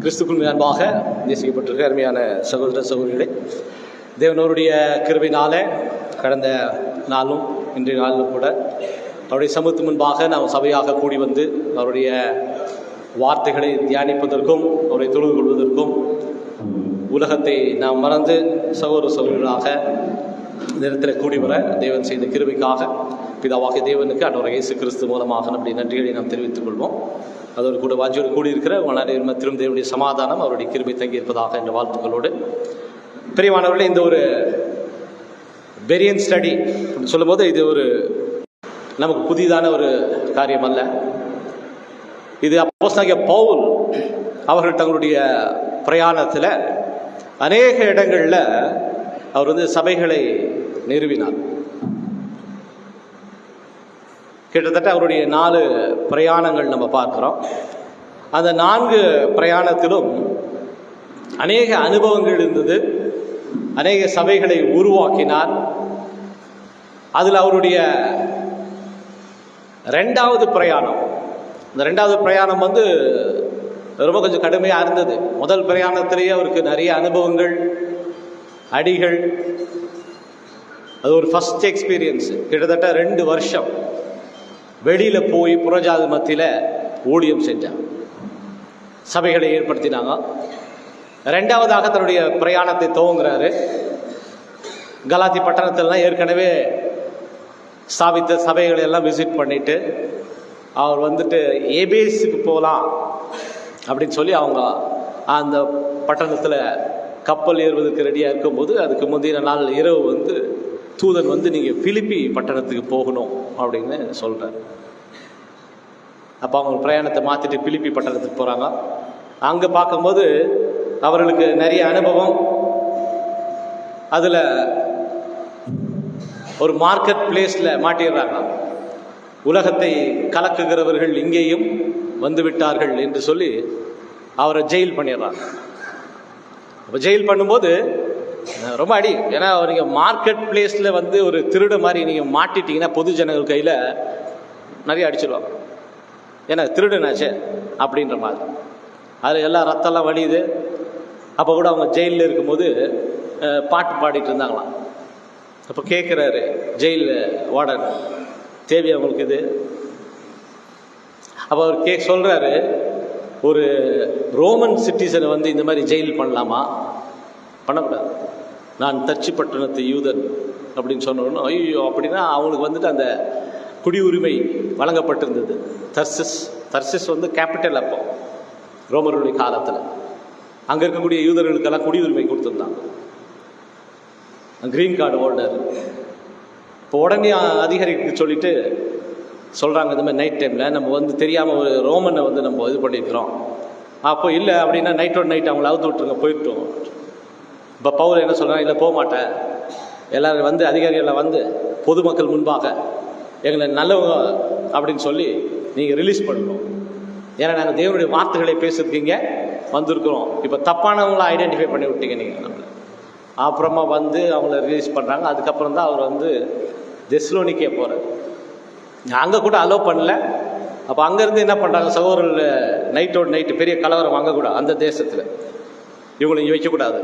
கிறிஸ்துக்குள் அன்பாக நேசிக்கப்பட்டிருக்க அருமையான சகோதர சகோதரிகளே, தேவனோருடைய கிருபையினாலே கடந்த நாளும் இன்றைய நாளிலும் கூட அவருடைய சமூகத்து முன்பாக நாம் சபையாக கூடி வந்து அவருடைய வார்த்தைகளை தியானிப்பதற்கும் அவரை தொழுது கொள்வதற்கும் உலகத்தை நாம் மறந்து சகோதர சகோதரிகளாக நேரத்தில் கூடி வர தேவன் செய்த கிருபைக்காக பிதாவாக தேவனுக்கு ஆண்டவர் இயேசு கிறிஸ்து மூலமாக நம்முடைய நன்றிகளை நாம் தெரிவித்துக் கொள்வோம். அதோடு கூட வாஞ்சியோடு கூடியிருக்கிற திரும்ப தேவனுடைய சமாதானம் அவருடைய கிருபை தங்கியிருப்பதாக என்ற வாழ்த்துக்களோடு, பிரியமானவர்களே, இந்த ஒரு பெரியன் ஸ்டடி சொல்லும் போது இது ஒரு நமக்கு புதிதான ஒரு காரியம் அல்ல. இது அப்போஸ்தலனாகிய பவுல் அவர்கள் தங்களுடைய பிரயாணத்தில் அநேக இடங்களில் அவர் சபைகளை நிறுவினார். கிட்டத்தட்ட அவருடைய 4 பிரயாணங்கள் நம்ம பார்க்குறோம். அந்த 4 பிரயாணத்திலும் அநேக அனுபவங்கள் இருந்தது. அநேக சபைகளை உருவாக்கினார். அதில் அவருடைய 2வது பிரயாணம், இந்த 2வது பிரயாணம் ரொம்ப கொஞ்சம் கடுமையாக இருந்தது. முதல் பிரயாணத்திலேயே அவருக்கு நிறைய அனுபவங்கள், அடிகள். அது ஒரு ஃபர்ஸ்ட் எக்ஸ்பீரியன்ஸ். கிட்டத்தட்ட 2 வருஷம் வெளியில் போய் புறஜாதி மத்தியில் ஊழியம் செஞ்சாங்க, சபைகளை ஏற்படுத்தினாங்க. 2வதாக தன்னுடைய பிரயாணத்தை துவங்குறாரு. கலாத்தி பட்டணத்திலாம் ஏற்கனவே ஸ்தாபித்த சபைகளை எல்லாம் விசிட் பண்ணிட்டு அவர் ஏபேஸுக்கு போகலாம் அப்படின்னு சொல்லி அவங்க அந்த பட்டணத்தில் கப்பல் ஏறுவதற்கு ரெடியாக இருக்கும்போது அதுக்கு முந்தைய நாள் இரவு தூதன் நீங்கள் பிலிப்பி பட்டணத்துக்கு போகணும் அப்படின்னு சொல்கிறார். அப்போ அவங்க பிரயாணத்தை மாற்றிட்டு பிலிப்பி பட்டணத்துக்கு போகிறாங்க. அங்கே பார்க்கும்போது அவர்களுக்கு நிறைய அனுபவம். அதில் ஒரு மார்க்கெட் பிளேஸில் மாட்டிடுறாங்க. உலகத்தை கலக்குகிறவர்கள் இங்கேயும் வந்து விட்டார்கள் என்று சொல்லி அவரை ஜெயில் பண்ணிடுறாங்க. அப்போ ஜெயில் பண்ணும்போது ரொம்ப அடி. ஏன்னா நீங்கள் மார்க்கெட் பிளேஸில் ஒரு திருட மாதிரி நீங்கள் மாட்டிட்டீங்கன்னா பொது ஜனங்கள் கையில் நிறைய அடிச்சிடுவாங்க. ஏன்னா திருடனாச்சே அப்படின்ற மாதிரி. அதில் எல்லாம் ரத்தம்லாம் வலியுது. அப்போ கூட அவங்க ஜெயிலில் இருக்கும்போது பாட்டு பாடிட்டு இருந்தாங்களாம். அப்போ கேட்குறாரு ஜெயிலில் வார்டன், தேவை அவங்களுக்கு இது. அப்போ அவர் சொல்கிறாரு, ஒரு ரோமன் சிட்டிசனை இந்த மாதிரி ஜெயில் பண்ணலாமா? பண்ணக்கூடாது. நான் தர்ச்சி பட்டணத்து யூதன் அப்படின்னு சொன்னோன்னு, ஐயோ அப்படின்னா அவங்களுக்கு அந்த குடியுரிமை வழங்கப்பட்டிருந்தது. தர்சிஸ் கேபிட்டல் அப்போ ரோமருடைய காலத்தில். அங்கே இருக்கக்கூடிய யூதர்களுக்கெல்லாம் குடியுரிமை கொடுத்துருந்தாங்க, கிரீன் கார்டு ஹோல்டர். இப்போ உடனே அதிகாரிக்கு சொல்லிட்டு சொல்கிறாங்க, இந்த மாதிரி நைட் டைமில் நம்ம தெரியாமல் ஒரு ரோமனை நம்ம இது பண்ணியிருக்கிறோம். அப்போ இல்லை அப்படின்னா நைட்டோட நைட் அவங்கள அவுத்து விட்டுருங்க, போயிட்டோம். இப்போ பவுல் என்ன சொல்கிறாங்க, இல்லை போக மாட்டேன், எல்லோரும் அதிகாரிகளை பொதுமக்கள் முன்பாக எங்களை நல்லவங்க அப்படின்னு சொல்லி நீங்கள் ரிலீஸ் பண்ணணும். ஏன்னா நாங்கள் தேவனுடைய வார்த்தைகளை பேசுறதுக்கு இங்கே வந்திருக்கிறோம். இப்போ தப்பானவங்கள ஐடென்டிஃபை பண்ணி விட்டீங்க நீங்கள் நம்மளை. அப்புறமா அவங்கள ரிலீஸ் பண்ணுறாங்க. அதுக்கப்புறம் தான் அவர் தெஸ்லோனிக்கே போகிறார். அங்கே கூட அலோவ் பண்ணல. அப்போ அங்கேருந்து என்ன பண்ணுறாங்க, சகோதரர்கள் நைட்டோட நைட்டு பெரிய கலவரம் அங்கே கூட அந்த தேசத்தில் இவங்களை இங்கே வைக்கக்கூடாது.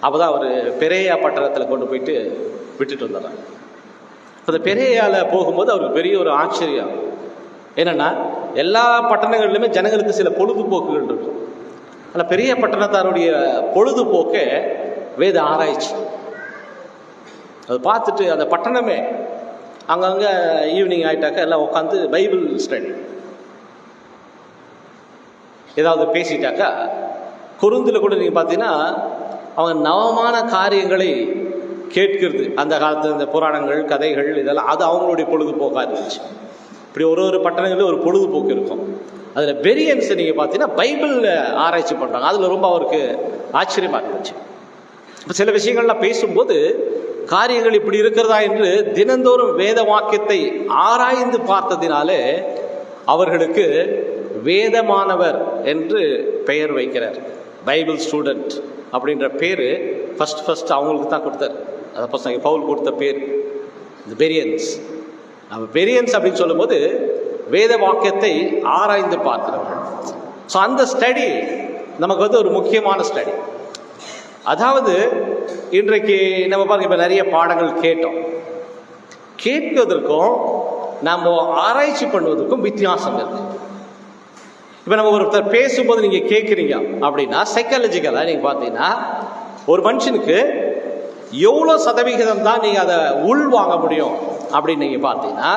அப்போ தான் அவர் பெரேயா பட்டணத்தில் கொண்டு போயிட்டு விட்டுட்டு வந்துடுறாங்க. அந்த பெரேயாவில் போகும்போது அவருக்கு பெரிய ஒரு ஆச்சரியம். என்னென்னா எல்லா பட்டணங்கள்லையுமே ஜனங்களுக்கு சில பொழுதுபோக்குகள் இருக்கும். ஆனால் பெரிய பட்டணத்தாருடைய பொழுதுபோக்கே வேத ஆராய்ச்சி. அதை பார்த்துட்டு அந்த பட்டணமே அங்கங்கே ஈவினிங் ஆகிட்டாக்கா எல்லாம் உட்காந்து பைபிள் ஸ்டடி. ஏதாவது பேசிட்டாக்கா கொருந்தில் கூட நீங்கள் பார்த்தீங்கன்னா அவங்க நவமான காரியங்களை கேட்கிறது. அந்த காலத்தில் இந்த புராணங்கள், கதைகள், இதெல்லாம் அது அவங்களுடைய பொழுதுபோக்காக இருந்துச்சு. இப்படி ஒரு பட்டணங்களில் ஒரு பொழுதுபோக்கு இருக்கும். அதில் பெரியன்ஸை நீங்கள் பார்த்தீங்கன்னா பைபிளில் ஆராய்ச்சி பண்ணுறாங்க. அதில் ரொம்ப அவருக்கு ஆச்சரியமாக இருந்துச்சு. இப்போ சில விஷயங்கள்லாம் பேசும்போது காரியங்கள் இப்படி இருக்கிறதா என்று தினந்தோறும் வேத வாக்கியத்தை ஆராய்ந்து பார்த்ததினாலே அவர்களுக்கு வேதமானவர் என்று பெயர் வைக்கிறார். பைபிள் ஸ்டூடெண்ட் அப்படின்ற பேர் ஃபர்ஸ்ட் அவங்களுக்கு தான் கொடுத்தார். அதை பசங்க பவுல் கொடுத்த பேர் இந்த பெரியன்ஸ். நம்ம பெரியன்ஸ் அப்படின்னு சொல்லும்போது வேத வாக்கியத்தை ஆராய்ந்து பார்க்கிறவர்கள். ஸோ அந்த ஸ்டடி நமக்கு வந்து ஒரு முக்கியமான ஸ்டடி. அதாவது இன்றைக்கு நம்ம பாருங்க, இப்போ நிறைய பாடங்கள் கேட்டோம். கேட்பதற்கும் நம்ம ஆராய்ச்சி பண்ணுவதற்கும் வித்தியாசம் இருக்கு. இப்போ நம்ம ஒருத்தர் பேசும்போது நீங்கள் கேட்குறீங்க அப்படின்னா, சைக்காலஜிக்கலாக நீங்கள் பார்த்தீங்கன்னா ஒரு மனுஷனுக்கு எவ்வளோ சதவிகிதம் தான் நீங்கள் அதை உள் வாங்க முடியும் அப்படின்னு நீங்கள் பார்த்தீங்கன்னா,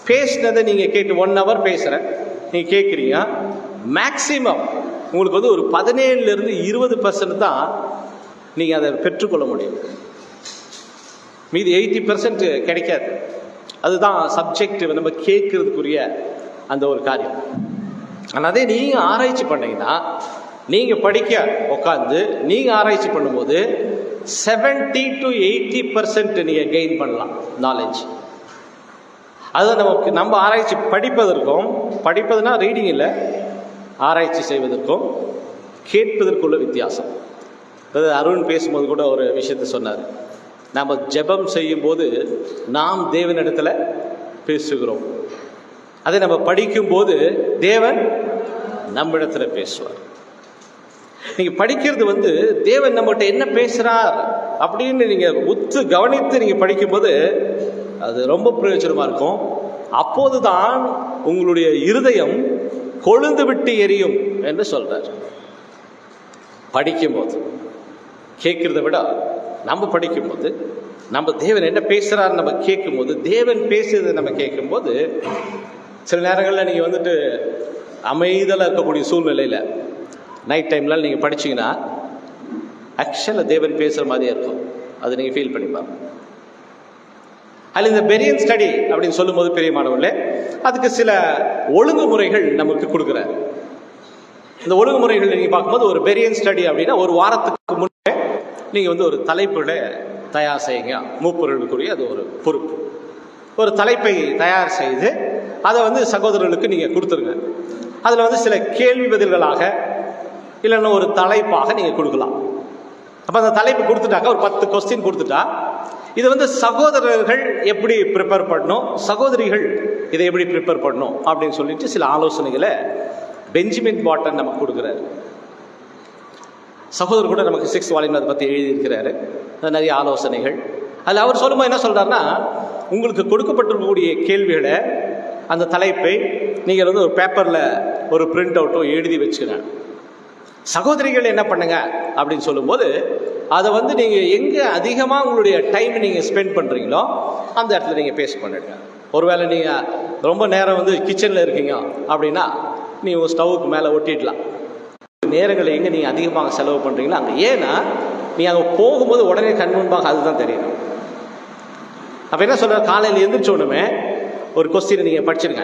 பேசினதை நீங்கள் கேட்டு 1 hour பேசுகிறேன், நீங்கள் கேட்குறீங்க, மேக்சிமம் உங்களுக்கு வந்து ஒரு 17% 20% தான் நீங்கள் அதை பெற்றுக்கொள்ள முடியும். மீதி 80% கிடைக்காது. அதுதான் சப்ஜெக்ட் நம்ம கேட்கறதுக்குரிய அந்த ஒரு காரியம். ஆனால் அதே நீங்கள் ஆராய்ச்சி பண்ணீங்கன்னா, நீங்கள் படிக்க உட்காந்து நீங்கள் ஆராய்ச்சி பண்ணும்போது 70 to 80% நீங்கள் கெயின் பண்ணலாம் நாலேஜ். அதுதான் நம்ம ஆராய்ச்சி படிப்பதுனா ரீடிங் இல்லை, ஆராய்ச்சி செய்வதற்கும் கேட்பதற்குள்ள வித்தியாசம். அருண் பேசும்போது கூட ஒரு விஷயத்தை சொன்னார். நம்ம ஜெபம் செய்யும்போது நாம் தேவனிடத்தில் பேசுகிறோம், அதை நம்ம படிக்கும்போது தேவன் நம்மிடத்தில் பேசுவார். நீங்கள் படிக்கிறது வந்து தேவன் நம்மகிட்ட என்ன பேசுகிறார் அப்படின்னு நீங்கள் உத்து கவனித்து நீங்கள் படிக்கும்போது அது ரொம்ப பிரயோஜனமாக இருக்கும். அப்போதுதான் உங்களுடைய இருதயம் கொழுந்து விட்டு எரியும் என்று சொல்றார். படிக்கும்போது கேட்கிறத விட நம்ம படிக்கும்போது, நம்ம தேவன் என்ன பேசுகிறார் நம்ம கேட்கும்போது, தேவன் பேசுறதை நம்ம கேட்கும்போது, சில நேரங்களில் நீங்கள் வந்துட்டு அமைதலாக இருக்கக்கூடிய சூழ்நிலையில் நைட் டைம்லாம் நீங்கள் படிச்சிங்கன்னா ஆக்சுவலாக தேவன் பேசுகிற மாதிரியே இருக்கும். அது நீங்கள் ஃபீல் பண்ணிப்பாங்க. அதில் இந்த பெரியன் ஸ்டடி அப்படின்னு சொல்லும்போது பெரிய மாணவர்களே, அதுக்கு சில ஒழுங்குமுறைகள் நமக்கு கொடுக்குறாரு. இந்த ஒழுங்குமுறைகள் நீங்கள் பார்க்கும்போது ஒரு பெரியன் ஸ்டடி அப்படின்னா, ஒரு வாரத்துக்கு முன்னே நீங்கள் வந்து ஒரு தலைப்புகளை தயார் செய்யுங்க. மூப்பொருளுக்குரிய அது ஒரு பொறுப்பு. ஒரு தலைப்பை தயார் செய்து அதை வந்து சகோதரர்களுக்கு நீங்கள் கொடுத்துருங்க. அதில் வந்து சில கேள்வி பதில்களாக இல்லைன்னா ஒரு தலைப்பாக நீங்கள் கொடுக்கலாம். அப்போ அந்த தலைப்பு கொடுத்துட்டாக்கா, ஒரு 10 கொஸ்டின் கொடுத்துட்டா, இது வந்து சகோதரர்கள் எப்படி ப்ரிப்பேர் பண்ணணும், சகோதரிகள் இதை எப்படி ப்ரிப்பேர் பண்ணணும் அப்படின்னு சொல்லிட்டு சில ஆலோசனைகளை பெஞ்சமின் பாட்டன் நமக்கு கொடுக்குறாரு. சகோதரர் கூட நமக்கு 6th வால்யூம் அதை பற்றி எழுதியிருக்கிறாரு. நிறைய ஆலோசனைகள் அதில் அவர் சொல்லும்போது என்ன சொல்கிறாருன்னா, உங்களுக்கு கொடுக்கப்பட்டிருக்கக்கூடிய கேள்விகளை, அந்த தலைப்பை நீங்கள் வந்து ஒரு பேப்பரில் ஒரு பிரிண்ட் அவுட்டோ எழுதி வச்சுக்கங்க. சகோதரிகள் என்ன பண்ணுங்க அப்படின்னு சொல்லும்போது, அதை வந்து நீங்கள் எங்கே அதிகமாக உங்களுடைய டைம் நீங்கள் ஸ்பெண்ட் பண்ணுறீங்களோ அந்த இடத்துல நீங்கள் பேஸ்ட் பண்ணிடுங்க. ஒருவேளை நீங்கள் ரொம்ப நேரம் வந்து கிச்சனில் இருக்கீங்க அப்படின்னா நீங்கள் ஸ்டவ்வுக்கு மேலே ஒட்டிடலாம். நேரங்களை எங்கே நீங்கள் அதிகமாக செலவு பண்ணுறீங்களோ அங்கே. ஏன்னா நீங்கள் அங்கே போகும்போது உடனே கண் முன்பாக அதுதான் தெரியும். அப்போ என்ன சொல்கிற, காலையில் எழுந்திரிச்சோன்னுமே ஒரு கொஸ்டினை நீங்கள் படிச்சிருங்க.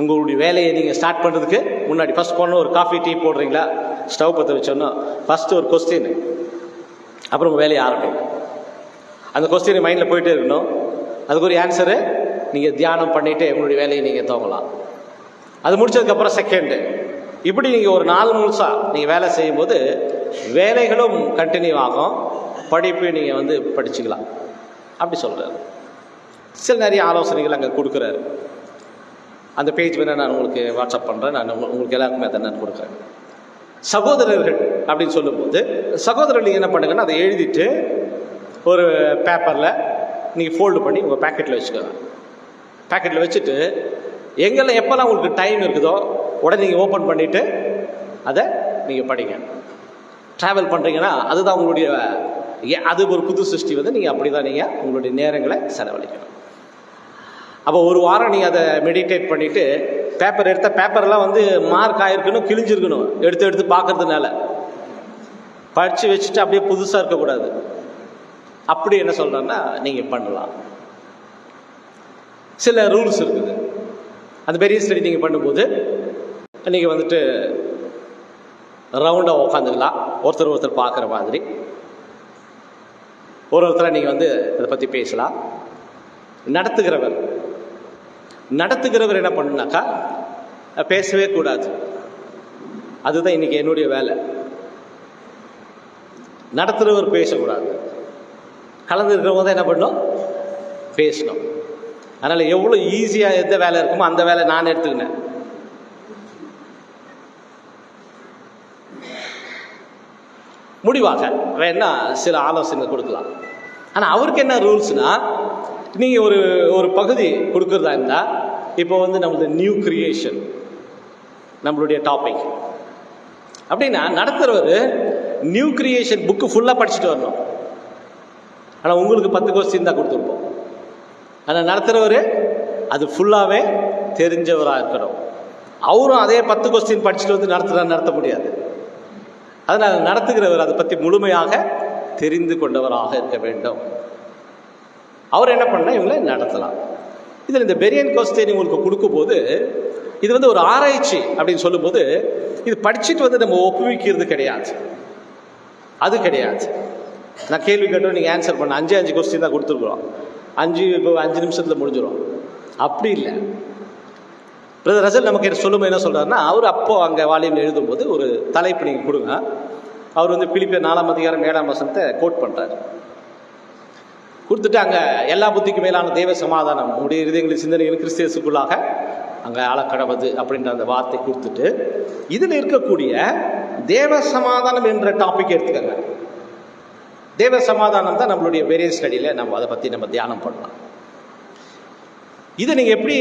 உங்களுடைய வேலையை நீங்கள் ஸ்டார்ட் பண்ணுறதுக்கு முன்னாடி ஃபஸ்ட் போனோம் ஒரு காஃபி டீ போடுறீங்களா, ஸ்டவ் பற்ற வச்சோன்னா ஃபஸ்ட்டு ஒரு கொஸ்டின், அப்புறம் உங்கள் வேலையை ஆரம்பிங்க. அந்த கொஸ்டின் மைண்டில் போயிட்டே இருக்கணும். அதுக்கு ஒரு ஆன்சரு நீங்கள் தியானம் பண்ணிவிட்டு உங்களுடைய வேலையை நீங்கள் துவங்கலாம். அது முடிச்சதுக்கப்புறம் செகண்டு, இப்படி நீங்கள் ஒரு 4 முழுசாக நீங்கள் வேலை செய்யும்போது வேலைகளும் கண்டினியூ ஆகும், படிப்பு நீங்கள் வந்து படிச்சுக்கலாம். அப்படி சொல்கிறாரு. சில நிறைய ஆலோசனைகள் அங்கே கொடுக்குறாரு. அந்த பேஜ் வேணால் நான் உங்களுக்கு வாட்ஸ்அப் பண்ணுறேன். நான் உங்களுக்கு எல்லாருக்குமே அதை நான் கொடுக்குறேன். சகோதரர்கள் அப்படின்னு சொல்லும்போது, சகோதரர்கள் நீங்கள் என்ன பண்ணுங்கன்னா, அதை எழுதிட்டு ஒரு பேப்பரில் நீங்கள் ஃபோல்டு பண்ணி உங்கள் பேக்கெட்டில் வச்சுக்கோங்க. பேக்கெட்டில் வச்சுட்டு எங்கெல்லாம் எப்போல்லாம் உங்களுக்கு டைம் இருக்குதோ உடனே நீங்கள் ஓப்பன் பண்ணிவிட்டு அதை நீங்கள் படிங்க. ட்ராவல் பண்ணுறீங்கன்னா அதுதான் உங்களுடைய, அது ஒரு புது சிருஷ்டி வந்து நீங்கள் அப்படி தான் நீங்கள் உங்களுடைய நேரங்களை செலவழிக்கணும். அப்போ ஒரு வாரம் நீங்கள் அதை மெடிடேட் பண்ணிவிட்டு பேப்பர் எடுத்த பேப்பர்லாம் வந்து மார்க் ஆகிருக்கணும், கிழிஞ்சிருக்கணும். எடுத்து பார்க்கறதுனால படித்து வச்சுட்டு அப்படியே புதுசாக இருக்கக்கூடாது. அப்படி என்ன சொல்கிறேன்னா நீங்கள் பண்ணலாம். சில ரூல்ஸ் இருக்குது. அந்த பெரிய ஸ்டடி நீங்கள் பண்ணும்போது நீங்கள் வந்துட்டு ரவுண்டாக உட்காந்துக்கலாம், ஒருத்தர் பார்க்குற மாதிரி. ஒருத்தரை நீங்கள் வந்து இதை பற்றி பேசலாம். நடத்துகிறவர் என்ன பண்ணுனாக்கா, பேசவே கூடாது. அதுதான் இன்னைக்கு என்னுடைய வேலை. நடத்துகிறவர் பேசக்கூடாது, கலந்துருக்கிறவங்க தான் என்ன பண்ணணும், பேசணும். அதனால் எவ்வளோ ஈஸியாக எந்த வேலை இருக்குமோ அந்த வேலை நான் எடுத்துக்கினேன். முடிவாக வேணா சில ஆலோசனை கொடுக்கலாம். ஆனால் அவருக்கு என்ன ரூல்ஸ்னா, நீங்கள் ஒரு பகுதி கொடுக்குறதா இருந்தால், இப்போ வந்து நம்மளது நியூ கிரியேஷன் நம்மளுடைய டாபிக் அப்படின்னா, நடத்துகிறவர் நியூ கிரியேஷன் புக்கு ஃபுல்லாக படிச்சுட்டு வரணும். ஆனால் உங்களுக்கு 10 கொஸ்டின் தான் கொடுத்துருப்போம். ஆனால் நடத்துகிறவர் அது ஃபுல்லாகவே தெரிஞ்சவராக இருக்கணும். அவரும் அதே 10 கொஸ்டின் படிச்சுட்டு வந்து நடத்த முடியாது. அதனால் நடத்துகிறவர் அதை பற்றி முழுமையாக தெரிந்து கொண்டவராக இருக்க வேண்டும். அவர் என்ன பண்ணால் இவங்களை நடத்தலாம். இதில் இந்த பெரியன் கொஸ்டின் உங்களுக்கு கொடுக்கும்போது, இது வந்து ஒரு ஆராய்ச்சி அப்படின்னு சொல்லும்போது, இது படிச்சுட்டு வந்து நம்ம ஒப்புவிக்கிறது கிடையாது, அது கிடையாது. நான் கேள்வி கேட்டோம், நீங்கள் ஆன்சர் பண்ண 5 கொஸ்டின் தான் கொடுத்துருக்குறோம், 5 நிமிஷத்தில் முடிஞ்சிடும். அப்படி இல்லை. பிரதர் ரசல் நமக்கு சொல்லும்போது என்ன சொல்கிறாருன்னா, அவர் அப்போ அங்கே வால்யூம் எழுதும்போது ஒரு தலைப்பு நீங்கள் கொடுங்க. அவர் வந்து பிலிப்பியர் 4:7 கோட் பண்ணுறாரு. கொடுத்துட்டு அங்கே எல்லா புத்திக்கு மேலான தேவ சமாதானம் உடைய இருதயங்களின் சிந்தனைகள் கிறிஸ்தியஸுக்குள்ளாக அங்கே ஆளக்கடவது அப்படின்ற அந்த வார்த்தை கொடுத்துட்டு, இதில் இருக்கக்கூடிய தேவ சமாதானம் என்ற டாபிக் எடுத்துக்கங்க. தேவ சமாதானம் தான் நம்மளுடைய வேரிய ஸ்டடியில் நம்ம அதை பற்றி நம்ம தியானம் பண்ணலாம். இதை நீங்கள் எப்படி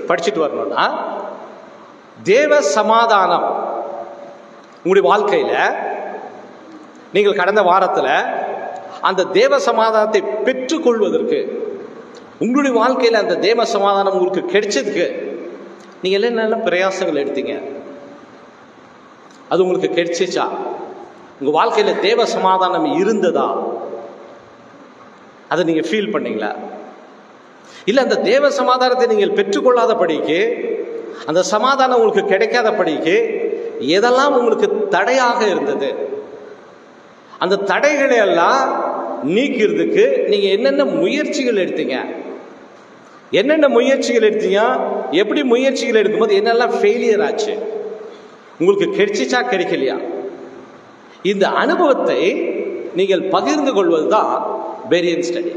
படிச்சுட்டு வரணும்னா, தேவ சமாதானம் உங்களுடைய வாழ்க்கையில் நீங்கள் கடந்த வாரத்தில் அந்த தேவ சமாதானத்தை பெற்றுக்கொள்வதற்கு, உங்களுடைய வாழ்க்கையில் அந்த தேவ சமாதானம் உங்களுக்கு கிடைச்சதுக்கு நீங்கள் என்னென்ன பிரயாசங்கள் எடுத்தீங்க? அது உங்களுக்கு கிடைச்சிச்சா? உங்கள் வாழ்க்கையில் தேவ சமாதானம் இருந்ததா? அதை நீங்கள் ஃபீல் பண்ணீங்களா? இல்லை அந்த தேவ சமாதானத்தை நீங்கள் பெற்றுக்கொள்ளாதபடிக்கு, அந்த சமாதானம் உங்களுக்கு கிடைக்காதபடிக்கு எதெல்லாம் உங்களுக்கு தடையாக இருந்தது, அந்த தடைகளை எல்லாம் நீக்கிறதுக்கு நீங்கள் என்னென்ன முயற்சிகள் எடுத்தீங்க? என்னென்ன முயற்சிகள் எடுத்தீங்க? எப்படி முயற்சிகள் எடுக்கும்போது என்னெல்லாம் ஃபெயிலியர் ஆச்சு? உங்களுக்கு கிடைச்சிச்சா கிடைக்கலையா? இந்த அனுபவத்தை நீங்கள் பகிர்ந்து கொள்வது தான் பெரியன் ஸ்டடி.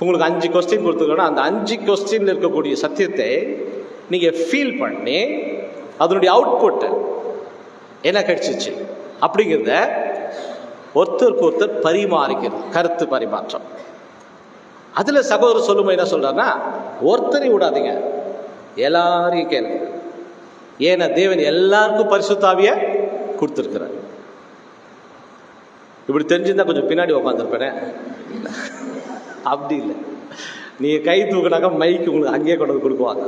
உங்களுக்கு 5 கொஸ்டின் கொடுத்துருக்கோன்னா, அந்த 5 கொஸ்டின்ல இருக்கக்கூடிய சத்தியத்தை நீங்கள் ஃபீல் பண்ணி அதனுடைய அவுட்புட் என்ன கிடைச்சிச்சு அப்படிங்கிறத ஒருத்தருக்கு ஒருத்தர் பரிமாறிக்கிறது, கருத்து பரிமாற்றம். அதில் சகோதரர் சொல்லும்போது என்ன சொல்றாருன்னா, ஒருத்தரை விடாதீங்க, எல்லாரையும் கேளுங்க. ஏன்னா தேவன் எல்லாருக்கும் பரிசுத்தாவிய கொடுத்துருக்கிறார். இப்படி தெரிஞ்சிருந்தா கொஞ்சம் பின்னாடி உட்காந்துருப்பேனே. அப்படி இல்லை, நீங்கள் கை தூக்கினாக்கா மைக்கு உங்களுக்கு அங்கேயே கொண்டு வந்து கொடுக்குவாங்க.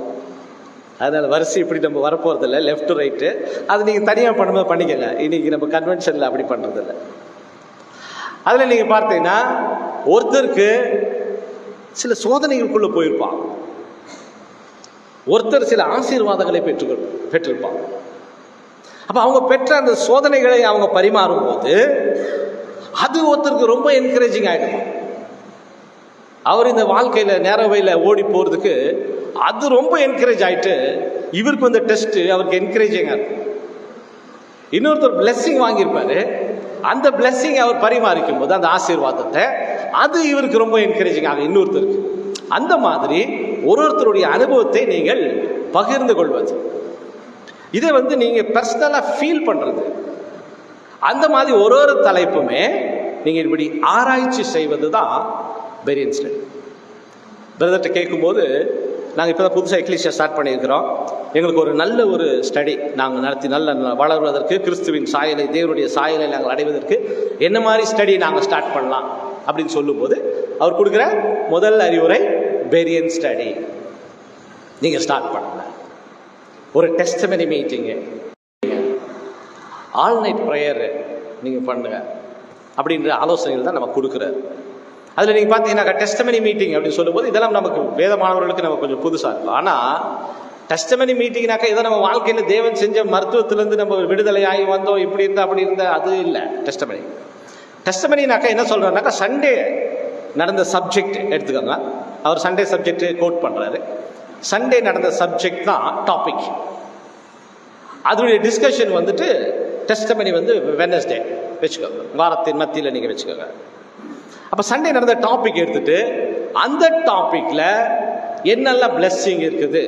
அதனால் வரிசை இப்படி நம்ம வரப்போகிறதில்ல, லெஃப்ட் ரைட்டு. அது நீங்கள் தனியாக பண்ணும்போது பண்ணிக்கங்க. இன்றைக்கி நம்ம கன்வென்ஷனில் அப்படி பண்ணுறதில்ல. அதில் நீங்கள் பார்த்தீங்கன்னா, ஒருத்தருக்கு சில சோதனைகளுக்குள்ளே போயிருப்பான், ஒருத்தர் சில ஆசீர்வாதங்களை பெற்றிருப்பாங்க. அப்போ அவங்க பெற்ற அந்த சோதனைகளை அவங்க பரிமாறும் போது அது ஒருத்தருக்கு ரொம்ப என்கரேஜிங் ஆகிடும். அவர் இந்த வாழ்க்கையில் நேரவையில் ஓடி போகிறதுக்கு அது ரொம்ப என்கரேஜ் ஆகிட்டு, இவருக்கு வந்த டெஸ்ட்டு அவருக்கு என்கரேஜிங்காக இருக்கும். இன்னொருத்தர் பிளெஸ்ஸிங் வாங்கியிருப்பாரு, அந்த பிளெஸ்ஸிங் அவர் பரிமாறிக்கும் போது அந்த ஆசீர்வாதத்தை அது இவருக்கு ரொம்ப என்கரேஜிங் ஆகும் இன்னொருத்தருக்கு. அந்த மாதிரி ஒருத்தருடைய அனுபவத்தை நீங்கள் பகிர்ந்து கொள்வது, இதை வந்து நீங்கள் பர்சனலாக ஃபீல் பண்ணுறது, அந்த மாதிரி ஒரு தலைப்புமே நீங்கள் இப்படி ஆராய்ச்சி செய்வது தான் பெரியன் ஸ்டடி. பிரதர்கிட்ட கேட்கும்போது, நாங்கள் இப்போ தான் புதுசாக எக்லீசியா ஸ்டார்ட் பண்ணியிருக்கிறோம், எங்களுக்கு ஒரு நல்ல ஒரு ஸ்டடி நாங்கள் நடத்தி நல்ல வளர்வதற்கு, கிறிஸ்துவின் சாயலை, தேவனுடைய சாயலை நாங்கள் அடைவதற்கு என்ன மாதிரி ஸ்டடி நாங்கள் ஸ்டார்ட் பண்ணலாம் அப்படின்னு சொல்லும்போது, அவர் கொடுக்குற முதல் அறிவுரை பெரியன் ஸ்டடி. நீங்கள் ஸ்டார்ட் பண்ணுங்க. ஒரு டெஸ்டமனி மீட்டிங்கு, ஆல் நைட் ப்ரேயரு நீங்கள் பண்ணுங்க அப்படின்ற ஆலோசனைகள் தான் நம்ம கொடுக்குறாரு. அதில் நீங்கள் பார்த்தீங்கன்னா டெஸ்டமனி மீட்டிங் அப்படின்னு சொல்லும்போது இதெல்லாம் நமக்கு வேத மாணவர்களுக்கு நம்ம கொஞ்சம் புதுசாக இருக்கும். ஆனால் டெஸ்டமனி மீட்டிங்னாக்கா இதை நம்ம வாழ்க்கையில் தேவன் செஞ்ச மருத்துவத்திலேருந்து நம்ம விடுதலை ஆகி வந்தோம், இப்படி இருந்தால் அப்படி இருந்தால் அது இல்லை. டெஸ்டமனினாக்கா என்ன சொல்கிறாருனாக்கா, சண்டே நடந்த சப்ஜெக்ட் எடுத்துக்கோங்க. அவர் சண்டே சப்ஜெக்ட் கோட் பண்ணுறாரு. சண்டே நடந்த சப்ஜெக்ட் தான் டாபிக். அதனுடைய டிஸ்கஷன் வந்துட்டு டெஸ்டமனி வந்து வெட்னஸ்டே வச்சுக்கோங்க, வாரத்தின் மத்தியில் நீங்கள் வச்சுக்கோங்க. அப்போ சண்டே நடந்த டாபிக் எடுத்துட்டு அந்த டாப்பிக்கில் என்னெல்லாம் பிளெஸ்ஸிங் இருக்குது,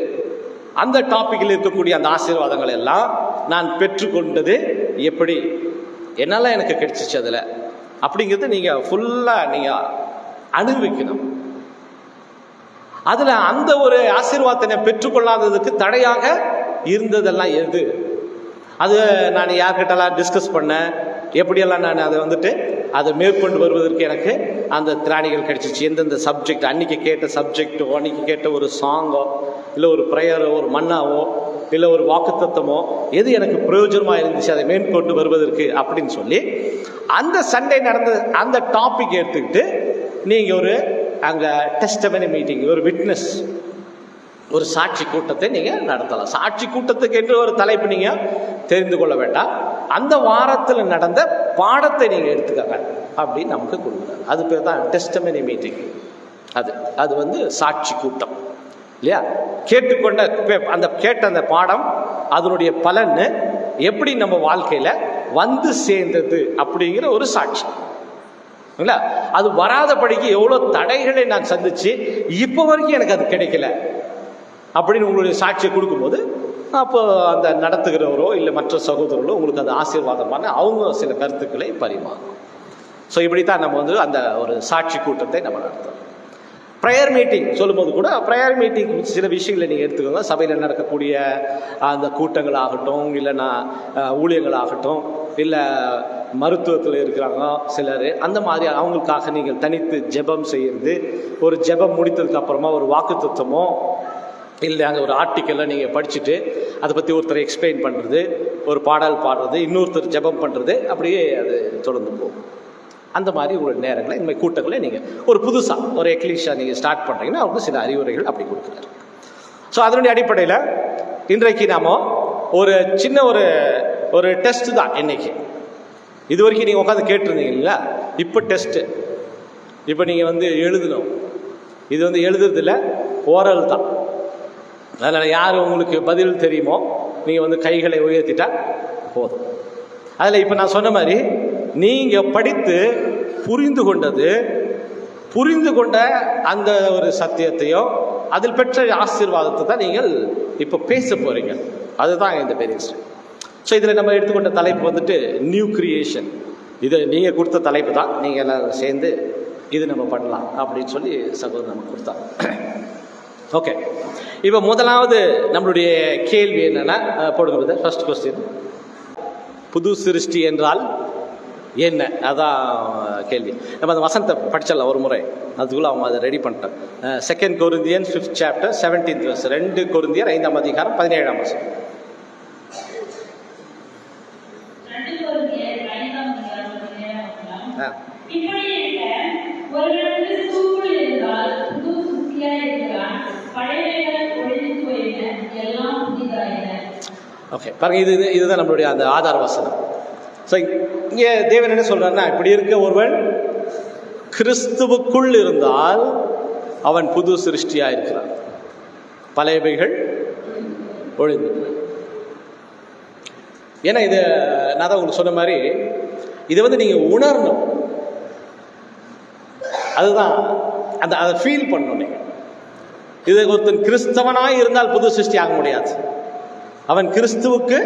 அந்த டாப்பிக்கில் இருக்கக்கூடிய அந்த ஆசீர்வாதங்கள் எல்லாம் நான் பெற்றுக்கொண்டது எப்படி என்னெல்லாம் எனக்கு கிடைச்சிச்சு அதில் அப்படிங்கிறது நீங்கள் ஃபுல்லாக நீங்கள் அனுபவிக்கணும். அதில் அந்த ஒரு ஆசீர்வாதத்தை பெற்றுக்கொள்ளாததுக்கு தடையாக இருந்ததெல்லாம் எது? அது நான் யார்கிட்டலாம் டிஸ்கஸ் பண்ணேன், எப்படியெல்லாம் நான் அதை வந்துட்டு அதை மேற்கொண்டு வருவதற்கு எனக்கு அந்த திராணிகள் கிடைச்சிச்சு. எந்தெந்த சப்ஜெக்ட், அன்றைக்கி கேட்ட சப்ஜெக்டோ, அன்றைக்கி கேட்ட ஒரு சாங்கோ, இல்லை ஒரு ப்ரேயரோ, ஒரு மன்னாவோ, இல்லை ஒரு வாக்குத்தத்தமோ, எது எனக்கு பிரயோஜனமாக இருந்துச்சு அதை மேற்கொண்டு வருவதற்கு அப்படின்னு சொல்லி அந்த சண்டே நடந்த அந்த டாபிக் எடுத்துக்கிட்டு நீங்கள் ஒரு அங்கே டெஸ்டமனி மீட்டிங், ஒரு விட்னஸ், ஒரு சாட்சி கூட்டத்தை நீங்கள் நடத்தலாம். சாட்சி கூட்டத்துக்கு என்று ஒரு தலைப்பு நீங்கள் தெரிந்து கொள்ள வேண்டாம். அந்த வாரத்தில் நடந்த பாடத்தை நீங்கள் எடுத்துக்கங்க அப்படின்னு நமக்கு கொடுக்குறாங்க. அது பேர் தான் டெஸ்டமனி மீட்டிங். அது வந்து சாட்சி கூட்டம் இல்லையா? கேட்டுக்கொண்ட அந்த கேட்ட அந்த பாடம், அதனுடைய பலன் எப்படி நம்ம வாழ்க்கையில் வந்து சேர்ந்தது அப்படிங்கிற ஒரு சாட்சி. அது வராதபடிக்கு எவ்வளோ தடைகளை நான் சந்திச்சு இப்போ வரைக்கும் எனக்கு அது கிடைக்கல அப்படின்னு உங்களுடைய சாட்சியை கொடுக்கும்போது, அப்போ அந்த நடத்துகிறவரோ இல்லை மற்ற சகோதரர்களோ உங்களுக்கு அது ஆசீர்வாதமான அவங்க சில கருத்துக்களை பரிமாறும். ஸோ இப்படித்தான் நம்ம வந்து அந்த ஒரு சாட்சி கூட்டத்தை நம்ம நடத்துகிறோம். ப்ரேயர் மீட்டிங் சொல்லும்போது கூட, ப்ரேயர் மீட்டிங் சில விஷயங்களை நீங்கள் எடுத்துக்கோங்க. சபையில் நடக்கக்கூடிய அந்த கூட்டங்களாகட்டும், இல்லைன்னா ஊழியங்களாகட்டும், இல்லை மருத்துவத்தில் இருக்கிறாங்க சிலர், அந்த மாதிரி அவங்களுக்காக நீங்கள் தனித்து ஜெபம் செய்கிறது, ஒரு ஜெபம் முடித்ததுக்கு அப்புறமா ஒரு வாக்குத்தத்தமோ இல்லை அங்கே ஒரு ஆர்டிக்கலை நீங்கள் படிச்சுட்டு அதை பற்றி ஒருத்தர் எக்ஸ்பிளைன் பண்ணுறது, ஒரு பாடல் பாடுறது, இன்னொருத்தர் ஜெபம் பண்ணுறது, அப்படியே அது தொடர்ந்து போகும். அந்த மாதிரி உங்களுடைய நேரங்களை இந்த மாதிரி கூட்டங்களை நீங்கள் ஒரு புதுசாக ஒரு எக்லீஷா நீங்கள் ஸ்டார்ட் பண்ணுறீங்கன்னா அவருக்கு சில அறிவுரைகள் அப்படி கொடுக்குறாரு. ஸோ அதனுடைய அடிப்படையில் இன்றைக்கு நாம் ஒரு சின்ன ஒரு டெஸ்ட்டு தான். இன்னைக்கு இது வரைக்கும் நீங்கள் உட்காந்து கேட்டிருந்தீங்க இல்லைங்களா? இப்போ டெஸ்ட்டு, இப்போ நீங்கள் வந்து எழுதணும். இது வந்து எழுதுறதில்ல, ஓரல் தான். அதில் யார் உங்களுக்கு பதில் தெரியுமோ நீங்கள் வந்து கைகளை உயர்த்திட்டா போதும். அதில் இப்போ நான் சொன்ன மாதிரி நீங்கள் படித்து புரிந்து கொண்ட அந்த ஒரு சத்தியத்தையோ அதில் பெற்ற ஆசீர்வாதத்தை தான் நீங்கள் இப்போ பேச போகிறீங்க. அதுதான் இந்த பெரிய விஷயம். ஸோ இதில் நம்ம எடுத்துக்கொண்ட தலைப்பு வந்துட்டு நியூ கிரியேஷன். இது நீங்கள் கொடுத்த தலைப்பு தான். நீங்கள் எல்லாம் சேர்ந்து இது நம்ம பண்ணலாம் அப்படின்னு சொல்லி சகோதரர் நமக்கு கொடுத்தாங்க. ஓகே, இப்போ முதலாவது நம்மளுடைய கேள்வி என்னென்னா, போடுங்க ஃபர்ஸ்ட் கொஸ்டின். புது சிருஷ்டி என்றால் என்ன? அதான் கேள்வி. நம்ம அந்த வசனத்தை படிச்சிடலாம் ஒரு முறை, அதுக்குள்ளே அவங்க அதை ரெடி பண்ணிட்டாங்க. 2 Corinthians 5th chapter 17th verse. 2 Corinthians 5th அதிகாரம் 17ஆம் வசனம். ஓகே, பாருங்க, இதுதான் நம்மளுடைய அந்த ஆதார வசனம். ஸோ இங்கே தேவன் என்ன சொல்றாருன்னா, இப்படி இருக்க ஒருவன் கிறிஸ்துவுக்குள் இருந்தால் அவன் புது சிருஷ்டியாக இருக்கிறான், பழையவைகள் ஒழிந்து. ஏன்னா இது நான் தான் உங்களுக்கு சொன்ன மாதிரி இதை வந்து நீங்கள் உணரணும். அதுதான் அதை ஃபீல் பண்ணணும். நீங்கள் இது ஒருத்தன் கிறிஸ்தவனாக இருந்தால் புது சிருஷ்டி ஆக முடியாது. அவன் கிறிஸ்துவுக்கு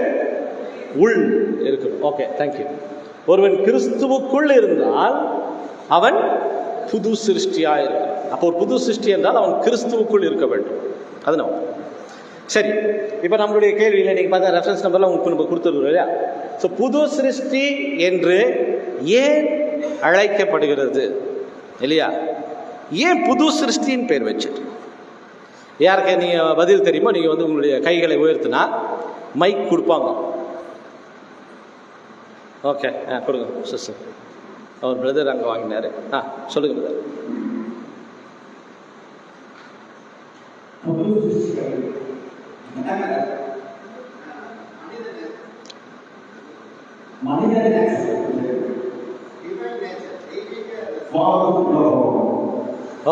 உள் இருக்கணும். Okay, thank you. ஒருவன் கிறிஸ்துவுக்குள் இருந்தால் அவன் புது சிருஷ்டியாக இருக்கிறான். அப்போ ஒரு புது சிருஷ்டி என்றால் அவன் கிறிஸ்துவுக்குள் இருக்க வேண்டும். அது நம்ம சரி. இப்போ நம்மளுடைய கேள்வியில் நீங்கள் பார்த்தா ரெஃபரன்ஸ் நம்பர்லாம் உங்களுக்கு நம்ம கொடுத்துருக்கோம் இல்லையா? ஸோ புது சிருஷ்டி என்று ஏன் அழைக்கப்படுகிறது இல்லையா? ஏன் புது சிருஷ்டின்னு பேர் வச்சுட்டு? யாருக்கு நீங்கள் பதில் தெரியுமோ நீங்கள் வந்து உங்களுடைய கைகளை உயர்த்தினா மைக் கொடுப்பாங்க. ஓகே, கொடுங்க சிஸ்டர். அவர் பிரதர் அங்கே வாங்கினாரு. சொல்லுங்க பிரதர்.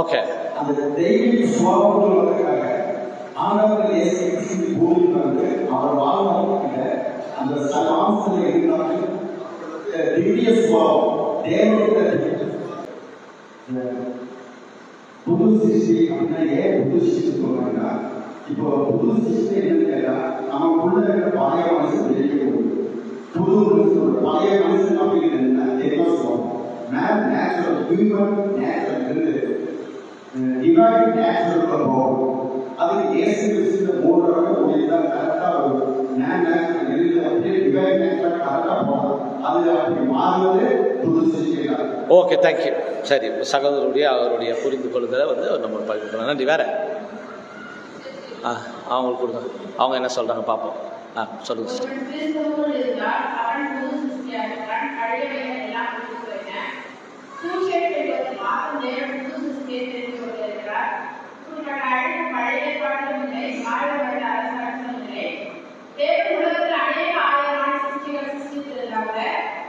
ஓகே, அந்த தெய்வீக சுவாபத்துக்காக ஆண்டவர் இயேசு கிறிஸ்து பூமிக்கு வந்து அவர் வாழ்நாளில் அந்த சமாசத்தில் இருந்தாலும் திவ்ய சுவாபம் தேவனுடைய புது சிருஷ்டி அப்படின்னா ஏன் புது சிருஷ்டி சொல்றாங்கன்னா, இப்போ புது சிருஷ்டி என்னன்னு கேட்டா நமக்குள்ள இருக்கிற பழைய மனசு வெளியே போகுது. புது மனசு, பழைய மனசு மேன் நேச்சுரல் ஹியூமன் நேச்சுரல் இருந்து டிவைன் நேச்சுரலுக்குள்ள போகும். அதுக்கு இயேசு கிறிஸ்து 3 தடவை முடிதான் கரெக்டா ஒரு மேன் நேச்சுரல் இருந்து அப்படியே டிவைன் நேச்சுரல் கரெக்டா போகும். அது அப்படி மாறுவது புது சிருஷ்டிதான். Okay, thank you. சரி, சகோதரருடைய அவருடைய புரிந்து கொள்ளுதலை வந்து நம்ம பகிர்ந்துக்கலாம். நன்றி. வேற அவங்களுக்கு கொடுங்க, அவங்க என்ன சொல்றாங்க பார்ப்போம். சொல்லுங்க சிஸ்டர்.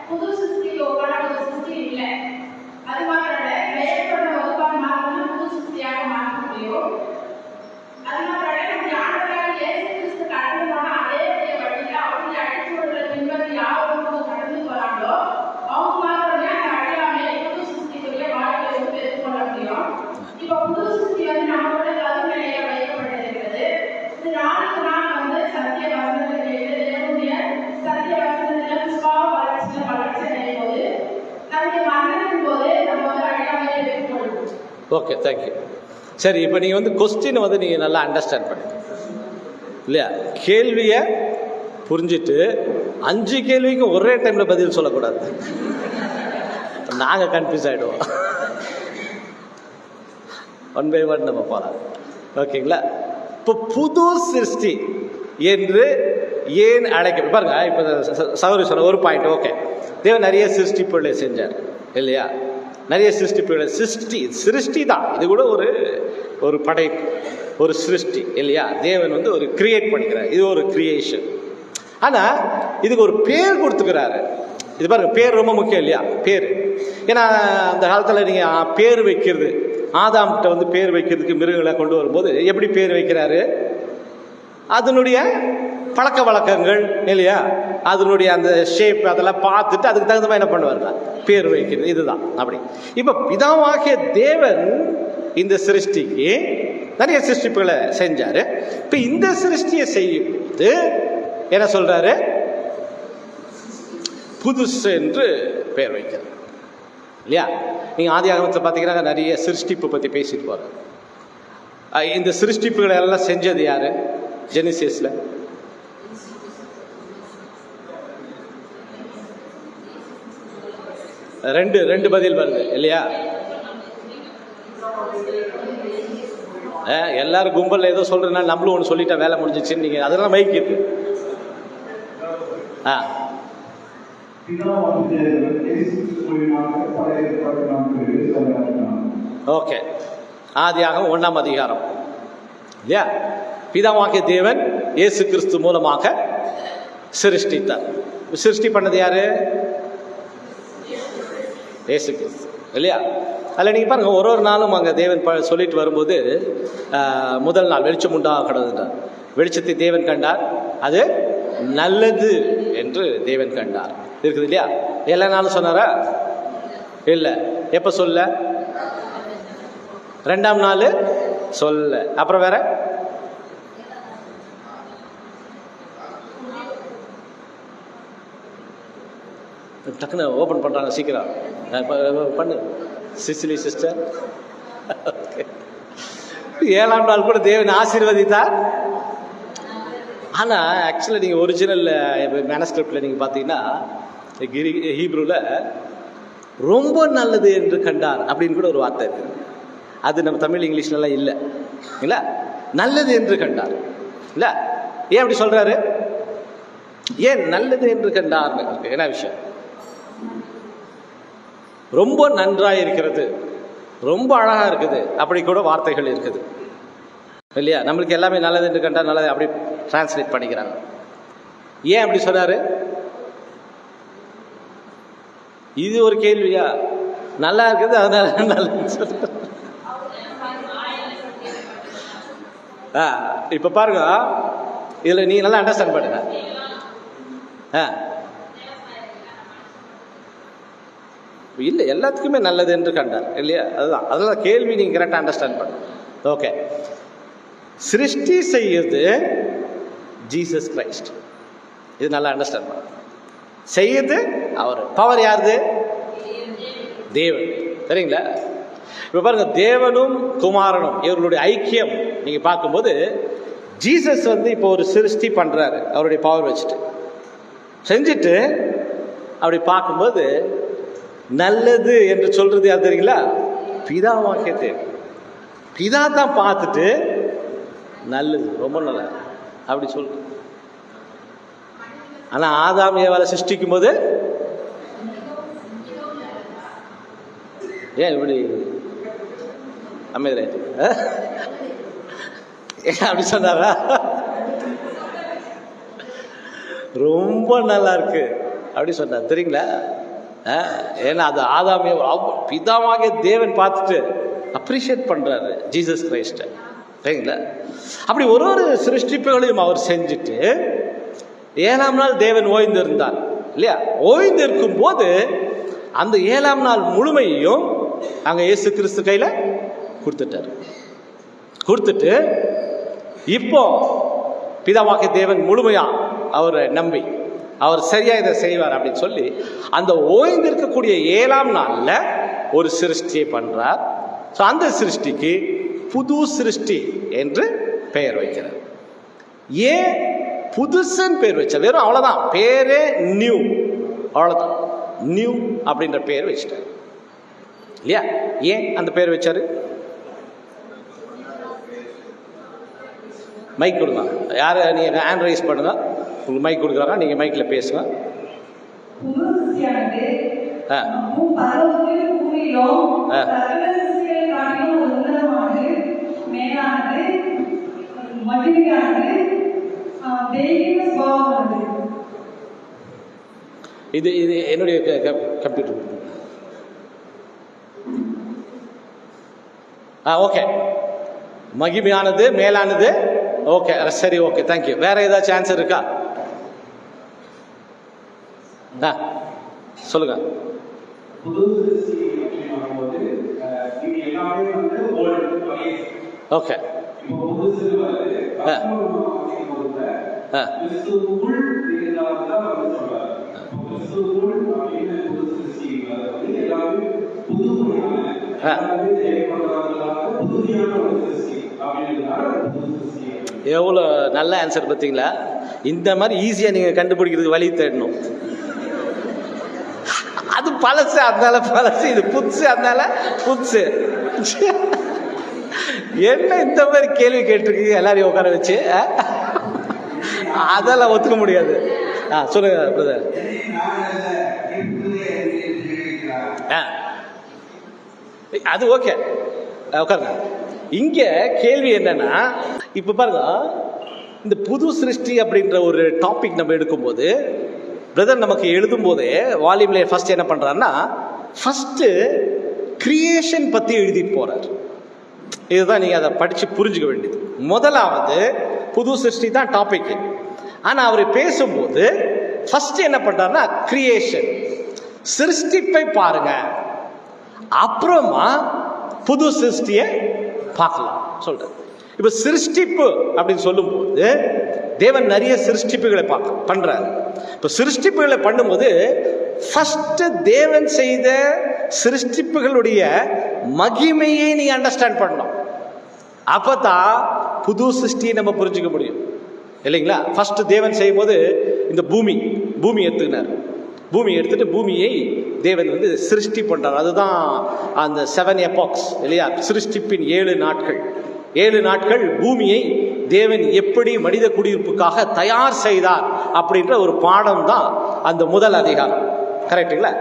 புது சிருஷ்டிக்கு ஒப்பான ஒரு சிருஷ்டி இல்லை. அது மாத்திரம் பெயர்பட்ட வகுப்பான மாத்திரம் புது சிருஷ்டியாக மாற்ற முடியும். அது மாத்திரம் நம்முடைய ஆண்டவராகிய இயேசு கிறிஸ்து கடந்து போன அதே வழியில அவருடைய அடிச்சுவடுகளை பின்பற்றி யாவரும் கடந்து போறாங்களோ அவங்க மாத்திரமே அந்த அழியாமை புது சிருஷ்டிக்குரிய வாழ்க்கையை வந்து பெற்றுக்கொள்ள முடியும். இப்ப புது சிருஷ்டி வந்து நம்மளோட கருநிலையில வைக்கப்பட்டிருக்கிறது. இது நாளுக்கு நாள் வந்து சத்திய வசனத்திலே தேவனுடைய சத்திய வசனத்தில விசுவாச வளர்ச்சியில வளர்ச்சி அடையும் போது நம்முடைய மரணத்தின் போது நம்ம வந்து அழியாமையை பெற்றுக்கொள்ளும். Okay, thank you. சரி, இப்போ நீங்கள் வந்து கொஸ்டினை வந்து நீங்கள் நல்லா அண்டர்ஸ்டாண்ட் பண்ணி இல்லையா, கேள்வியை புரிஞ்சுட்டு 5 கேள்விக்கு ஒரே டைமில் பதில் சொல்லக்கூடாது. நாங்கள் கன்ஃபியூஸ் ஆகிடுவோம். 1 by 1 நம்ம போகலாம். ஓகேங்களா? இப்போ புது சிருஷ்டி என்று ஏன் அழைக்க பாருங்க. இப்போ சகோதரி சொன்ன ஒரு பாயிண்ட். ஓகே, தேவன் நிறைய சிருஷ்டிப்புகளை செஞ்சார் இல்லையா? நிறைய சிருஷ்டிப்புகளை சிருஷ்டி தான். இது கூட ஒரு படைப்பு, ஒரு சிருஷ்டி இல்லையா? தேவன் வந்து ஒரு கிரியேட் பண்ணிக்கிறார். இது ஒரு கிரியேஷன். ஆனால் இதுக்கு ஒரு பேர் கொடுத்துக்கிறாரு. இது பாருங்க, பேர் ரொம்ப முக்கியம் இல்லையா? பேர். ஏன்னா அந்த காலத்தில் நீங்கள் பேர் வைக்கிறது, ஆதாம்கிட்ட வந்து பேர் வைக்கிறதுக்கு மிருகங்களை கொண்டு வரும்போது எப்படி பேர் வைக்கிறாரு? அதனுடைய பழக்க வழக்கங்கள் இல்லையா, அதனுடைய அந்த ஷேப் அதெல்லாம் பார்த்துட்டு அதுக்கு தகுந்த மாதிரி என்ன பண்ணுவாங்க, பேர் வைக்கிறது. இதுதான் அப்படி. இப்போ பிதாவாகிய தேவன் இந்த சிருஷ்டிக்கு நிறைய சிருஷ்டிப்புகளை செஞ்சாரு. இப்போ இந்த சிருஷ்டியை செய்யும்போது என்ன சொல்றாரு? புதுசு என்று பெயர் வைக்கிறார் இல்லையா? நீங்க ஆதியாகமத்தில் பார்த்தீங்கன்னா நிறைய சிருஷ்டிப்பு பற்றி பேசிட்டு போறாரு. இந்த சிருஷ்டிப்புகளை எல்லாம் செஞ்சது யாரு? ஜெனிசிஸ்ல ரெண்டு பதில் வருது இல்லையா? எல்லாரும் கும்பல்ல ஏதோ சொல்றதுனால நம்மளும் ஒன்று சொல்லிட்டா வேலை முடிஞ்சிச்சுன்னு நீங்க அதெல்லாம் மைக்கிட்டு. ஓகே, ஆதியாகமம் 1ஆம் அதிகாரம் இல்லையா? பிதாவாகிய தேவன் இயேசு கிறிஸ்து மூலமாக சிருஷ்டித்தார். சிருஷ்டி பண்ணது யாரு? இயேசு கிறிஸ்து இல்லையா? அதில் நீங்கள் பாருங்க, ஒரு நாளும் அங்கே தேவன் சொல்லிட்டு வரும்போது முதல் நாள் வெளிச்சம் உண்டாக கடவுள்ன்றார். வெளிச்சத்தை தேவன் கண்டார், அது நல்லது என்று தேவன் கண்டார் இருக்குது இல்லையா? எல்லா நாளும் சொன்னாரா? இல்லை. எப்போ சொல்ல? 2ஆம் நாள் சொல்ல. அப்புறம் வேற டக்குன்னு ஓப்பன் பண்ணுறாங்க, சீக்கிரம் பண்ணு சிசிலி சிஸ்டர். 7ஆம் நாள் கூட தேவன் ஆசீர்வதித்தார். ஆனால் ஆக்சுவலாக நீங்கள் ஒரிஜினல் மேனஸ்கிரிப்டில் நீங்கள் பார்த்தீங்கன்னா ஹீப்ரூவில் ரொம்ப நல்லது என்று கண்டார் அப்படின்னு கூட ஒரு வார்த்தை இருக்குது. அது நம்ம தமிழ் இங்கிலீஷ்லலாம் இல்லை இல்லை. நல்லது என்று கண்டார் இல்லை. ஏன் அப்படி சொல்கிறாரு? ஏன் நல்லது என்று கண்டார்னு என்ன விஷயம்? ரொம்ப நன்றாக இருக்கிறது, ரொம்ப அழகாக இருக்குது, அப்படி கூட வார்த்தைகள் இருக்குது இல்லையா? நம்மளுக்கு எல்லாமே நல்லது என்று கண்டால் நல்லது அப்படி டிரான்ஸ்லேட் பண்ணிக்கிறாங்க. ஏன் அப்படி சொன்னாரு? இது ஒரு கேள்வியா? நல்லா இருக்குது அதனால நல்லது சொல்ற. இப்ப பாருங்க, இதுல நீ நல்லா அண்டர்ஸ்டாண்ட் பண்ணுங்க. இல்லை, எல்லாத்துக்குமே நல்லது என்று கண்டார் இல்லையா? அதுதான். அதெல்லாம் கேள்வி நீங்க கரெக்டாக அண்டர்ஸ்டாண்ட் பண்ணுங்க. ஓகே, சிருஷ்டி செய்யுது ஜீசஸ் கிரைஸ்ட். இது நல்லா அண்டர்ஸ்டாண்ட் பண்ண. செய்யுது அவர். பவர் யாருது? தேவன். சரிங்களா? இப்போ பாருங்க, தேவனும் குமாரனும் இவர்களுடைய ஐக்கியம் நீங்க பார்க்கும்போது, ஜீசஸ் வந்து இப்போ ஒரு சிருஷ்டி பண்றாரு அவருடைய பவர் வச்சுட்டு, செஞ்சுட்டு அப்படி பார்க்கும்போது நல்லது என்று சொல்றது யார் தெரியுங்களா? பிதாவாகிய தேவன். பிதா தான் பார்த்துட்டு நல்லது, ரொம்ப நல்லா அப்படி சொல்ற. ஆனா ஆதாம் ஏவாளை சிருஷ்டிக்கும் போது ஏன் இப்படி அமைதி அப்படி சொன்னாரா? ரொம்ப நல்லா இருக்கு அப்படி சொன்னார். தெரியுங்களா? ஏன்னா அது ஆதாம் பிதாவாகிய தேவன் பார்த்துட்டு அப்ரிஷியேட் பண்றாரு ஜீசஸ் கிரைஸ்ட. சரிங்களா? அப்படி ஒரு ஒரு சிருஷ்டிப்புகளையும் அவர் செஞ்சுட்டு 7ஆம் நாள் தேவன் ஓய்ந்து இருந்தார் இல்லையா? ஓய்ந்து இருக்கும் போது அந்த 7ஆம் நாள் முழுமையையும் அங்க இயேசு கிறிஸ்து கையில கொடுத்துட்டார். கொடுத்துட்டு இப்போ பிதாவாகிய தேவன் முழுமையா அவரை நம்பி அவர் சரியா இதை செய்வார் அப்படின்னு சொல்லி அந்த ஓய்ந்து இருக்கக்கூடிய 7ஆம் நாள்ல ஒரு சிருஷ்டியை பண்றார். அந்த சிருஷ்டிக்கு புது சிருஷ்டி என்று பெயர் வைக்கிறார். ஏன் புதுசுன்னு பேர் வச்சார்? வெறும் அவ்வளவுதான், பேரே நியூ, அவ்வளவுதான். நியூ அப்படின்ற பேர் வச்சிட்டார் இல்லையா? ஏன் அந்த பேர் வச்சாரு? மைக் கொடுங்க. யாரு நீங்க ஹேண்ட் ரைஸ் பண்ணுங்க, உங்களுக்கு மைக் கொடுக்குறாங்க, நீங்க மைக்ல பேசுங்க. இது இது என்னுடைய கம்ப்யூட்டர். ஓகே, மகிமையானது, மேலானது. ஓகே, சரி, ஓகே, தேங்க்யூ. வேற ஏதாச்சும் ஆன்சர் இருக்கா? சொல்லுங்க. ஓகே, எவ்வளோ நல்ல ஆன்சர் பார்த்தீங்களா? இந்த மாதிரி ஈஸியா நீங்க கண்டுபிடிக்கிறதுக்கு வழி தேடணும். அது பழசு அதனால பழசு, இது புதுசு அதனால புதுசு. என்ன இந்த மாதிரி கேள்வி கேட்டிருக்கீங்க எல்லாரையும் உட்கார வச்சு? அதெல்லாம் ஒத்துக்க முடியாது. சொல்லுங்க பிரதர். அது ஓகே, உட்காருங்க. இங்க கேள்வி என்னன்னா, இப்ப பாருங்க, இந்த புது சிருஷ்டி அப்படின்ற ஒரு டாபிக் நம்ம எடுக்கும்போது பிரதர் நமக்கு எழுதும் போதே வால்யூம்ல ஃபர்ஸ்ட் என்ன பண்றாருன்னா, ஃபர்ஸ்ட் கிரியேஷன் பத்தி எழுதிட்டு போறாரு. இதுதான் நீங்க அதை படிச்சு புரிஞ்சுக்க வேண்டியது. முதலாவது புது சிருஷ்டி தான் டாபிக். ஆனா அவர் பேசும்போது ஃபர்ஸ்ட் என்ன பண்றாருன்னா, கிரியேஷன், சிருஷ்டிப்பை பாருங்க, அப்புறமா புது சிருஷ்டியை பார்க்கலாம் சொல்றாரு. இப்ப சிருஷ்டிப்பு அப்படின்னு சொல்லும்போது தேவன் நிறைய சிருஷ்டிப்புகளை பண்றாரு. இப்ப சிருஷ்டிப்புகளை பண்ணும்போது ஃபர்ஸ்ட் தேவன் செய்த சிருஷ்டிப்புகளுடைய மகிமையை நீ அண்டர்ஸ்டாண்ட் பண்ணணும். அப்பதான் புது சிருஷ்டியை நம்ம புரிஞ்சுக்க முடியும் இல்லைங்களா? ஃபர்ஸ்ட் தேவன் செய்யும் போது இந்த பூமி எடுத்துக்கினார். பூமி எடுத்துட்டு பூமியை தேவன் வந்து சிருஷ்டி பண்றார். அதுதான் அந்த 7 எபாக்ஸ் இல்லையா? சிருஷ்டிப்பின் 7 நாட்கள். 7 நாட்கள் பூமியை தேவன் எப்படி மனித குடியிருப்புக்காக தயார் செய்தார் அப்படின்ற ஒரு பாடம் தான் அந்த முதல் அதிகாரம். கரெக்டுங்களா?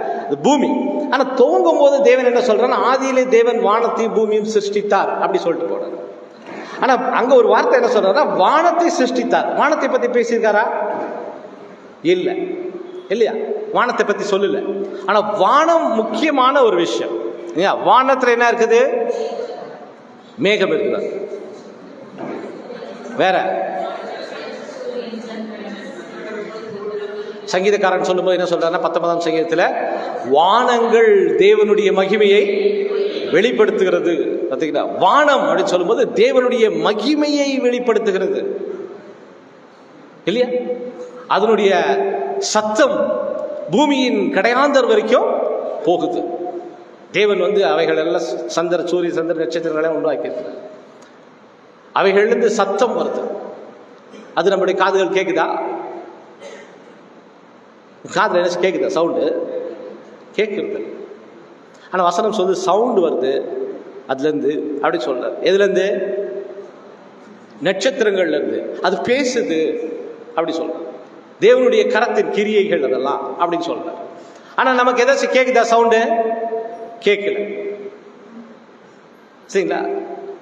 பூமி. ஆனா துவங்கும் போது தேவன் என்ன சொல்றாரு? ஆதியிலே தேவன் வானத்தையும் பூமியும் சிருஷ்டித்தார் அப்படி சொல்லிட்டு போறாரு. ஆனா அங்க ஒரு வார்த்தை என்ன சொல்றாருன்னா, வானத்தை சிருஷ்டித்தார். வானத்தை பத்தி பேசியிருக்காரா? இல்ல இல்லையா? வானத்தை பத்தி சொல்லல. ஆனா வானம் முக்கியமான ஒரு விஷயம். வானத்துல என்ன இருக்குது? மேகம் இருக்குது. வேற சங்கீதக்காரன் சொல்லும்போது என்ன சொல்றாருன்னா, 19ஆம் சங்கீதத்துல வானங்கள் தேவனுடைய மகிமையை வெளிப்படுத்துகிறது. பார்த்தீங்களா? வானம் அப்படின்னு சொல்லும்போது தேவனுடைய மகிமையை வெளிப்படுத்துகிறது இல்லையா? அதனுடைய சத்தம் பூமியின் கடையாந்தர் வரைக்கும் போகுது. தேவன் வந்து அவைகளெல்லாம் சூரிய சந்திர நட்சத்திரங்களே உண்டாக்கியிருக்கிறார். அவைகளிலிருந்து சத்தம் வருது. அது நம்முடைய காதுகள் கேட்குதா? காதில் என்ன கேட்குதா? சவுண்டு கேட்குறது. ஆனால் வசனம் சொல்லு சவுண்டு வருது அதுலேருந்து அப்படி சொல்றாரு. எதுலேருந்து? நட்சத்திரங்கள்லேருந்து. அது பேசுது அப்படி சொல்றாரு. தேவனுடைய கரத்தின் கிரியைகள் அதெல்லாம் அப்படின்னு சொல்றாரு. ஆனால் நமக்கு ஏதாச்சும் கேட்குதா? சவுண்டு கேட்கல. சரிங்களா?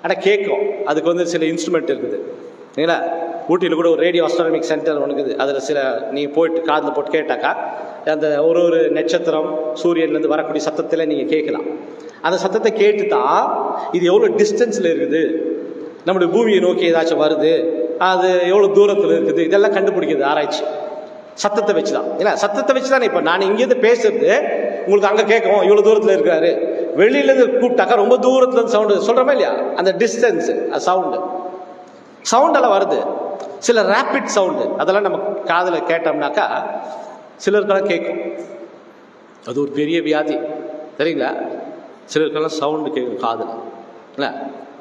ஆனால் கேட்கும். அதுக்கு வந்து சில இன்ஸ்ட்ருமெண்ட் இருக்குது. சரிங்களா? ஊட்டியில் கூட ஒரு ரேடியோ அஸ்ட்ரானமிக் சென்டர் ஒன்று இருக்குது. அதில் சில நீங்கள் போயிட்டு காதில் போட்டு கேட்டாக்கா அந்த ஒரு நட்சத்திரம் சூரியன்லேருந்து வரக்கூடிய சத்தத்தில் நீங்கள் கேட்கலாம். அந்த சத்தத்தை கேட்டு தான் இது எவ்வளோ டிஸ்டன்ஸில் இருக்குது, நம்முடைய பூமியை நோக்கி ஏதாச்சும் வருது, அது எவ்வளோ தூரத்தில் இருக்குது, இதெல்லாம் கண்டுபிடிக்குது ஆராய்ச்சி. சத்தத்தை வச்சு தான். இல்லை, சத்தத்தை வச்சு தானே. இப்போ நான் இங்கேருந்து பேசுறது உங்களுக்கு அங்கே கேட்கும், இவ்வளோ தூரத்தில் இருக்கிறாரு. வெளியிலேருந்து கூப்பிட்டாக்கா ரொம்ப தூரத்துலேருந்து சவுண்டு சொல்கிறோமா இல்லையா? அந்த டிஸ்டன்ஸு சவுண்டெல்லாம் வருது. சில ரேப்பிட் சவுண்டு அதெல்லாம் நம்ம காதில் கேட்டோம்னாக்கா சிலருக்கெல்லாம் கேட்கும். அது ஒரு பெரிய வியாதி, சரிங்களா? சிலருக்கெல்லாம் சவுண்டு கேட்கும் காதில். இல்லை,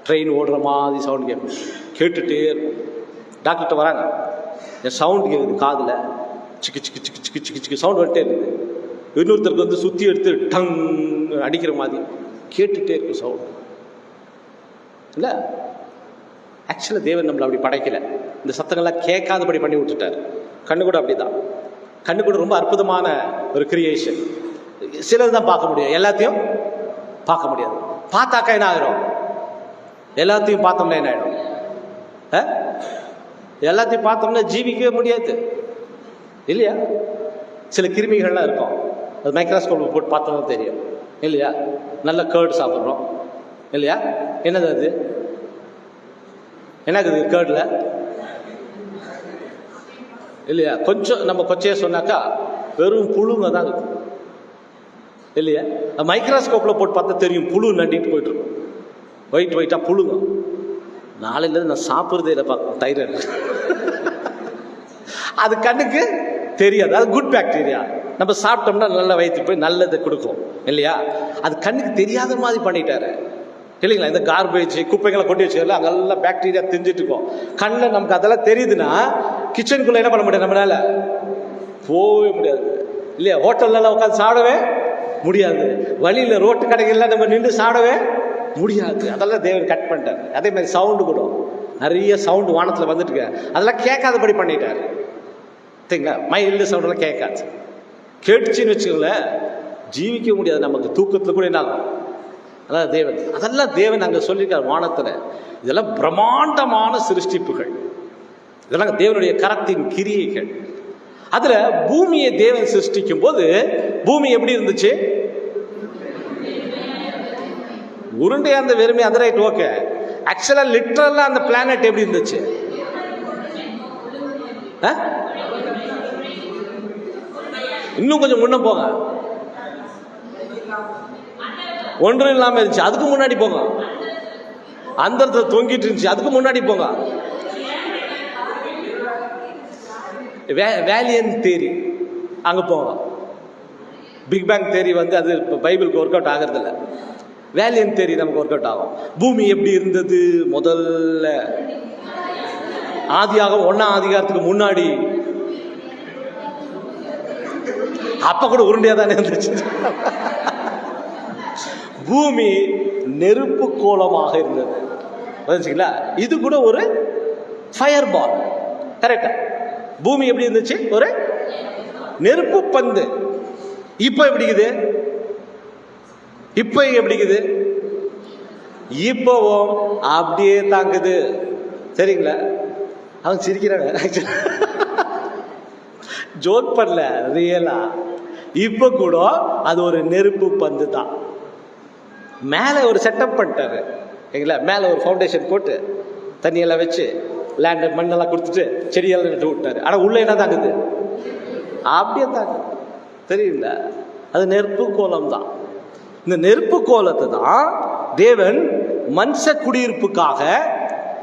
ட்ரெயின் ஓடுற மாதிரி சவுண்டு கேட்கும். கேட்டுகிட்டே இருக்கும். டாக்டர்கிட்ட வராங்க, என் சவுண்டு கேட்குது காதில், சிக்கு சிக்கு சிக்கு சிக்கு சிக்கு சிக்கு சவுண்டு வந்துட்டே இருக்குது. இன்னொருத்தருக்கு வந்து சுற்றி எடுத்து டங் அடிக்கிற மாதிரி கேட்டுகிட்டே இருக்கும் சவுண்டு. இல்லை, ஆக்சுவலாக தேவன் நம்மளை அப்படி படைக்கலை. இந்த சத்தங்கள்லாம் கேட்காதபடி பண்ணி விட்டுட்டார். கண்ணு கூட அப்படிதான். கண்ணு கூட ரொம்ப அற்புதமான ஒரு கிரியேஷன். சிலர் தான் பார்க்க முடியும், எல்லாத்தையும் பார்க்க முடியாது. பார்த்தாக்கா என்ன ஆகிடும்? எல்லாத்தையும் பார்த்தோம்னா என்ன ஆகிடும்? எல்லாத்தையும் பார்த்தோம்னா ஜீவிக்கவே முடியாது இல்லையா? சில கிருமிகள்லாம் இருக்கும், அது மைக்ரோஸ்கோப் போட்டு பார்த்தோம்னா தெரியும் இல்லையா? நல்ல கேர்டு சாப்பிட்றோம் இல்லையா? என்னது அது? என்னக்குது கேர்டில் இல்லையா? கொஞ்சம் நம்ம கொச்சையை சொன்னாக்கா வெறும் புழுங்க தான் இருக்குது இல்லையா? மைக்ரோஸ்கோப்பில் போட்டு பார்த்தா தெரியும், புழு நண்டிட்டு போயிட்டு இருக்கும். ஒயிட்டாக புழுங்க. நாளையிலேருந்து நான் சாப்பிட்றதே இல்லை பார்க்க தைராய்டு. அது கண்ணுக்கு தெரியாது. அது குட் பாக்டீரியா. நம்ம சாப்பிட்டோம்னா நல்லா வயிற்று போய் நல்லதை கொடுக்கும் இல்லையா? அது கண்ணுக்கு தெரியாத மாதிரி பண்ணிட்டாரு இல்லைங்களா? இந்த கார்பேஜ் குப்பைகளை கொட்டி வச்சுக்கல, அங்கெல்லாம் பாக்டீரியா தெரிஞ்சிட்டு இருக்கோம். கண்ணில் நமக்கு அதெல்லாம் தெரியுதுன்னா கிச்சனுக்குள்ள என்ன பண்ண முடியாது, நம்மளால போகவே முடியாது இல்லையா? ஹோட்டல்லாம் உட்காந்து சாப்பிடவே முடியாது. வழியில் ரோட்டு கடைகள்லாம் நம்ம நின்று சாப்பிடவே முடியாது. அதெல்லாம் தேவன் கட் பண்ணிட்டார். அதே மாதிரி சவுண்டு கூட நிறைய சவுண்டு வானத்தில் வந்துட்டு அதெல்லாம் கேட்காதபடி பண்ணிட்டாரு. சரிங்களா? மைல்டு சவுண்டெல்லாம் கேட்காது. கேட்டுச்சின்னு வச்சுக்கோங்களேன், ஜீவிக்க முடியாது. நமக்கு தூக்கத்தில் கூட என்ன ஆகும்? அதான் தேவன். அதெல்லாம் தேவன் அங்கே சொல்லியிருக்கார் வானத்தில். இதெல்லாம் பிரம்மாண்டமான சிருஷ்டிப்புகள். இதெல்லாம் தேவனுடைய கரத்தின் கிரியைகள். அதுல பூமியை தேவன் சிருஷ்டிக்கும் போது பூமி எப்படி இருந்துச்சு? உருண்டையா இருந்த வெறுமை. அந்த ரைட், ஓகே. ஆக்சுவலா லிட்டரலா அந்த பிளானட் எப்படி இருந்துச்சு? இன்னும் கொஞ்சம் முன்ன போங்க. ஒன்றும் இல்லாம இருந்துச்சு. அதுக்கு முன்னாடி போங்க. அந்த தொங்கிட்டு இருந்துச்சு. அதுக்கு முன்னாடி போங்க. வேலியன் தேரி அங்க போங்க. பிக் பேங் தேரி வந்து அது பைபிளுக்கு ஒர்க் அவுட் ஆகிறது இல்லை. வேலியன் தேரி நமக்கு ஒர்க் அவுட் ஆகும். பூமி எப்படி இருந்தது முதல்ல? ஆதியாகமம் 1ஆம் அதிகாரத்துக்கு முன்னாடி அப்ப கூட உருண்டையா தானே இருந்துச்சு. பூமி நெருப்பு கோலமாக இருந்தது. இது கூட ஒரு ஃபயர் பால். கரெக்டா? பூமி எப்படி இருந்துச்சு? ஒரு நெருப்பு பந்து. இப்ப எப்படி இருக்குது? இப்ப எப்படி இருக்குது? இப்பவும் அப்படியே தாங்குது. சரிங்களா? அவன் சிரிக்கிறாங்க, ஜோக் பண்ணல, ரியலா. இப்ப கூட அது ஒரு நெருப்பு பந்து தான். மேல ஒரு செட்டப் பண்ணிட்டாரு. மேல ஒரு ஃபவுண்டேஷன் போட்டு தண்ணியெல்லாம் வச்சு லேண்ட் மண்ணெல்லாம் கொடுத்துட்டு செடியெல்லாம் நட்டு விட்டாரு. ஆனா உள்ள என்ன தாங்குது? அப்படியே தாங்குது. தெரியுங்களா? அது நெருப்பு கோலம் தான். இந்த நெருப்பு கோலத்தை தான் தேவன் மனுஷ குடியிருப்புக்காக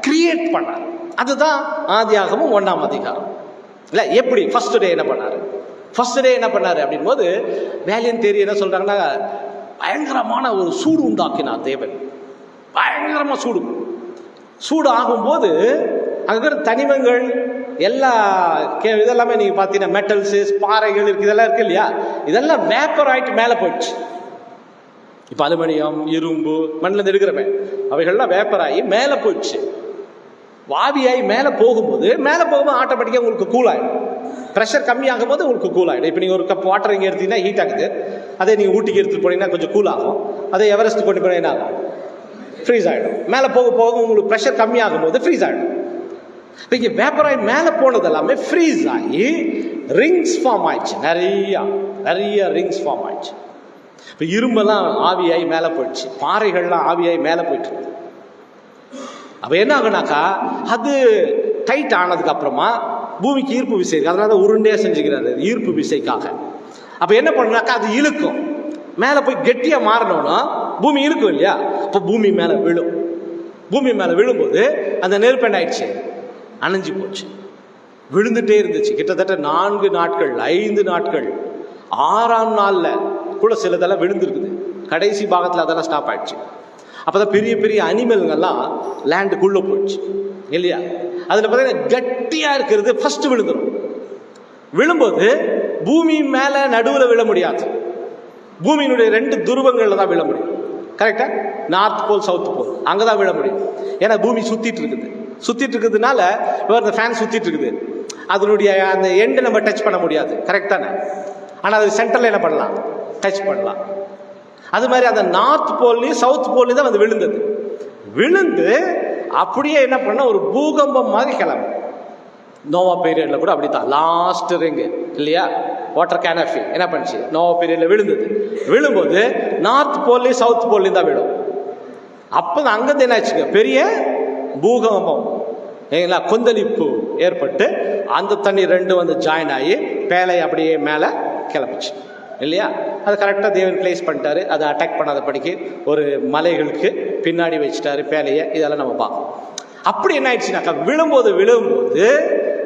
கிரியேட் பண்ணார். அதுதான் ஆதியாகமம் 1ஆம் அதிகாரம். இல்ல எப்படி ஃபர்ஸ்ட் டே என்ன பண்ணாரு? ஃபர்ஸ்ட் டே என்ன பண்ணாரு அப்படின் போது வேலியன் தேரி என்ன சொல்றாங்கன்னா, பயங்கரமான ஒரு சூடு உண்டாக்கினார் தேவன். பயங்கரமாக சூடு ஆகும்போது அங்கே இருக்கிற தனிமங்கள் எல்லா இதெல்லாமே நீங்கள் பார்த்தீங்கன்னா மெட்டல்ஸு, பாறைகள் இருக்குது, இதெல்லாம் இருக்கு இல்லையா, இதெல்லாம் வேப்பர் ஆகிட்டு மேலே போயிடுச்சு. இப்போ அலுமினியம், இரும்பு, மண்ணில் எடுக்கிறமே அவைகள்லாம் வேப்பர் ஆகி மேலே போயிடுச்சு. வாவியாகி மேலே போகும்போது ஆட்டோமேட்டிக்காக உங்களுக்கு கூல் ஆகிடும். ப்ரெஷர் கம்மியாகும் போது உங்களுக்கு கூல் ஆகிடும். இப்போ நீங்கள் ஒரு கப் வாட்டர் இங்கே எடுத்தீங்கன்னா ஹீட் ஆகுது. அதே நீங்கள் ஊட்டிக்கு எடுத்துகிட்டு போனீங்கன்னா கொஞ்சம் கூல் ஆகும். அதே எவரெஸ்ட் கொண்டு போனால் என்ன ஆகும்? ஃப்ரீஸ் ஆகிடும். மேலே போக உங்களுக்கு ப்ரெஷர் கம்மியாகும் போது ஃப்ரீஸ் ஆகிடும். இப்போ இங்கே வேப்பர் ஆகி மேலே போனது எல்லாமே ஃப்ரீஸ் ஆகி ரிங்ஸ் ஃபார்ம் ஆயிடுச்சு. நிறைய ரிங்ஸ் ஃபார்ம் ஆயிடுச்சு. இப்போ இரும்பெல்லாம் ஆவியாகி மேலே போயிடுச்சு, பாறைகள்லாம் ஆவியாகி மேலே போயிட்டு. அப்போ என்ன ஆகுனாக்கா, அது டைட் ஆனதுக்கு அப்புறமா பூமிக்கு ஈர்ப்பு விசை இருக்கு. அதனால தான் உருண்டையாக செஞ்சுக்கிறாரு ஈர்ப்பு விசைக்காக. அப்போ என்ன பண்ணுனாக்கா, அது இழுக்கும். மேலே போய் கெட்டியாக மாறணும்னா பூமி இழுக்கும் இல்லையா, அப்போ பூமி மேலே விழும். பூமி மேலே விழும்போது அந்த நெருப்பு என்ன ஆயிடுச்சு? அணைஞ்சு போச்சு. விழுந்துட்டே இருந்துச்சு. கிட்டத்தட்ட 4 நாட்கள் 5 நாட்கள். 6ஆம் நாளில் கூட சிலதெல்லாம் விழுந்துருக்குது. கடைசி பாகத்தில் அதெல்லாம் ஸ்டாப் ஆயிடுச்சு. அப்போதான் பெரிய பெரிய அனிமல்கள்லாம் லேண்டுக்குள்ளே போயிடுச்சு இல்லையா. அதில் பார்த்தீங்கன்னா கட்டியாக இருக்கிறது ஃபர்ஸ்ட் விழுந்துடும். விழும்போது பூமி மேலே நடுவில் விழ முடியாது. பூமியினுடைய 2 துருவங்களில் தான் விழ முடியும். கரெக்டாக நார்த் போல் சவுத் போல் அங்கே தான் விழ முடியும். ஏன்னா பூமி சுற்றிட்டு இருக்கிறதுனால இந்த ஃபேன் சுற்றிட்டு இருக்குது. அதனுடைய அந்த எண்டை நம்ம டச் பண்ண முடியாது. கரெக்ட் தானே? ஆனால் அது சென்டரில் என்ன பண்ணலாம்? டச் பண்ணலாம். அது மாதிரி அந்த நார்த் போல்லையும் சவுத் போல்லையும் தான் வந்து விழுந்து அப்படியே என்ன பண்ண ஒரு பூகம்பம் மாதிரி கிளம்பு. நோவா பீரியட்ல கூட அப்படித்தான். லாஸ்ட் ரிங் இல்லையா, வாட்டர் கேனஃபி என்ன பண்ணுச்சு? நோவா பீரியட்ல விழும்போது நார்த் போல்லையும் சவுத் போல்லையும் தான் விழும். அப்போ அங்கேருந்து என்ன ஆச்சுங்க, பெரிய பூகம்பம் ஏங்களா, கொந்தளிப்பு ஏற்பட்டு அந்த தண்ணி 2 வந்து ஜாயின் ஆகி பேலை அப்படியே மேலே கிளம்பிச்சு இல்லையா. அது கரெக்டாக தேவன் பிளேஸ் பண்ணிட்டாரு. அதை அட்டாக் பண்ணாத படிக்கு ஒரு மலைகளுக்கு பின்னாடி வச்சுட்டாரு பேலையை. இதெல்லாம் நம்ம பார்க்கணும். அப்படி என்ன ஆயிடுச்சுனாக்கா, விழும்போது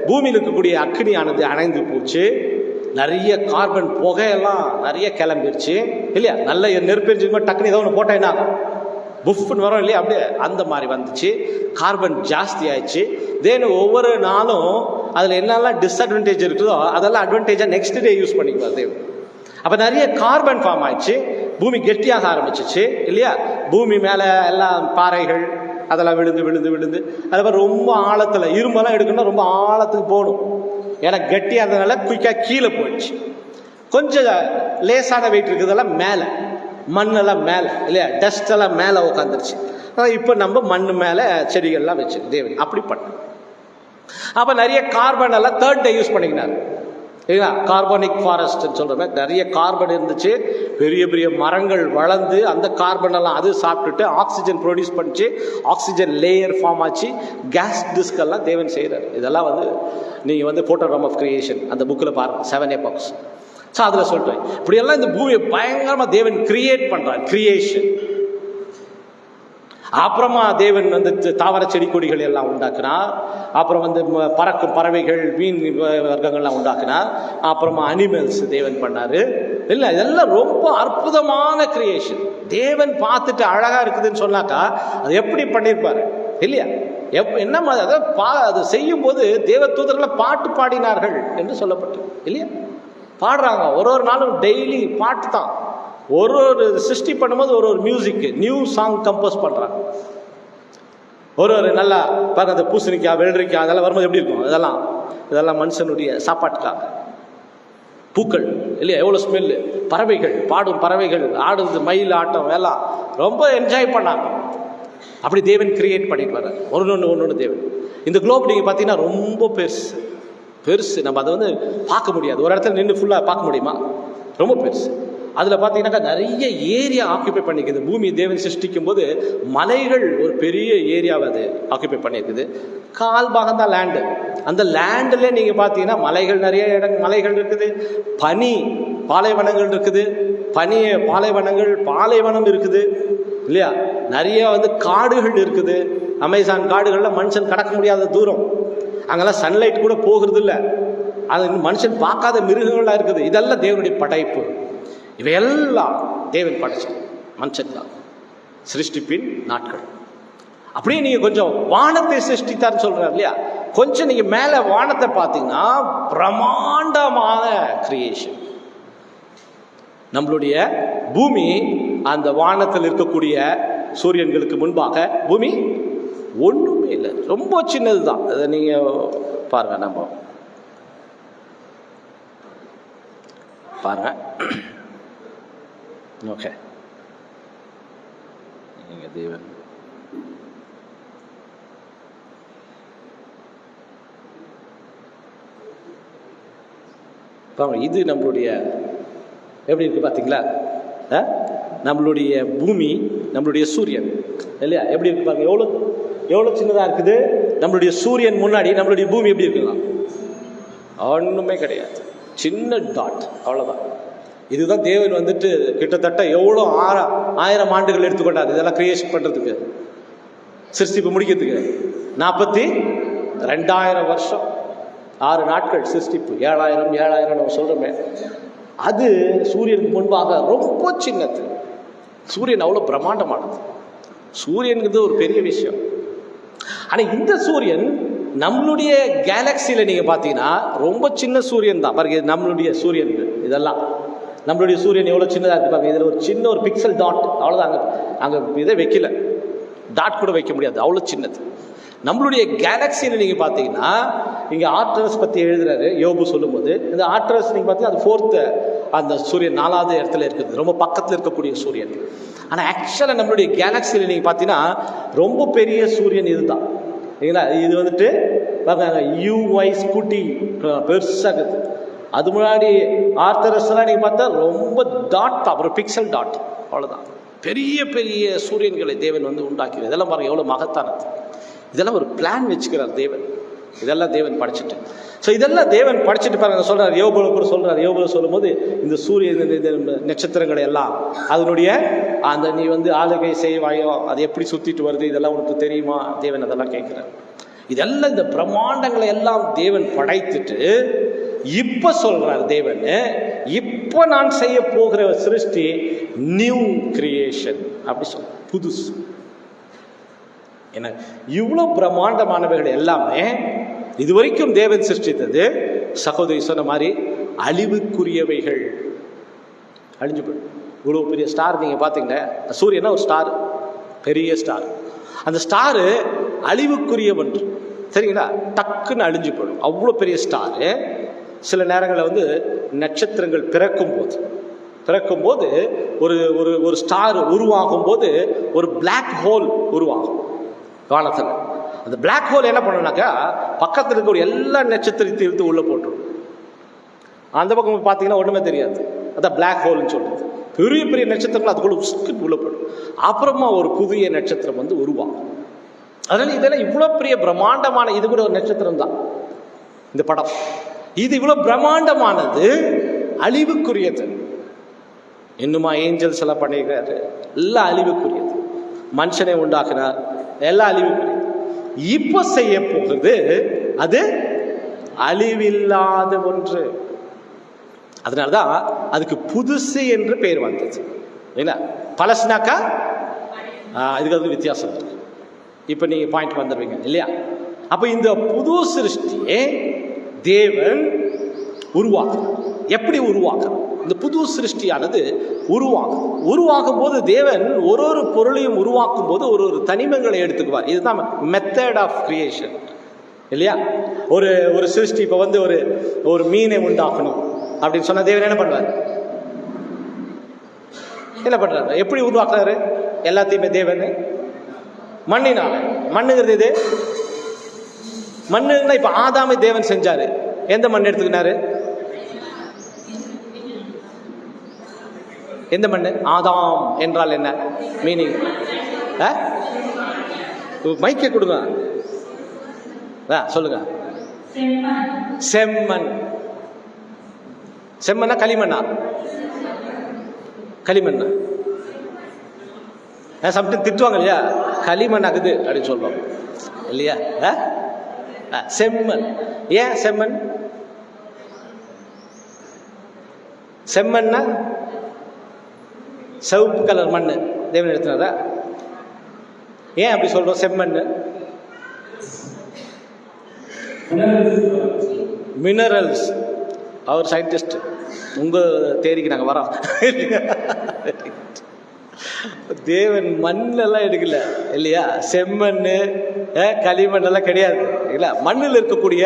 பூமியில் இருக்கக்கூடிய அக்னியானது அணைந்து போச்சு. நிறைய கார்பன் புகையெல்லாம் நிறைய கிளம்பிருச்சு இல்லையா. நல்ல நெருப்பெரிஞ்சு டக்குனு ஏதோ ஒன்று போட்டா என்ன ஆகும்? புஃப்னு வரும் இல்லையா, அப்படியே அந்த மாதிரி வந்துச்சு. கார்பன் ஜாஸ்தி ஆயிடுச்சு. தென் ஒவ்வொரு நாளும் அதில் என்னெல்லாம் டிஸ்அட்வான்டேஜ் இருக்குதோ அதெல்லாம் அட்வான்டேஜாக நெக்ஸ்ட் டே யூஸ் பண்ணிக்குவார் தேவன். அப்போ நிறைய கார்பன் ஃபார்ம் ஆயிடுச்சு. பூமி கெட்டியாக ஆரம்பிச்சிச்சு இல்லையா. பூமி மேலே எல்லாம் பாறைகள் அதெல்லாம் விழுந்து அதுக்கப்புறம் ரொம்ப ஆழத்தில் இரும்பெல்லாம் எடுக்கணும்னா ரொம்ப ஆழத்துக்கு போகணும். ஏன்னா கெட்டியாக இருந்ததுனால குயிக்காக கீழே போயிடுச்சு. கொஞ்சம் லேசான வெயிட் இருக்குதெல்லாம் மேலே, மண்ணெல்லாம் மேலே இல்லையா, டஸ்ட் எல்லாம் மேலே உட்காந்துருச்சு. இப்போ நம்ம மண் மேலே செடிகள்லாம் வச்சு தேவன் அப்படி பண்ண. அப்போ நிறைய கார்பன் எல்லாம் 3rd டே யூஸ் பண்ணிக்கினாரு இல்லையா. கார்பனிக் ஃபாரஸ்ட் சொல்கிற மாதிரி நிறைய கார்பன் இருந்துச்சு. பெரிய பெரிய மரங்கள் வளர்ந்து அந்த கார்பன் எல்லாம் அது சாப்பிட்டுட்டு ஆக்சிஜன் ப்ரொடியூஸ் பண்ணிச்சு. ஆக்சிஜன் லேயர் ஃபார்ம் ஆச்சு. கேஸ் டிஸ்க் எல்லாம் தேவன் செய்கிறார். இதெல்லாம் வந்து நீங்கள் வந்து போட்டோகிராம் ஆஃப் கிரியேஷன் அந்த புக்கில் பாருங்கள், 7 epochs. ஸோ அதில் சொல்கிறேன், இப்படியெல்லாம் இந்த பூமியை பயங்கரமாக தேவன் கிரியேட் பண்ணுறார், கிரியேஷன். அப்புறமா தேவன் வந்து தாவர செடி கொடிகள் எல்லாம் உண்டாக்குனார். அப்புறம் வந்து பறக்கும் பறவைகள், மீன் வர்க்கங்கள்லாம் உண்டாக்குனார். அப்புறமா அனிமல்ஸ் தேவன் பண்ணார் இல்லை. இதெல்லாம் ரொம்ப அற்புதமான கிரியேஷன். தேவன் பார்த்துட்டு அழகாக இருக்குதுன்னு சொன்னாக்கா அது எப்படி பண்ணியிருப்பார் இல்லையா. என்ன மாதிரி அதை செய்யும் போது தேவ தூதர்களை பாட்டு பாடினார்கள் என்று சொல்லப்பட்டு இல்லையா. பாடுறாங்க ஒரு நாளும் டெய்லி பாட்டு தான். ஒரு சிருஷ்டி பண்ணும்போது ஒரு மியூசிக் நியூ சாங் கம்போஸ் பண்ணுறாங்க. ஒரு நல்லா பாருங்க, அந்த பூசணிக்காய் வெள்ளரிக்காய் அதெல்லாம் வரும்போது எப்படி இருக்கும்? இதெல்லாம் மனுஷனுடைய சாப்பாட்டுக்காக. பூக்கள் இல்லையா, எவ்வளோ ஸ்மெல்லு. பறவைகள், பாடும் பறவைகள், ஆடுறது, மயில் ஆட்டம் எல்லாம் ரொம்ப என்ஜாய் பண்ணாங்க. அப்படி தேவன் கிரியேட் பண்ணிட்டு வர்றார். ஒன்று தேவன். இந்த குளோப் நீங்கள் பார்த்தீங்கன்னா ரொம்ப பெருசு. நம்ம அதை வந்து பார்க்க முடியாது. ஒரு இடத்துல நின்று ஃபுல்லாக பார்க்க முடியுமா? ரொம்ப பெருசு. அதில் பார்த்தீங்கன்னாக்கா நிறைய ஏரியா ஆக்குபை பண்ணிக்குது. பூமி தேவன் சிருஷ்டிக்கும் போது மலைகள் ஒரு பெரிய ஏரியாவை அது ஆக்குபை பண்ணியிருக்குது. 1/4 பாகம் தான் லேண்டு. அந்த லேண்டில் நீங்கள் பார்த்தீங்கன்னா மலைகள், நிறைய மலைகள் இருக்குது. பாலைவனங்கள் இருக்குது. பாலைவனம் இருக்குது இல்லையா. நிறைய வந்து காடுகள் இருக்குது. அமேசான் காடுகளில் மனுஷன் கடக்க முடியாத தூரம். அங்கெல்லாம் சன்லைட் கூட போகிறது இல்லை. அது மனுஷன் பார்க்காத மிருகங்களாக இருக்குது. இதெல்லாம் தேவனுடைய படைப்பு. இவையெல்லாம் தேவன் படைச்சார். மனுஷன் தான் சிருஷ்டிப்பின் நாட்கள். அப்படியே நீங்க கொஞ்சம் வானத்தை சிருஷ்டித்தார்னு சொல்றாரு இல்லையா, கொஞ்சம் நீங்க மேல வானத்தை பார்த்தீங்கன்னா பிரம்மாண்டமான கிரியேஷன். நம்மளுடைய பூமி அந்த வானத்தில் இருக்கக்கூடிய சூரியன்களுக்கு முன்பாக பூமி ஒண்ணுமே இல்லை, ரொம்ப சின்னது தான். அதை நீங்க பாருங்க, நம்ம பாருங்க. ஓகே, நீங்க தேவன் பாருங்க, இது நம்மளுடைய எப்படி இருக்கு பார்த்தீங்களா? நம்மளுடைய பூமி, நம்மளுடைய சூரியன் இல்லையா, எப்படி இருக்கு பாருங்க, எவ்வளோ எவ்வளோ சின்னதாக இருக்குது. நம்மளுடைய சூரியன் முன்னாடி நம்மளுடைய பூமி எப்படி இருக்குங்களா? ஒன்றுமே கிடையாது, சின்ன டாட், அவ்வளோதான். இதுதான் தேவன் வந்துட்டு கிட்டத்தட்ட எவ்வளோ 1000 ஆண்டுகள் எடுத்துக்கொண்டார் இதெல்லாம் கிரியேஷன் பண்ணுறதுக்கு, சிருஷ்டிப்பு முடிக்கிறதுக்கு. 42,000 வருஷம், 6 நாட்கள் சிருஷ்டிப்பு. 7000 நம்ம சொல்கிறோமே, அது சூரியனுக்கு முன்பாக ரொம்ப சின்னது. சூரியன் அவ்வளோ பிரம்மாண்டமானது. சூரியனுக்கு ஒரு பெரிய விஷயம். ஆனால் இந்த சூரியன் நம்மளுடைய கேலக்சியில் நீங்கள் பார்த்தீங்கன்னா ரொம்ப சின்ன சூரியன் தான். பாருங்க, நம்மளுடைய சூரியன் இதெல்லாம், நம்மளுடைய சூரியன் எவ்வளோ சின்னதாக இருக்குது பாருங்க. இதில் ஒரு சின்ன ஒரு பிக்சல் டாட், அவ்வளோதான். அங்கே இதை வைக்கல, டாட் கூட வைக்க முடியாது, அவ்வளோ சின்னது. நம்மளுடைய கேலக்சியில் நீங்கள் பார்த்தீங்கன்னா, இங்கே ஆர்ட்ரஸ் பற்றி எழுதுறாரு யோபு சொல்லும்போது, இந்த ஆர்ட்ரஸ் நீங்கள் பார்த்தீங்கன்னா அது 4th அந்த சூரியன் 4வது இடத்துல இருக்குது, ரொம்ப பக்கத்தில் இருக்கக்கூடிய சூரியன். ஆனால் ஆக்சுவலாக நம்மளுடைய கேலக்சியில் நீங்கள் பார்த்தீங்கன்னா ரொம்ப பெரிய சூரியன் இதுதான் இல்லைங்களா. இது வந்துட்டு யூஐ ஸ்கூட்டி பெருசாகுது. அது முன்னாடி ஆர்த்தரஸ்லாம் நீங்கள் பார்த்தா ரொம்ப டாட் தான், அப்புறம் பிக்சல் டாட், அவ்வளோதான். பெரிய பெரிய சூரியன்களை தேவன் வந்து உண்டாக்கிறது. இதெல்லாம் பாருங்கள் எவ்வளோ மகத்தானது. இதெல்லாம் ஒரு பிளான் வச்சுக்கிறார் தேவன். இதெல்லாம் தேவன் படிச்சுட்டு, ஸோ இதெல்லாம் தேவன் படிச்சுட்டு பாருங்க சொல்றாரு. யோபுல கூட சொல்றாரு. யோபுல சொல்லும் போது இந்த சூரியன் நட்சத்திரங்களை எல்லாம் அதனுடைய அந்த நீ வந்து ஆளுகை செய்வாயோ, அது எப்படி சுத்திட்டு வருது, இதெல்லாம் உனக்கு தெரியுமா? தேவன் அதெல்லாம் கேட்கிறார். இதெல்லாம் இந்த பிரம்மாண்டங்களை எல்லாம் தேவன் படைத்துட்டு இப்ப சொல்றார் தேவன், இப்ப நான் செய்ய போகிற சிருஷ்டி நியூ கிரியேஷன் அப்படி சொல்ற, புதுசு. ஏன்னா இவ்வளவு பிரம்மாண்டமானவைகள் எல்லாமே இதுவரைக்கும் தேவன் சிருஷ்டித்தது சகோதரி சொன்ன மாதிரி அழிவுக்குரியவைகள், அழிஞ்சு போயிடும். இவ்வளவு பெரிய ஸ்டார் நீங்க பாத்தீங்கன்னா, சூரியனா ஒரு ஸ்டார், பெரிய ஸ்டார். அந்த ஸ்டாரு அழிவுக்குரியவன், சரிங்களா, டக்குன்னு அழிஞ்சு போயிடும். அவ்வளோ பெரிய ஸ்டாரு. சில நேரங்களில் வந்து நட்சத்திரங்கள் பிறக்கும் போது ஒரு ஒரு ஒரு ஸ்டார் உருவாகும் போது ஒரு பிளாக் ஹோல் உருவாகும் வானத்தில். அந்த பிளாக் ஹோல் என்ன பண்ணனாக்கா பக்கத்தில் இருக்கக்கூடிய எல்லா நட்சத்திரத்தையும் இழுத்து உள்ள போட்டுரும். அந்த பக்கம் பார்த்தீங்கன்னா ஒன்றுமே தெரியாது. அதான் பிளாக் ஹோல்னு சொல்றது. பெரிய பெரிய நட்சத்திரங்கள் அதுக்குள்ள உஸ்க்கு உள்ள போடும். அப்புறமா ஒரு புதிய நட்சத்திரம் வந்து உருவாகும். அதனால இதெல்லாம் இவ்வளவு பெரிய பிரம்மாண்டமான, இது கூட ஒரு நட்சத்திரம் தான் இந்த படம். இது இவ்வளவு பிரம்மாண்டமானது அழிவுக்குரியது. இன்னுமா ஏஞ்சல்ஸ் எல்லாம் பண்ணிக்கிறாரு, எல்லாம் அழிவுக்குரியது. மனுஷனை உண்டாக்குனார், எல்லாம் அழிவுக்குரியது. இப்ப செய்ய போகுது அது அழிவில்லாத ஒன்று. அதனாலதான் அதுக்கு புதுசு என்று பெயர் வந்தது. என்ன பழசுனாக்கா இதுக்கு அது வித்தியாசம் இருக்கு. இப்ப நீங்க பாயிண்ட் வந்துடுவீங்க இல்லையா? அப்ப இந்த புது சிருஷ்டியை தேவன் உருவாக்குறார். எப்படி உருவாக்குறார்? இந்த புது சிருஷ்டியானது உருவாகும் போது தேவன் ஒரு ஒரு பொருளையும் உருவாக்கும் போது ஒரு ஒரு தனிமங்களை எடுத்துக்குவார். இதுதான் மெத்தட் ஆஃப் கிரியேஷன் இல்லையா? ஒரு ஒரு சிருஷ்டி இப்ப வந்து ஒரு மீனை உண்டாக்கணும் அப்படின்னு சொன்னா தேவன் என்ன பண்ணுவார்? என்ன பண்றாரு? எப்படி உருவாக்குறாரு? எல்லாத்தையுமே தேவன் மண்ணினால. மண்ணுங்கிறது இது மண்ணுன்னா இப்ப ஆதாமை தேவன் செஞ்சாரு. எந்த மண் எடுத்துக்கினாரு? எந்த மண்? ஆதாம் என்றால் என்ன மீனிங்? மைக்கை கொடுங்க, சொல்லுங்க. செம்மண். செம்மண்ணா களிமண்ணா? களிமண்ணா? சம்டைம் திட்டுவாங்க இல்லையா, களிமண் ஆகுது அப்படின்னு சொல்லுவாங்க இல்லையா? செம்மண். ஏன் செம்மண்? செம்மண்ணா சிவப்பு கலர் மண் தேவன் எடுத்துனாரா? ஏன் அப்படி சொல்றோம்? செம்மண், மினரல்ஸ். அவர் சயின்டிஸ்ட், உங்க தேரிக்கு நாங்கள் வரோம். தேவன் மண்ணெல்லாம் எடுக்கல இல்லையா? செம்மண், களிமண் எல்லாம் கிடையாது இல்ல, மண்ணில் இருக்கக்கூடிய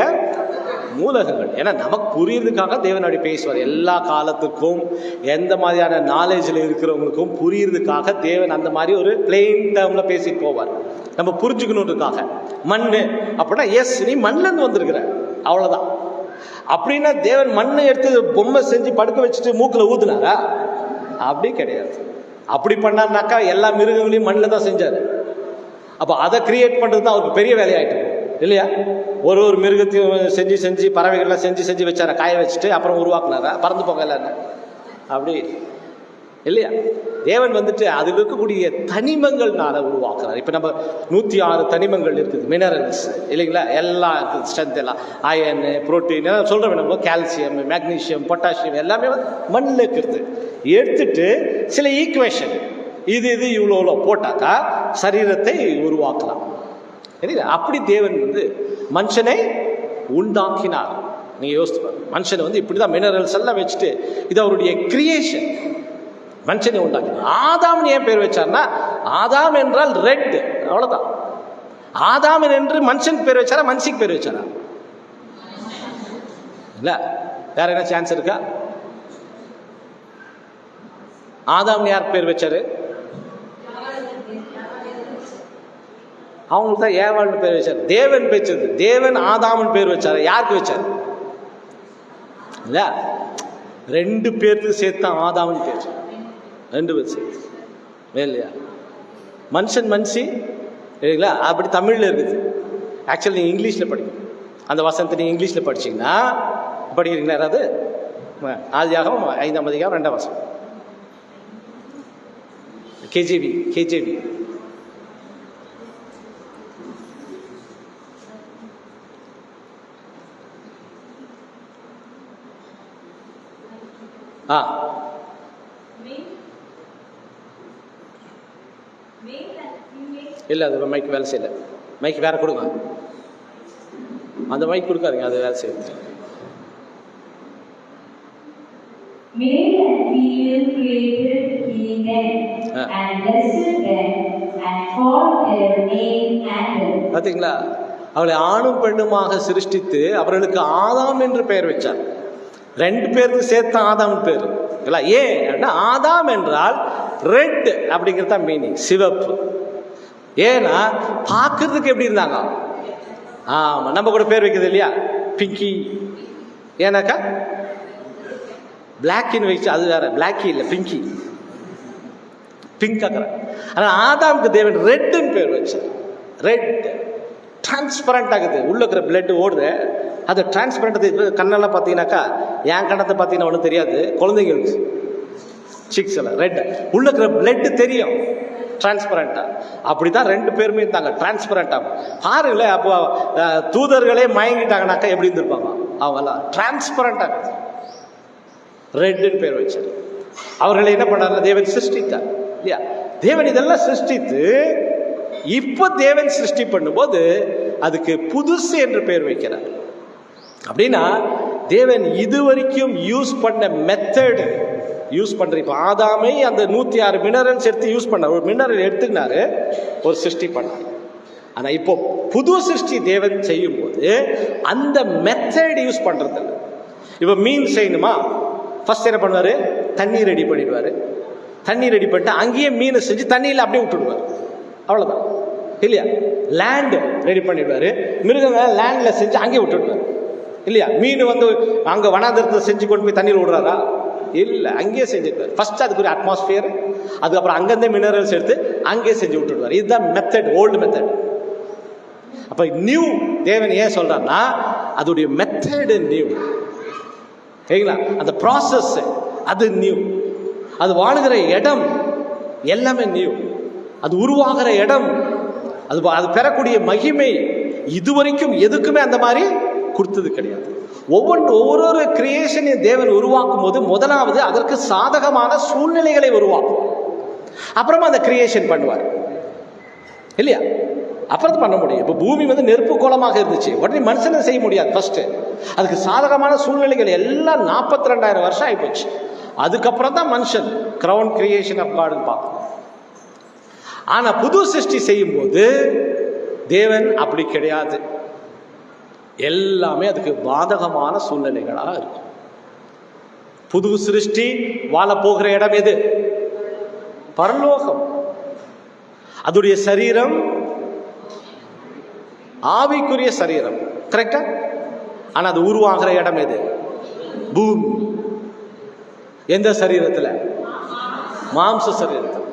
மூலகங்கள். ஏன்னா நமக்கு புரியுறதுக்காக தேவன் அப்படி பேசுவார். எல்லா காலத்துக்கும் எந்த மாதிரியான நாலேஜில் இருக்கிறவங்களுக்கும் புரியுறதுக்காக தேவன் அந்த மாதிரி ஒரு பிளெயின் டேர்ம்ல பேசிட்டு போவார், நம்ம புரிஞ்சுக்கணுன்றதுக்காக. மண் அப்படின்னா எஸ் நீ மண்ணிலிருந்து வந்திருக்கிற, அவ்வளவுதான். அப்படின்னா தேவன் மண்ணை எடுத்து பொம்மை செஞ்சு படுக்க வச்சுட்டு மூக்கில் ஊத்துனாரா? அப்படி கிடையாது. அப்படி பண்ணாருனாக்கா எல்லா மிருகங்களையும் மண்ணில் தான் செஞ்சாரு. அப்போ அதை கிரியேட் பண்ணுறது தான் அவருக்கு பெரிய வேலையாயிட்டு இல்லையா? ஒரு ஒரு மிருகத்தையும் செஞ்சு செஞ்சு பறவைகள்லாம் செஞ்சு வச்சார, காய வச்சுட்டு அப்புறம் உருவாக்குனாரா? பறந்து போக இல்லைன்னு அப்படி இல்லையா? தேவன் வந்துட்டு அதில் இருக்கக்கூடிய தனிமங்கள்னால உருவாக்குறாரு. இப்போ நம்ம 106 தனிமங்கள் இருக்குது, மினரல்ஸ் இல்லைங்களா? எல்லாம் இருக்குது, ஸ்ட்ரென்த் எல்லாம், அயன், புரோட்டீன் எல்லாம் சொல்கிறோம். நம்ம கால்சியம், மேக்னீஷியம், பொட்டாசியம் எல்லாமே மண்ணில் இருக்கிறது. எடுத்துட்டு சில ஈக்குவேஷன் இது இவ்வளோ போட்டாக்கா சரீரத்தை உருவாக்கலாம் இல்லையா? அப்படி தேவன் வந்து மனுஷனை உண்டாக்கினார். நீங்கள் யோசித்து மனுஷனை வந்து இப்படி தான் மினரல்ஸ் எல்லாம் வச்சுட்டு இது அவருடைய கிரியேஷன். மனுஷனை உண்டாக்கினார். ஆதாம் ஏன் பேர் வச்சார்னா, ஆதாம் என்றால் ரெட், அவ்வளோதான். ஆதாம் என்று மனுஷனுக்கு பேர் வச்சாரா, மனுஷிக்கு பேர் வச்சாரா? இல்ல, வேற என்ன சான்ஸ் இருக்கா? ஆதாம் யார் பேர் வச்சாரு? அவங்களுக்கு தான் ஏவாள்னு பேர் வச்சார். தேவன் பேச்சது. தேவன் ஆதாமன் பேர் வச்சாரு. யாருக்கு வச்சாரு? இல்ல, 2 பேருக்கு சேர்த்து ஆதாமன் பேர். 2 பேர் சேர்த்து இல்லையா? மனுஷன் மனுஷி இல்லைங்களா? அப்படி தமிழ்ல இருக்குது. ஆக்சுவலி நீங்க இங்கிலீஷ்ல படிக்கணும். அந்த வசனத்தை நீங்க இங்கிலீஷ்ல படிச்சீங்கன்னா, படிக்கிறீங்களா யாராவது? ஆதியாகமம் 5ஆம் அதிகாரம் 2ஆம் வசனம், கேஜேவி. இல்லை, அது மைக் வேலை செய்யல. மைக் வேற கொடுங்க. அந்த மைக் கொடுக்காதீங்க, அது வேலை செய்யுது. பார்த்தீங்களா? அவளை ஆணும் பெண்ணுமாக சிருஷ்டித்து அவர்களுக்கு ஆதாம் என்று பெயர் வச்சார். 2 பேருக்கு சேர்த்து ஆதாம் பேர். ஏன் ஆதாம் என்றால் ரெட் அப்படிங்கிறது தான் மீனிங், சிவப்பு. ஏன்னா பார்க்கறதுக்கு எப்படி இருந்தாங்க? ஆமா, நம்ம கூட பேர் வைக்கிறது இல்லையா, பிங்கி. ஏன்னாக்கா பிளாக்கின்னு வச்சு, அது வேற, பிளாக்கி இல்லை, பிங்கி, பிங்க் ஆக்குற. ஆனால் ஆதாமுக்கு தேவன் ரெட்டுன்னு பேர் வச்சார். ரெட் டிரான்ஸ்பரண்ட் ஆகுது, உள்ள இருக்கிற பிளட் ஓடுது, அது டிரான்ஸ்பரண்ட். கண்ணெல்லாம் பார்த்தீங்கன்னாக்கா, என் கண்ணத்தை பார்த்தீங்கன்னா ஒன்றும் தெரியாது, குழந்தைங்களுக்கு சிக்ஸ் எல்லாம் ரெட், உள்ள இருக்கிற பிளட் தெரியும் டிரான்ஸ்பரண்டா. அப்படிதான் 2 பேருமே இருந்தாங்க, டிரான்ஸ்பரண்டா. பாருங்களேன், அப்போ தூதர்களே மயங்கிட்டாங்கனாக்கா எப்படி இருந்திருப்பாங்க அவங்கெல்லாம்? டிரான்ஸ்பரண்டா ரெட்னு பேர் வச்சார். அவர்களை என்ன பண்ணாரு? தேவன் சிருஷ்டித்தார் இல்லையா? தேவன் இதெல்லாம் சிருஷ்டித்து இப்போ தேவன் சிருஷ்டி பண்ணும்போது அதுக்கு புதுசு என்று பேர் வைக்கிறார். அப்படின்னா தேவன் இதுவரைக்கும் யூஸ் பண்ண மெத்தட் யூஸ் பண்ற. இப்போ ஆதாமை அந்த 106 மினரல்ஸ் எடுத்து யூஸ் பண்ண, ஒரு மினரல் எடுத்துக்கினாரு, ஒரு சிருஷ்டி பண்ணார். ஆனா இப்போ புது சிருஷ்டி தேவன் செய்யும் போது அந்த மெத்தட் யூஸ் பண்றது இல்லை. இப்போ மீன் செய்யணுமா, ஃபர்ஸ்ட் என்ன பண்ணுவாரு? தண்ணி ரெடி பண்ணிடுவாரு. தண்ணி ரெடி பண்ணிட்டு அங்கேயே மீனை செஞ்சு தண்ணியில் அப்படியே விட்டுடுவார், அவ்வளோதான் இல்லையா? லேண்ட் ரெடி பண்ணிடுவாரு, மிருகங்கள் லேண்ட்ல செஞ்சு அங்கேயே விட்டுடுவார் இல்லையா? மீன் வந்து அங்கே வனாந்திரத்தை செஞ்சு கொண்டு போய் தண்ணியில் விடுறாரா? இல்லை, அங்கேயே செஞ்சுருவார். ஃபர்ஸ்ட் அதுக்கு ஒரு அட்மாஸ்பியர், அதுக்கப்புறம் அங்கேருந்தே மினரல்ஸ் எடுத்து அங்கேயே செஞ்சு விட்டுடுவார். இதுதான் மெத்தட், ஓல்டு மெத்தட். அப்ப நியூ தேவன் ஏன் சொல்றாருன்னா, அதோடைய மெத்தட் நியூ, சரிங்களா? அந்த ப்ராசஸ் அது நியூ, அது வாழுகிற இடம் எல்லாமே நியூ, அது உருவாகிற இடம், அது பெறக்கூடிய மகிமை இதுவரைக்கும் எதுக்குமே அந்த மாதிரி கொடுத்தது கிடையாது. ஒவ்வொரு கிரியேஷனையும் தேவன் உருவாக்கும் போது முதலாவது அதற்கு சாதகமான சூழ்நிலைகளை உருவாக்கும். அப்புறமா அந்த கிரியேஷன் பண்ணுவார் இல்லையா? அப்புறம் பண்ண முடியும். இப்போ பூமி வந்து நெருப்பு கோலமாக இருந்துச்சு, உடனே மனுஷனை செய்ய முடியாது. ஃபர்ஸ்ட் அதுக்கு சாதகமான சூழ்நிலைகள் எல்லாம் 42,000 வருஷம் ஆகிப்போச்சு. அதுக்கப்புறம் தான் மனுஷன் கிரவுன் கிரியேஷன் ஆஃப் காட்னு பார்க்கணும். ஆனா புது சிருஷ்டி செய்யும் போது தேவன் அப்படி கிடையாது. எல்லாமே அதுக்கு பாதகமான சூழ்நிலைகளாக இருக்கும். புது சிருஷ்டி வாழ போகிற இடம் எது? பரலோகம். அதுடைய சரீரம் ஆவிக்குரிய சரீரம், கரெக்டா? ஆனா அது உருவாகிற இடம் எது? பூமி. எந்த சரீரத்துல? மாம்ச சரீரத்தில்.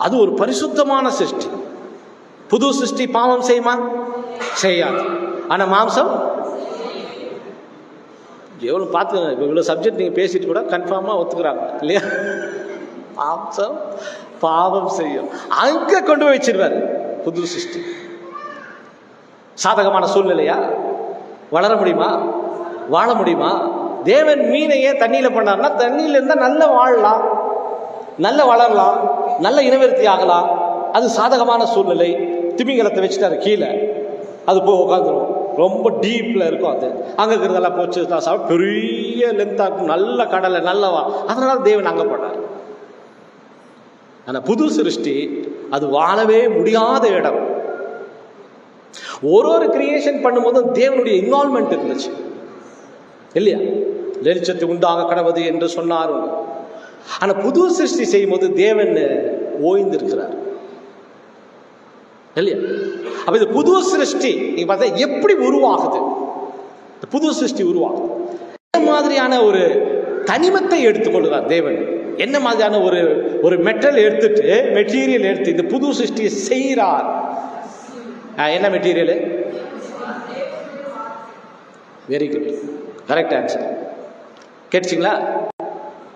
அது ஒரு பரிசுத்தமான சிருஷ்டி. புது சிருஷ்டி பாவம் செய்யுமா? செய்யாது. ஆனா மாம்சம் எவ்வளவு பார்த்து இவ்வளவு சப்ஜெக்ட் நீங்க பேசிட்டு கூட கன்ஃபார்மா ஒத்துக்கிறாங்க இல்லையா? மாம்சம் பாவம் செய்யும். அங்க கொண்டு போய் வச்சிருவாரு புது சிருஷ்டி. சாதகமான சூழ்நிலையா? வளர முடியுமா? வாழ முடியுமா? தேவன் மீனையே தண்ணியில பண்ணார்னா தண்ணியில இருந்தா நல்ல வாழலாம், நல்ல வளரலாம், நல்ல இனவிருத்தி ஆகலாம். அது சாதகமான சூழ்நிலை. திமிங்கலத்தை வச்சுட்டாரு கீழே, அது போய் உட்காந்துரும். ரொம்ப டீப்ல இருக்கும். அது அங்க இருக்கிறதெல்லாம் போச்சு பெரிய லென்த்தா இருக்கும். நல்ல கடலை நல்லவா, அதனால தேவன் அங்க பண்ணார். ஆனா புது சிருஷ்டி அது வாழவே முடியாத இடம். ஒரு கிரியேஷன் பண்ணும்போது தேவனுடைய இன்வால்மெண்ட் இருந்துச்சு இல்லையா? வெளிச்சத்தை உண்டாக கடவுது என்று சொன்னார். ஆனா புது சிருஷ்டி செய்யும் போது தேவன் ஓய்ந்திருக்கிறார் இல்லையா? அப்ப இது புது சிருஷ்டி நீங்க பார்த்தா எப்படி உருவாகுது? புது சிருஷ்டி உருவாகுது என்ன மாதிரியான ஒரு தனிமத்தை எடுத்துக்கொள்கிறார் தேவன். என்ன மாதிரியான ஒரு மெட்டீரியல் எடுத்து இந்த புது சிருஷ்டியை செய்கிறார். என்ன material? Very good, correct answer. கேட்டுச்சிங்களா?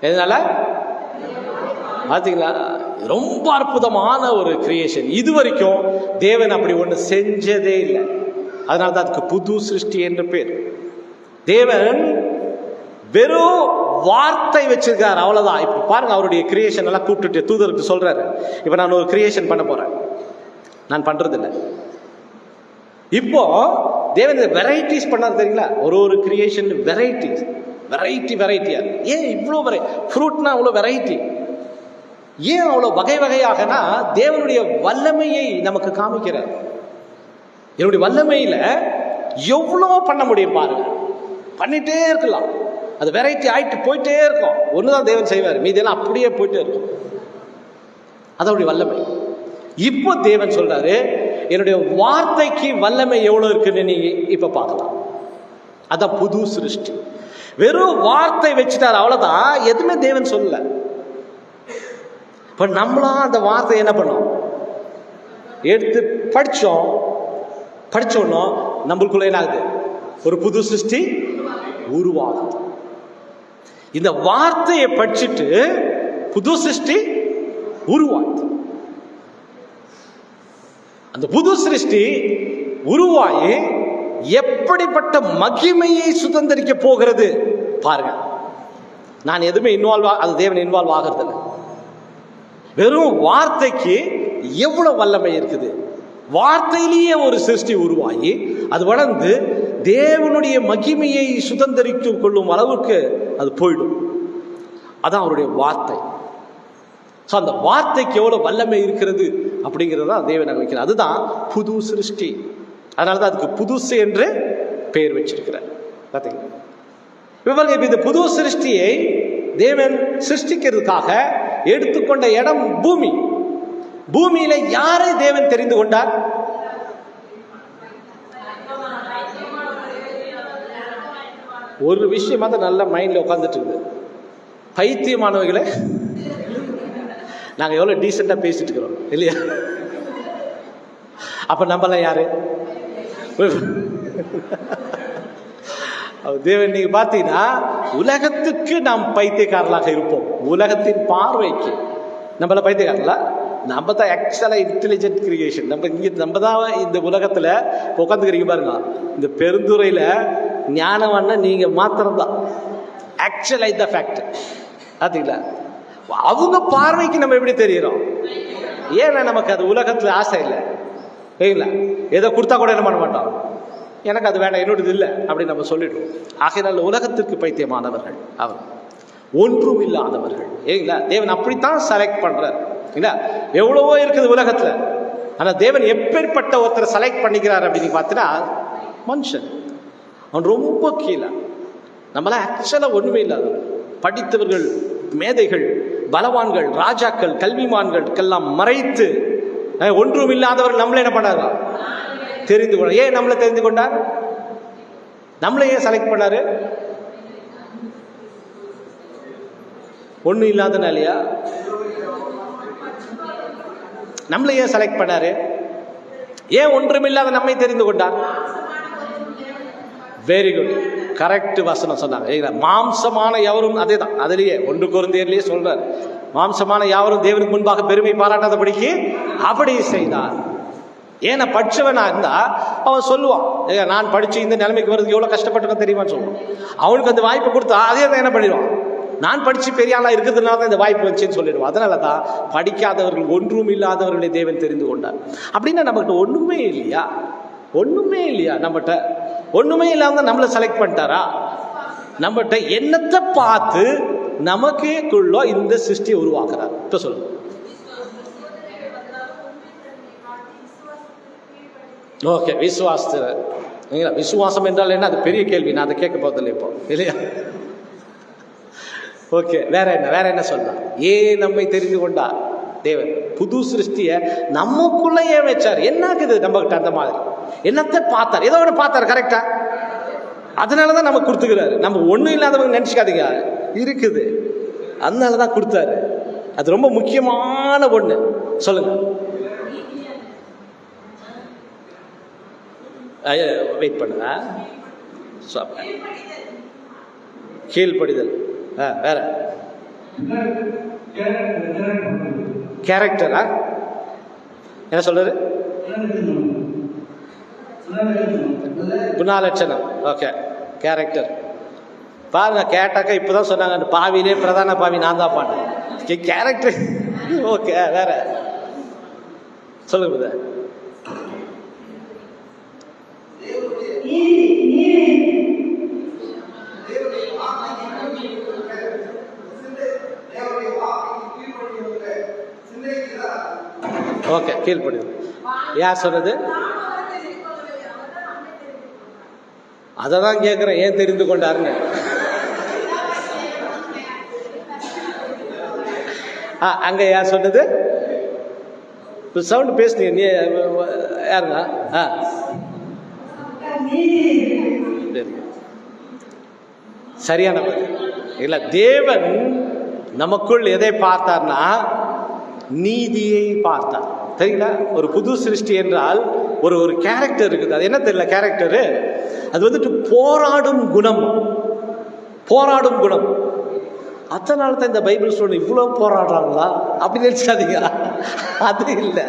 எதனால பார்த்தீங்களா? ரொம்ப அற்புதமான ஒரு கிரியேஷன். இது வரைக்கும் தேவன் அப்படி ஒன்று செஞ்சதே இல்லை. அதனால தான் அதுக்கு புது சிருஷ்டி என்று பேர். தேவன் வெறும் வார்த்தை வச்சிருக்காரு, அவ்வளவுதான். இப்ப பாருங்க, அவருடைய கிரியேஷன் எல்லாம் கூப்பிட்டுட்டு தூதருக்கு சொல்றாரு, இப்ப நான் ஒரு கிரியேஷன் பண்ண போறேன், நான் பண்றது இல்லை. இப்போ தேவன் வெரைட்டிஸ் பண்ணார் தெரியுங்களா? ஒரு கிரியேஷன் வெரைட்டியா. ஏன் இவ்வளோ ஃப்ரூட்னா அவ்வளோ வெரைட்டி? ஏன் அவ்வளோ வகை வகையாகனா தேவனுடைய வல்லமையை நமக்கு காமிக்கிறார். என்னுடைய வல்லமையில எவ்வளோ பண்ண முடியும் பாருங்க. பண்ணிட்டே இருக்கலாம். அது வெரைட்டி ஆயிட்டு போயிட்டே இருக்கும். ஒண்ணுதான் தேவன் செய்வார், மீதெல்லாம் அப்படியே போயிட்டே இருக்கும். அதோடைய வல்லமை. இப்போ தேவன் சொல்றாரு, என்னுடைய வார்த்தைக்கு வல்லமை எவ்வளவு இருக்குன்னு நீங்க இப்ப பார்க்கலாம். அதான் புது சிருஷ்டி. வெறும் வார்த்தை வச்சுட்டார், அவ்வளவுதான். எதுவுமே தேவன் சொல்லல. இப்ப நம்மளா அந்த வார்த்தை என்ன பண்ணோம்? எடுத்து படிச்சோம்னா நம்மளுக்குள்ள என்ன ஆகுது? ஒரு புது சிருஷ்டி உருவாகுது. இந்த வார்த்தையை படிச்சுட்டு புது சிருஷ்டி உருவாகுது. அந்த புது சிருஷ்டி உருவாகி எப்படிப்பட்ட மகிமையை சுதந்திரிக்க போகிறது பாருங்க. நான் எதுவுமே அது தேவன் இன்வால்வ் ஆகிறது இல்லை. வெறும் வார்த்தைக்கு எவ்வளவு வல்லமை இருக்குது. வார்த்தையிலேயே ஒரு சிருஷ்டி உருவாகி அது வளர்ந்து தேவனுடைய மகிமையை சுதந்திரித்துக் கொள்ளும் அளவுக்கு அது போயிடும். அதான் அவருடைய வார்த்தை. அந்த வார்த்தைக்கு எவ்வளவு வல்லமை இருக்கிறது அப்படிங்கிறத தேவன் வைக்கிறார். அதுதான் புது சிருஷ்டி. அதனாலதான் அதுக்கு புதுசு என்று பெயர் வச்சிருக்கிறார். பார்த்தீங்களா? இந்த புது சிருஷ்டியை தேவன் சிருஷ்டிக்கிறதுக்காக எடுத்துக்கொண்ட இடம் பூமி. பூமியில யாரை தேவன் தெரிந்து கொண்டார்? ஒரு விஷயமா தான் நல்ல மைண்ட்ல உட்கார்ந்துட்டு இருக்குது. பைத்தியமானவர்களை நாங்க எவ்வளவு டீசெண்டா பேசிட்டு இருக்கிறோம் இல்லையா? அப்ப நம்மளாம் யாரு? தேவன் நீங்க பார்த்தீங்கன்னா உலகத்துக்கு நாம் பைத்தியக்காரர்களாக இருப்போம். உலகத்தின் பார்வைக்கு நம்மள பைத்தியக்காரங்களா? நம்ம தான் ஆக்சுவலா இன்டெலிஜென்ட் கிரியேஷன். நம்ம தான் இந்த உலகத்துல உட்காந்துக்கிறீங்க பாருங்க. இந்த பெருந்துறையில ஞானம்னா நீங்க மாத்திரம்தான். ஆக்சுவலா இந்த ஃபேக்ட் பார்த்தீங்களா? அவங்க பார்வைக்கு நம்ம எப்படி தெரியுறோம்? ஏன்னா நமக்கு அது உலகத்துல ஆசை இல்லை, இல்லைங்களா? ஏதோ கொடுத்தா கூட என்ன பண்ண மாட்டோம், எனக்கு அது வேண்டாம், என்னோடது இல்லை அப்படின்னு நம்ம சொல்லிடுவோம். ஆகையினால உலகத்திற்கு பைத்தியமானவர்கள் அவர், ஒன்றும் இல்லாதவர்கள். ஏங்களா? தேவன் அப்படித்தான் செலக்ட் பண்றார். இல்ல எவ்வளவோ இருக்குது உலகத்துல, ஆனா தேவன் எப்பேற்பட்ட ஒருத்தரை செலக்ட் பண்ணிக்கிறார் அப்படின்னு பார்த்தீங்கன்னா, மனுஷன் அவன் ரொம்ப கீழே. நம்மளாம் ஆக்சுவலா ஒண்ணுமே இல்லாதவர்கள், படித்தவர்கள், மேதைகள், பலவான்கள், ராஜாக்கள், கல்விமான்களுக்கெல்லாம் மறைத்து ஒன்றும் இல்லாதவர்கள் நம்மள என்ன பண்ணாங்க தெரிந்து கொண்டார். ஏன் நம்மளை தெரிந்து கொண்டார்? நம்மளை ஏன் செலக்ட் பண்ணாரு? ஒன்றும் இல்லாதனாலயா? நம்மளை ஏன் செலக்ட் பண்ணாரு? ஏன் ஒன்றும் இல்லாத நம்மை தெரிந்து கொண்டார்? வெரி குட், கரெக்ட் வசனம் சொன்னாங்க. மாம்சமான எவரும், அதே தான், அதுலயே 1 கொரிந்தியர்லயே சொல்றாரு, மாம்சமான யாவரும் தேவனுக்கு முன்பாக பெருமை பாராட்டாதபடிக்கு அப்படி செய்தார். ஏன்னா படிச்சவனா இருந்தா அவன் சொல்லுவான், நான் படிச்சு இந்த நிலைமைக்கு வருது எவ்வளவு கஷ்டப்பட்டு தெரியுமான்னு சொல்லுவான். அவனுக்கு அந்த வாய்ப்பு கொடுத்தா அதே தான் என்ன பண்ணிடுவான், நான் படிச்சு பெரிய ஆளா இருக்கிறதுனால தான் இந்த வாய்ப்பு வச்சுன்னு சொல்லிடுவான். அதனாலதான் படிக்காதவர்கள், ஒன்றும் இல்லாதவர்களை தேவன் தெரிந்து கொண்டார். அப்படின்னா நம்மகிட்ட ஒண்ணுமே இல்லையா? ஒண்ணுமே இல்லையா? நம்மகிட்ட ஒண்ணுமே இல்லாம நம்மளை செலக்ட் பண்ணிட்டாரா? நம்மகிட்ட என்னத்தை பார்த்து நமக்குள்ள இந்த சிருஷ்டியை உருவாக்குறார்? இப்ப சொல்லுங்க. ஓகே, விசுவாசம் என்றால் என்ன? அது பெரிய கேள்வி, நான் அதை கேட்க போதில்லை இப்போ, இல்லையா? ஓகே, வேற என்ன சொல்லலாம்? ஏன் நம்மை தெரிந்து கொண்டார் தேவன்? புது சிருஷ்டிய நமக்குள்ள ஏன் வச்சார்? என்ன ஆகுது நம்ம கிட்ட? அந்த மாதிரி என்னத்தை பார்த்தார்? ஏதோ ஒன்று பார்த்தார், கரெக்டா? அதனாலதான் நமக்கு கொடுத்துக்கிறாரு. நம்ம ஒண்ணும் இல்லாதவங்க நினைச்சுக்காதீங்க, இருக்குது, அதனாலதான் கொடுத்தாரு. அது ரொம்ப முக்கியமான ஒண்ணு. சொல்லுங்க, வெயிட் பண்ணுங்க. கீழ்ப்படிதல், வேற கேரக்டரா? என்ன சொல்றாரு? குணாலட்சணம். Okay, character. பாருங்க, கேட்டாக்க இப்பதான் சொன்னாங்க, அந்த பாவிலே பிரதான பாவி நான் தான் பாண்டேன். கேரக்டர். ஓகே, வேற சொல்லுங்க. ஓகே, கீழ்ப்படிதல். யார் சொன்னது? அததான் கேட்கிறேன், ஏன் தெரிந்து கொண்டாருன்னு. அங்க யார் சொன்னது? சவுண்ட் பேசுனீங்க, நீ யாருங்க? சரியான பதில் இல்ல. தேவன் நமக்குள் எதை பார்த்தார்னா, நீதியை பார்த்தார். சரிங்களா? ஒரு புது சிருஷ்டி என்றால் ஒரு கேரக்டர் இருக்குது. அது என்ன தெரியல கேரக்டரு, அது வந்துட்டு போராடும் குணம். போராடும் குணம். அதனால தான் இந்த பைபிள் சொல்லணும், இவ்வளவு போராடுறாங்களா அப்படி நினைச்சாதீங்க, அது இல்லை.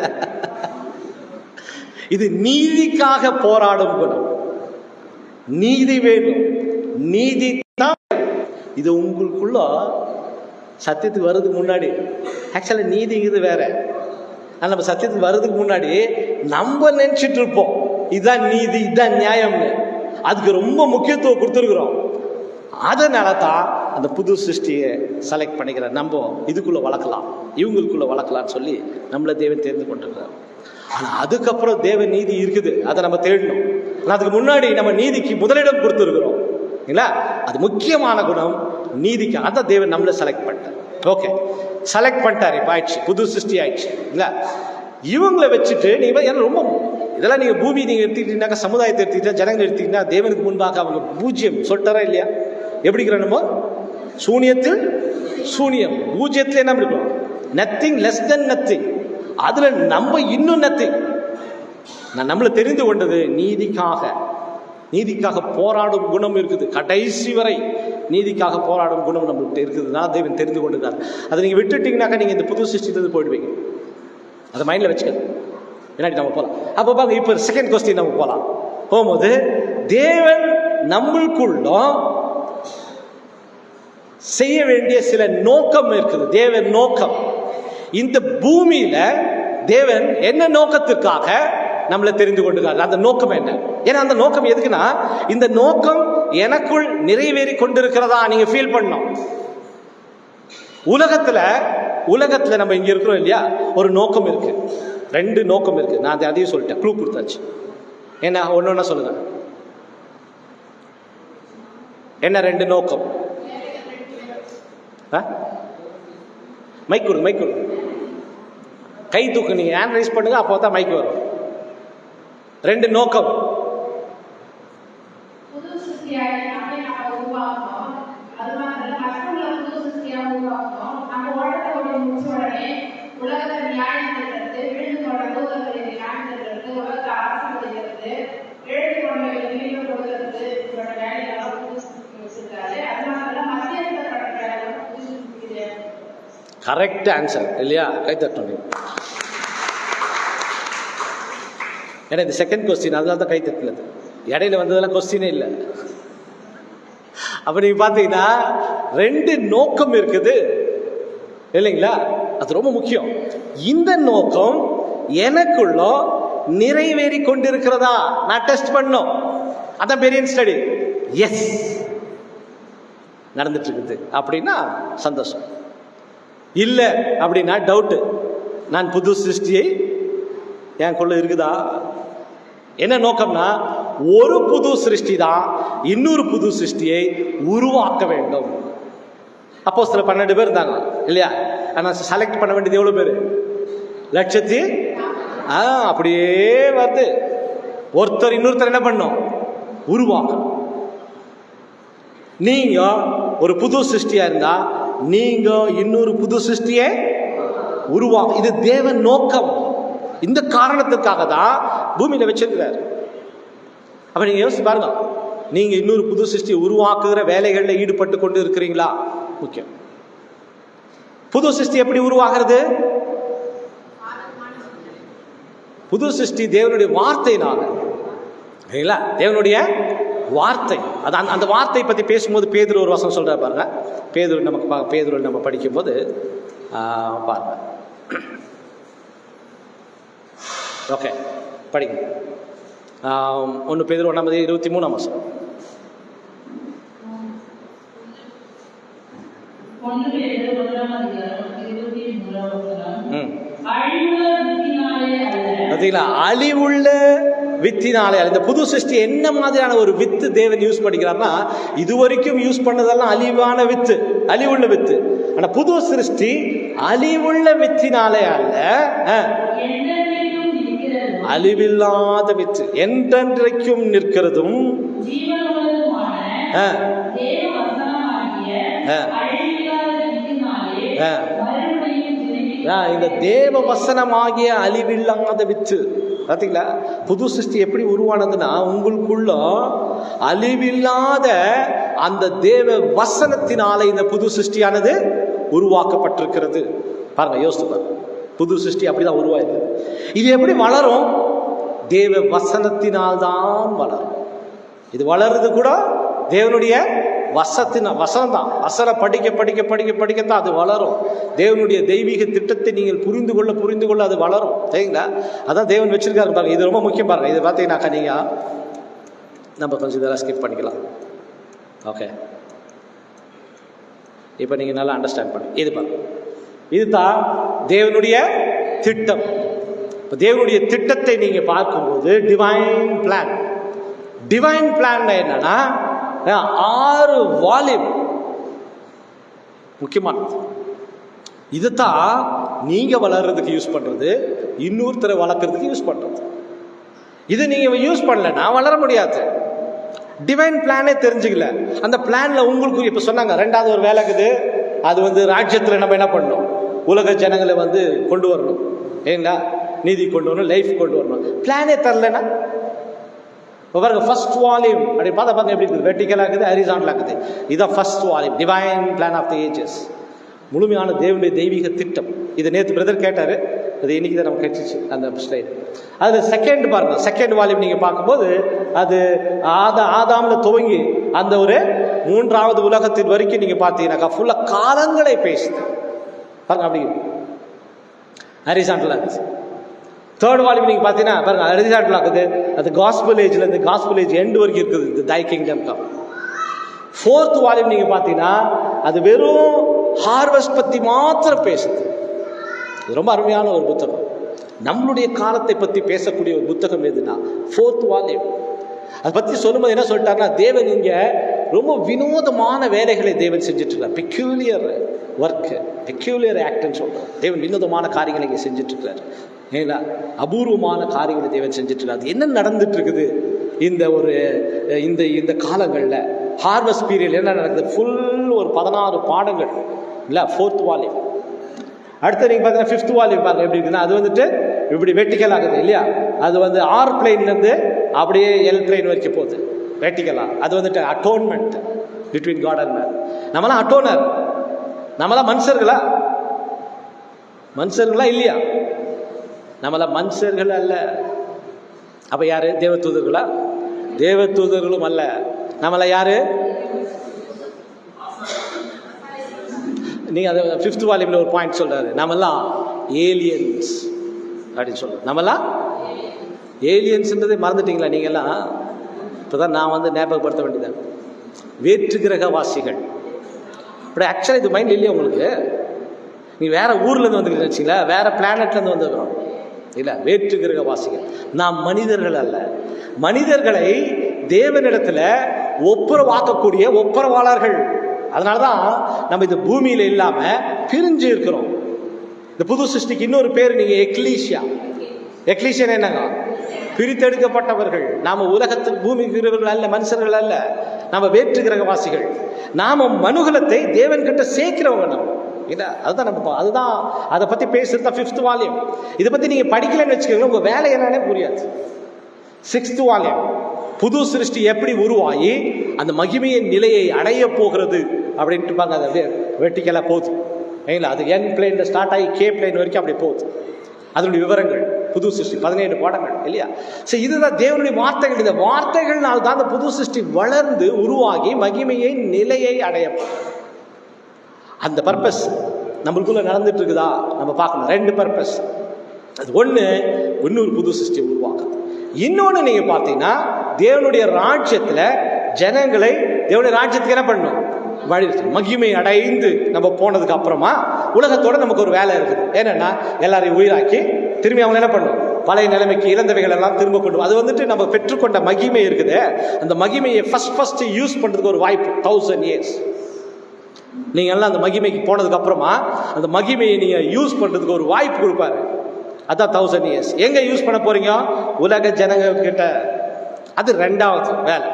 இது நீதிக்காக போராடும் குணம். நீதி வேணும், நீதி தான். இது உங்களுக்குள்ள சத்தியத்துக்கு வர்றதுக்கு முன்னாடி, ஆக்சுவலா நீதி இது வேற. நம்ம சத்தியத்துக்கு வர்றதுக்கு முன்னாடி நம்ம நினைச்சிட்டு இருப்போம் இதுதான் நீதி, இதுதான் நியாயம்னு. அதுக்கு ரொம்ப முக்கியத்துவம் கொடுத்துருக்குறோம். அதனால தான் அந்த புது சிருஷ்டியை செலக்ட் பண்ணிக்கிற நம்ம இதுக்குள்ள வளர்க்கலாம், இவங்களுக்குள்ள வளர்க்கலாம்னு சொல்லி நம்மள தேவன் தெரிந்து கொண்டிருக்கிறார். ஆனா அதுக்கப்புறம் தேவ நீதி இருக்குது, அதை நம்ம தேடணும். ஆனா அதுக்கு முன்னாடி நம்ம நீதிக்கு முதலிடம் கொடுத்துருக்கிறோம் இல்ல. அது முக்கியமான குணம், நீதிக்கு. அதான் தேவன் நம்மள செலக்ட் பண்ணிட்டார். ஓகே, செலக்ட் பண்ணிட்டாரு, இப்ப ஆயிடுச்சு, புது சிருஷ்டி ஆயிடுச்சு இல்ல. இவங்களை வச்சுட்டு நீங்க ரொம்ப இதெல்லாம் நீங்க பூமி நீங்க எடுத்துக்கிட்டீங்கன்னா, சமுதாயத்தை எடுத்துக்கிட்டா, ஜனங்கள் எடுத்துக்கிட்டா, தேவனுக்கு முன்பாக அவங்க பூஜ்யம் சொல்லிட்டாரா இல்லையா? எப்படி நம்ம சூனியத்தில் சூனியம், பூஜ்யத்தில் என்ன இருக்கும்? Nothing, less than nothing. அதுல நம்ம இன்னும் நத்திங். நான் நம்மளை தெரிந்து கொண்டது நீதிக்காக. நீதிக்காக போராடும் குணம் இருக்குது, கடைசி வரை நீதிக்காக போராடும் குணம் நம்மள்கிட்ட இருக்குதுன்னா தேவன் தெரிந்து கொண்டுதான். அதை நீங்க விட்டுட்டீங்கன்னாக்கா நீங்க இந்த புது சிருஷ்டிலிருந்து போயிடுவீங்க. அதை மைண்ட்ல வச்சுக்க. பின்னாடி நம்ம போலாம். அப்ப பாருங்க, இப்ப செகண்ட் கொஸ்டின் நம்ம போலாம். போகும்போது தேவன் நம்மளுக்குள்ள செய்ய வேண்டிய சில நோக்கம் இருக்குது. தேவன் நோக்கம். இந்த பூமியில தேவன் என்ன நோக்கத்திற்காக நம்மளை தெரிந்து கொண்டிருக்காரு? அந்த நோக்கம் என்ன? ஏன்னா அந்த நோக்கம் எதுக்குன்னா, இந்த நோக்கம் எனக்குள் நிறைவேறி கொண்டிருக்கிறதா நீங்க ஃபீல் பண்ணணும். உலகத்துல நம்ம இங்க இருக்கிறோம் இல்லையா, ஒரு நோக்கம் இருக்கு, 2 நோக்கம் இருக்கு. நான் அதையும் சொல்லிட்டேன், க்ளூ கொடுத்தாச்சு. என்ன ஒன்னொன்னா சொல்லுங்க, என்ன 2 நோக்கம்? மைக் கொடுங்க, கை தூக்கு, நீங்க ஹேண்ட் ரைஸ் பண்ணுங்க, அப்போ தான் மைக் வரும். 2 நோக்கம். புது சிருஷ்டியாக நம்மை நாம உருவாக்கணும். அது மாத்திரம் மற்றவங்களை புது சிருஷ்டியாக உருவாக்கணும். நம்ம ஓட்டத்தை ஓடி முடிச்ச உடனே உலகத்தை நியாயம் செய்கிறது, விழுந்து போன தூதர்களை நியாயம் செய்கிறது, உலகத்தை ஆசீர்வதிக்கிறது, எழுதி கொண்டவர்களை வெளியே கொடுக்கிறது, இவரோட வேலையெல்லாம் புது சிருஷ்டி வச்சிருக்காரு. அது மாத்திரம் மத்தியஸ்தரோட வேலையெல்லாம் புது சிருஷ்டி. கரெக்ட் ஆன்சர் இல்லையா? கை தட்டணும். ஏன்னா இது செகண்ட் கொஸ்டின், அதனால தான் கை தட்டலது. இடையில வந்ததெல்லாம் கொஸ்டினே இல்லை. அப்ப நீங்க பாத்தீங்கன்னா 2 நோக்கம் இருக்குது இல்லைங்களா? அது ரொம்ப முக்கியம். இந்த நோக்கம் எனக்குள்ள நிறைவேறி கொண்டிருக்கிறதா நான் டெஸ்ட் பண்ணோம். அதான் பெரிய ஸ்டடி. எஸ், நடந்துட்டு இருக்குது அப்படின்னா சந்தோஷம். இல்ல அப்படின்னா டவுட். நான் புது சிருஷ்டியை எனக்குள்ள இருக்குதா? என்ன நோக்கம்னா, ஒரு புது சிருஷ்டி தான் இன்னொரு புது சிருஷ்டியை உருவாக்க வேண்டும். அப்போஸ்தலர் 12 பேர் இருந்தாங்க இல்லையா? ஆனா செலக்ட் பண்ண வேண்டியது எவ்வளவு பேரு? லட்சத்தி அப்படியே வருது. ஒருத்தர் இன்னொருத்தர் என்ன பண்ணும்? உருவாக்கணும். நீங்க ஒரு புது சிருஷ்டியா இருந்தா நீங்க இன்னொரு புது சிருஷ்டியை உருவாக்க. இது தேவன் நோக்கம். இந்த காரணத்துக்காக தான் பூமியில வச்சிருக்கிறார். அப்ப நீங்க யோசிச்சு பாருங்க, நீங்க இன்னொரு புது சிருஷ்டி உருவாக்குகிற வேலைகள்ல ஈடுபட்டு கொண்டு இருக்கிறீங்களா? முக்கியம். புது சிருஷ்டி எப்படி உருவாகிறது? புது சிருஷ்டி தேவனுடைய வார்த்தையினால. தேவனுடைய வார்த்தை. அந்த வார்த்தை பத்தி பேசும்போது பேதுரு ஒரு வசனம் சொல்ற பாருங்க. பேதுரு நம்ம படிக்கும் போது பாருங்க. ஓகே, படிங்க. 1 பேதுரு 1:23 வசனம். அழிவுள்ள வித்தினாலே. இந்த புது சிருஷ்டி என்ன மாதிரியான ஒரு வித்து தேவன் யூஸ் பண்ணிக்கிறார்னா, இதுவரைக்கும் யூஸ் பண்ணதெல்லாம் அழிவான வித்து, அழிவுள்ள வித்து. ஆனா புது சிருஷ்டி அழிவுள்ள வித்தினாலே அல்ல, அழிவில்லாத வித்து, என்றென்றைக்கும் நிற்கிறதும் இந்த தேவ வசனமாகிய அழிவில்லாத வித்து. பார்த்தீங்களா? புது சிருஷ்டி எப்படி உருவானதுன்னா, உங்களுக்குள்ள அழிவில்லாத அந்த தேவ வசனத்தினால இந்த புது சிருஷ்டியானது உருவாக்கப்பட்டிருக்கிறது. பாருங்க, யோசித்து பாருங்க. புது சிருஷ்டி அப்படிதான் உருவாயிருக்கு. இது எப்படி வளரும்? தேவ வசனத்தினால்தான் வளரும். இது வளருது கூட தேவனுடைய வசனம் தான். வசனம் படிக்கத்தான் அது வளரும். தேவனுடைய தெய்வீக திட்டத்தை நீங்கள் புரிந்து கொள்ள அது வளரும். சரிங்களா? அதான் தேவன் வச்சிருக்காரு பாருங்க. இது ரொம்ப முக்கியம் பாருங்க. இது பார்த்தீங்கன்னாக்கா நீங்க நம்ம கொஞ்சம் இதெல்லாம் ஸ்கிப் பண்ணிக்கலாம். ஓகே, இப்போ நீங்க நல்லா அண்டர்ஸ்டாண்ட் பண்ணி இது பாருங்க. இதுதான் தேவனுடைய திட்டம். தேவனுடைய திட்டத்தை நீங்க பார்க்கும்போது டிவைன் பிளான். டிவைன் பிளான் என்னன்னா 6 வால்யூம் முக்கியமானது. இதுதான் நீங்க வளர்றதுக்கு யூஸ் பண்றது, இன்னொருத்தரை வளர்க்கறதுக்கு யூஸ் பண்றது. இது நீங்க யூஸ் பண்ணலன்னா வளர முடியாது. டிவைன் பிளானே தெரிஞ்சுக்கல, அந்த பிளான்ல உங்களுக்கு இப்ப சொன்னாங்க 2வது ஒரு வேலை இருக்குது. அது ராஜ்யத்துல நம்ம என்ன பண்ணணும்? உலக ஜனங்களை கொண்டு வரணும். ஏங்களா? நீதி கொண்டு வரணும், லைஃப் கொண்டு வரணும். பிளானே தரலன்னா பாருங்க, ஃபர்ஸ்ட் வால்யூம் அப்படி பார்த்தா பாருங்க எப்படி இருக்குது. வெர்டிகலா இருக்குது, ஹரிசாண்டலா இருக்குது. இதான் first volume, divine plan of the ages. முழுமையான தேவனுடைய தெய்வீக திட்டம். இது நேற்று பிரதர் கேட்டாரு, அது இன்னைக்கு தான் நமக்கு கிடைச்சிச்சு அந்த ஸ்லைடு. அதுல செகண்ட் பாருங்க, செகண்ட் வால்யூம் நீங்க பார்க்கும்போது அது ஆதாம்ல துவங்கி அந்த ஒரு மூன்றாவது உலகத்தின் வரைக்கும் நீங்க பார்த்தீங்கன்னாக்கா ஃபுல்லா காலங்களை பேசுது பாருங்க. அப்படி ஹரிசாண்டலா இருந்துச்சு. தேர்ட் வால்யூம் நீங்க பார்த்தீங்கன்னா பாருங்க, ஹரிசாண்டலா இருக்குது. அது காஸ்பல் ஏஜ்ல இருந்து காஸ்பல் ஏஜ் எண்ட் வரைக்கும் இருக்குது, தை கிங்டம் கம். ஃபோர்த் வால்யூம் நீங்க பார்த்தீங்கன்னா அது வெறும் ஹார்வெஸ்ட் பத்தி மாத்திரம் பேசுது. இது ரொம்ப அருமையான ஒரு புத்தகம். நம்மளுடைய காலத்தை பத்தி பேசக்கூடிய ஒரு புத்தகம் எதுனா ஃபோர்த் வால்யூம். அதை பத்தி சொல்லும்போது என்ன சொல்லிட்டாருன்னா, தேவன் இங்க ரொம்ப வினோதமான வேலைகளை தேவன் செஞ்சுட்டு இருக்கார். பெக்யூலியர் ஒர்க், பெக்யூலியர் ஆக்ட்னு சொல்றாரு. தேவன் வினோதமான காரியங்களை இங்க செஞ்சுட்டு இருக்காரு. ஏன்னா அபூர்வமான காரியங்களை தேவன் செஞ்சுட்டு இருக்காரு. அது என்ன நடந்துட்டு இருக்குது இந்த ஒரு இந்த காலங்களில் ஹார்வெஸ்ட் பீரியட் என்ன நடக்குது? ஃபுல் ஒரு 16 பாடங்கள் இல்லை, ஃபோர்த் வால்யூம். அடுத்து நீங்கள் பார்த்தீங்கன்னா ஃபிஃப்த் வால்யூம் பாருங்க எப்படி இருக்குன்னா, அது வந்துட்டு இப்படி வெர்டிக்கல் ஆகுது இல்லையா? அது வந்து ஆர் பிளைன்லேருந்து அப்படியே எல் பிளைன் வரைக்கும் போகுது வெர்டிக்கலாக. அது வந்துட்டு atonement between God and man. நம்மளாம் அட்டோனர், நம்மளாம் மனுஷர்களா இல்லையா? நம்மளாம் மனுஷர்கள் அல்ல. அப்ப யாரு? தேவதூதர்களா? தேவதூதர்களும் அல்ல. நம்மள யாரு? நீங்க அது ஃபிஃப்த் வால்யூம்ல ஒரு பாயிண்ட் சொல்றாரு, நம்மெல்லாம் ஏலியன்ஸ் அப்படின்னு சொல்றாரு. நம்மெல்லாம் ஏலியன்ஸ்ன்றதை மறந்துட்டீங்களா நீங்கெல்லாம்? இப்போதான் நான் வந்து ஞாபகப்படுத்த வேண்டியது, வேற்று கிரகவாசிகள். பட் ஆக்சுவலாக இது மைண்ட் இல்லையா உங்களுக்கு? நீ வேற ஊர்லேருந்து வந்துருக்கீங்க வச்சுங்களா, வேற பிளானட்லேருந்து வந்துருக்கிறோம் இல்லை, வேற்று கிரகவாசிகள். நாம் மனிதர்கள் அல்ல. மனிதர்களை தேவனிடத்துல ஒப்புரவாக்கக்கூடிய ஒப்புரவாளர்கள். அதனாலதான் நம்ம இந்த பூமியில இல்லாம பிரிஞ்சு இருக்கிறோம். இந்த புது சிருஷ்டிக்கு இன்னொரு பேர் நீங்க எக்லீசியா. எக்லீசியா என்னங்க? பிரித்தெடுக்கப்பட்டவர்கள். நாம உலகத்தில் பூமிக்கு இருக்கிறவர்கள் அல்ல, மனுஷர்கள் அல்ல. நாம வேற்று கிரகவாசிகள். நாம மனுகுலத்தை தேவன் கிட்ட சேர்க்கிறவங்க நம்ம. அதுதான் நம்ம அதுதான் அதை பத்தி பேசுறது ஃபிஃப்த் வால்யூம். இதை பத்தி நீங்க படிக்கலன்னு வச்சுக்கோங்க, உங்க வேலை என்னன்னே புரியாது. சிக்ஸ்த் வால்யூம் புது சிருஷ்டி எப்படி உருவாகி அந்த மகிமையின் நிலையை அடைய போகிறது அப்படின்ட்டு பாங்க. அது அப்படியே வெர்டிக்கலா போகுது இல்லைங்களா? அது என் பிளேன்ல ஸ்டார்ட் ஆகி கே பிளேன் வரைக்கும் அப்படி போகுது. அதனுடைய விவரங்கள் புது சிருஷ்டி 17 பாடங்கள் இல்லையா? சரி, இதுதான் தேவனுடைய வார்த்தைகள். இந்த வார்த்தைகள்னால தான் அந்த புது சிருஷ்டி வளர்ந்து உருவாகி மகிமையை நிலையை அடைய. அந்த பர்பஸ் நம்மளுக்குள்ள நடந்துட்டு இருக்குதா நம்ம பார்க்கணும். 2 பர்பஸ். அது ஒண்ணு, இன்னொரு புது சிருஷ்டி உருவாக்குது. இன்னொன்னு நீங்க பார்த்தீங்கன்னா, தேவனுடைய ராஜ்யத்துல ஜனங்களை தேவனுடைய ராஜ்யத்துக்கு என்ன பண்ணணும்? வழி மகிமை அடைந்து நம்ம போனதுக்கு அப்புறமா உலகத்தோட நமக்கு ஒரு வேலை இருக்குது. என்னன்னா, எல்லாரையும் உயிராக்கி திரும்பி அவங்க என்ன பண்ணணும்? பழைய நிலைமைக்கு இழந்தவைகள் எல்லாம் திரும்ப கொண்டு. அது வந்துட்டு நம்ம பெற்றுக்கொண்ட மகிமை இருக்குது. அந்த மகிமையை ஃபர்ஸ்ட் யூஸ் பண்றதுக்கு ஒரு வாய்ப்பு 1000 years. நீங்க எல்லாம் அந்த மகிமைக்கு போனதுக்கு அப்புறமா அந்த மகிமையை நீங்க யூஸ் பண்றதுக்கு ஒரு வாய்ப்பு கொடுப்பாரு. அதான் 1000 years. எங்க யூஸ் பண்ண போறீங்க? உலக ஜனங்க கிட்ட. அது 2வது வேலை.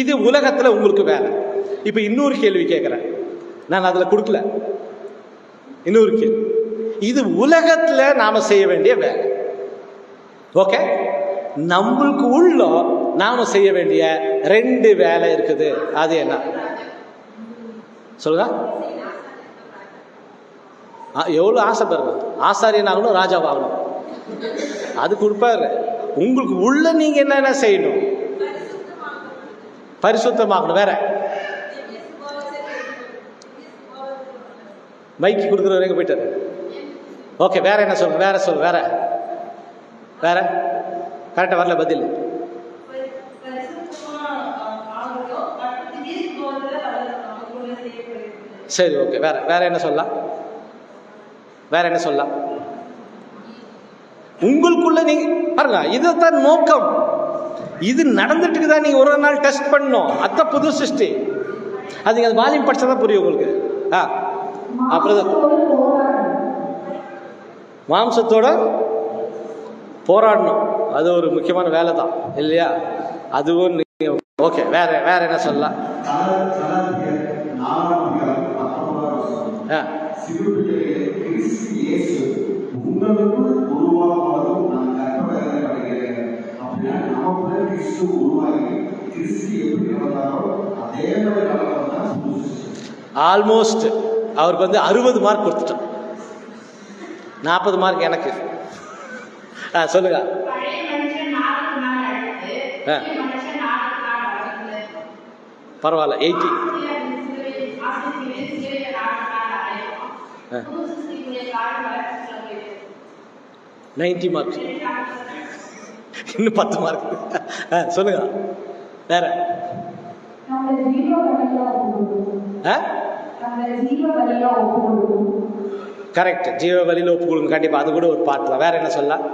இது உலகத்துல உங்களுக்கு வேலை. இப்ப இன்னொரு கேள்வி கேட்கிறேன், நான் அதுல கொடுக்கல. இன்னொரு கேள்வி, இது உலகத்துல நாம செய்ய வேண்டிய வேலை. ஓகே, நம்மளுக்கு உள்ள நாம செய்ய வேண்டிய 2 வேலை இருக்குது. அது என்ன சொல்லுங்க? எவ்வளவு ஆசை பாருங்க. ஆசாரியன் ஆகணும், ராஜாவாகணும். அது கொடுப்பாரு. உங்களுக்கு உள்ள நீங்க என்னென்ன செய்யணும்? பரிசுத்தமாகணும். வேற மைக்கு கொடுக்குற வரைக்கும் போயிட்டாரு. ஓகே, வேற என்ன சொல்லுங்க? வேற சொல்லு. வேற வேற கரெக்டா வரல பதில். சரி, ஓகே. வேற என்ன சொல்லலாம்? வேற என்ன சொல்லலாம்? உங்களுக்குள்ள நீங்க பாருங்க, இதுதான் நோக்கம். இது நடந்துட்டு தான் நீங்க ஒரு நாள் டெஸ்ட் பண்ணணும். அதான் புது சிருஷ்டி. அது நீங்க வால்யூம் படிச்சதான் புரியும் உங்களுக்கு. அப்புறம் மாம்சத்தோட போராடணும். அது ஒரு முக்கியமான வேலை தான் இல்லையா? அதுவும் ஓகே. வேற என்ன சொல்லலாம்? ஆல்மோஸ்ட் அவருக்கு வந்து 60 மார்க் கொடுத்துட்டோம். 40 மார்க் எனக்கு. சொல்லுங்க. பரவாயில்ல 80. ஆ. 90 மார்க். இன்னும் 10 மார்க். சொல்லுங்க வேற. கரெக்ட், ஜீவ வழியில் ஒப்பு கொடுங்க. கண்டிப்பாக அது கூட ஒரு பாட்டு தான். வேற என்ன சொல்லலாம்?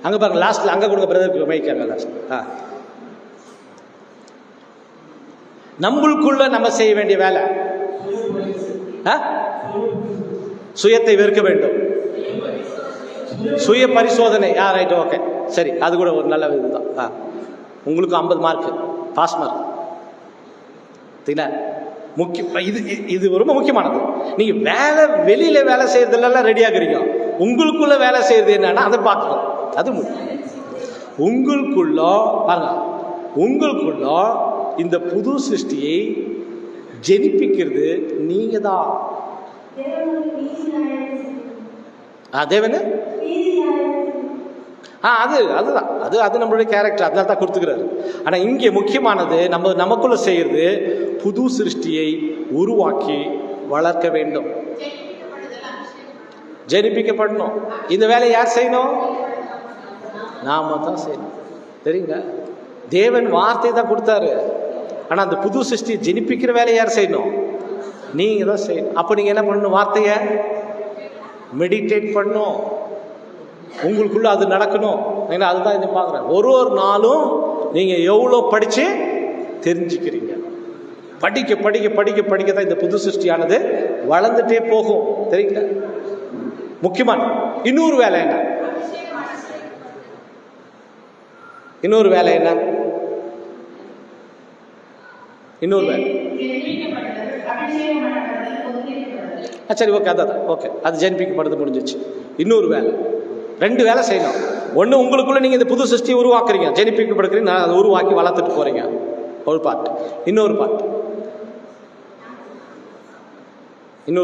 அங்கே பாருங்க லாஸ்ட்ல அங்கே கொடுங்க பிரதருக்கு மைக்காங்க லாஸ்ட். நம்மளுக்குள்ள நம்ம செய்ய வேண்டிய வேலை சுயத்தை வெறுக்க வேண்டும். சுய பரிசோதனை. ரைட், ஓகே, சரி, அது கூட ஒரு நல்ல இதுதான். உங்களுக்கு 50 மார்க் பாஸ் மார்க். இது ரொம்ப முக்கியமானது. நீங்க வேலை வெளியில வேலை செய்யறதுலாம் ரெடி ஆகுறீங்க, உங்களுக்குள்ள வேலை செய்யறது என்னன்னா அதை பார்க்கணும். அது உங்களுக்குள்ள பாருங்க, உங்களுக்குள்ள இந்த புது சிருஷ்டியை ஜெனிப்பிக்கிறது நீங்க தான். தேவனு அதுதான் அது நம்மளுடைய கேரக்டர், அதனால தான் கொடுத்துக்கிறாரு. ஆனா இங்கே முக்கியமானது நமக்குள்ள செய்யறது புது சிருஷ்டியை உருவாக்கி வளர்க்க வேண்டும், ஜெனிப்பிக்கப்படணும். இந்த வேலையை யார் செய்யணும்? நாம தான் செய்யணும். தெரியுங்க, தேவன் வார்த்தை தான் கொடுத்தாரு. ஆனா அந்த புது சிருஷ்டியை ஜெனிப்பிக்கிற வேலையை யார் செய்யணும்? நீங்க தான் செய்யணும். அப்ப நீங்க என்ன பண்ணணும்? வார்த்தையை மெடிடேட் பண்ணணும், உங்களுக்குள்ள அது நடக்கணும். அதுதான் இதை பார்க்குறேன். ஒரு நாளும் நீங்க எவ்வளோ படிச்சு தெரிஞ்சுக்கிறீங்க. படிக்க படிக்க படிக்க படிக்க தான் இந்த புது சிருஷ்டியானது வளர்ந்துட்டே போகும். தெரியுங்களா? முக்கியமான இன்னொரு வேலை என்ன? இன்னொரு வேலை என்ன? இன்னொரு வேலை சரி, ஓகே, அதான் ஓகே, அது ஜெனிப்பிக்கப்படுறது முடிஞ்சிச்சு. இன்னொரு வேலை, 2 வேலை செய்யணும். ஒன்று, உங்களுக்குள்ள நீங்க இந்த புது சிருஷ்டியை உருவாக்குறீங்க, ஜெனிப்பிக்கப்படுறீங்க, அதை உருவாக்கி வளர்த்துட்டு போறீங்க, ஒரு பார்ட். இன்னொரு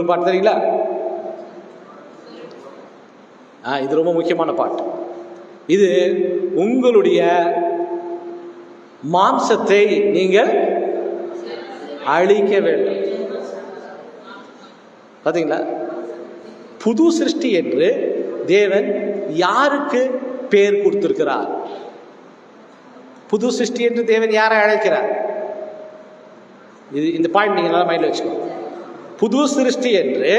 பார்ட் தெரியுங்களா? இது ரொம்ப முக்கியமான பார்ட். இது உங்களுடைய மாம்சத்தை நீங்கள் அழிக்க வேண்டும். பார்த்தீங்களா? புது சிருஷ்டி என்று தேவன் யாருக்கு பேர் கொடுத்திருக்கிறார்? புது சிருஷ்டி என்று தேவன் யாரை அழைக்கிறார்? இந்த பாயிண்ட் நீங்க நல்லா மைண்ட்ல வச்சுக்கோங்க. புது சிருஷ்டி என்று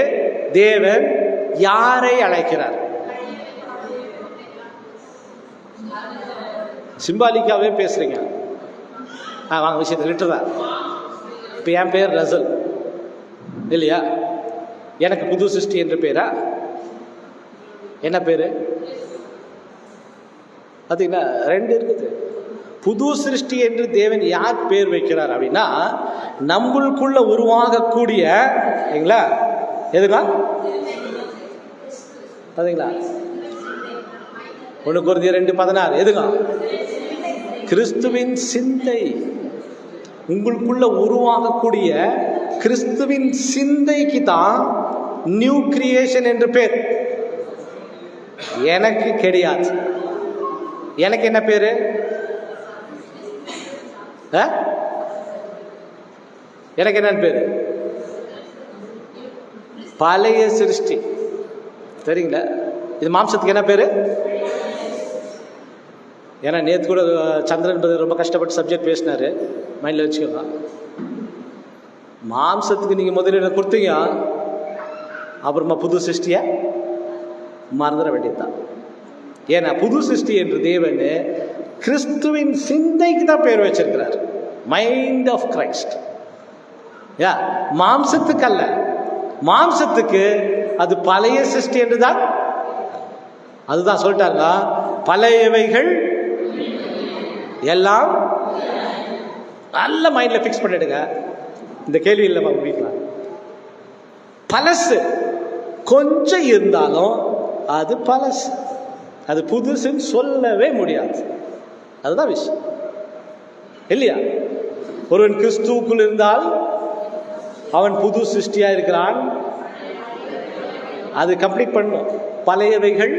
தேவன் யாரை அழைக்கிறார்? சிம்பாலிக்காவே பேசுறீங்க. வாங்க விஷயத்தை லிட்டர். இப்ப என் பேர் ரசல் இல்லையா? எனக்கு புது சிருஷ்டி என்ற பேரா? என்ன பேரு? பார்த்தீங்கன்னா 2 இருக்குது. புது சிருஷ்டி என்று தேவன் யார் பேர் வைக்கிறார் அப்படின்னா, நம்மளுக்குள்ள உருவாகக்கூடிய எதுங்களா? பார்த்தீங்களா? 1 கொரிந்தியர் 2:16 எதுங்க? கிறிஸ்துவின் சிந்தை. உங்களுக்குள்ள உருவாகக்கூடிய கிறிஸ்துவின் சிந்தைக்கு தான் நியூ கிரியேஷன் என்று பேர். எனக்கு கிடையாது. எனக்கு என்ன பேரு? எனக்கு என்ன பேரு? பழைய சிருஷ்டி. சரிங்களா? இது மாம்சத்துக்கு என்ன பேரு? ஏன்னா நேற்று கூட சந்திரன் ரொம்ப கஷ்டப்பட்டு சப்ஜெக்ட் பேசினாரு, மைண்டில் வச்சுக்கோங்க. மாம்சத்துக்கு நீங்கள் முதலிட கொடுத்தீங்க, அப்புறமா புது சிருஷ்டியை மறந்துட வேண்டியதுதான். ஏன்னா புது சிருஷ்டி என்று தேவன் கிறிஸ்துவின் சிந்தைக்கு தான் பேர் வச்சிருக்கிறார். Mind of Christ. மாம்சத்துக்கு அல்ல. மாம்சத்துக்கு அது பழைய சிருஷ்டி என்றுதான். அதுதான் சொல்லிட்டாங்க, பழையவைகள் எல்லாம். நல்ல மைண்ட்ல பிக்ஸ் பண்ணிடுங்க. இந்த கேள்வி இல்லை முடிக்கலாம். பழசு கொஞ்சம் இருந்தாலும் அது பழசு, அது புதுசுன்னு சொல்லவே முடியாது. அதுதான் விஷயம் இல்லையா? ஒருவன் கிறிஸ்துவுக்குள் இருந்தால் அவன் புது சிருஷ்டியா இருக்கிறான். அது கம்ப்ளீட் பண்ணும். பழையவைகள்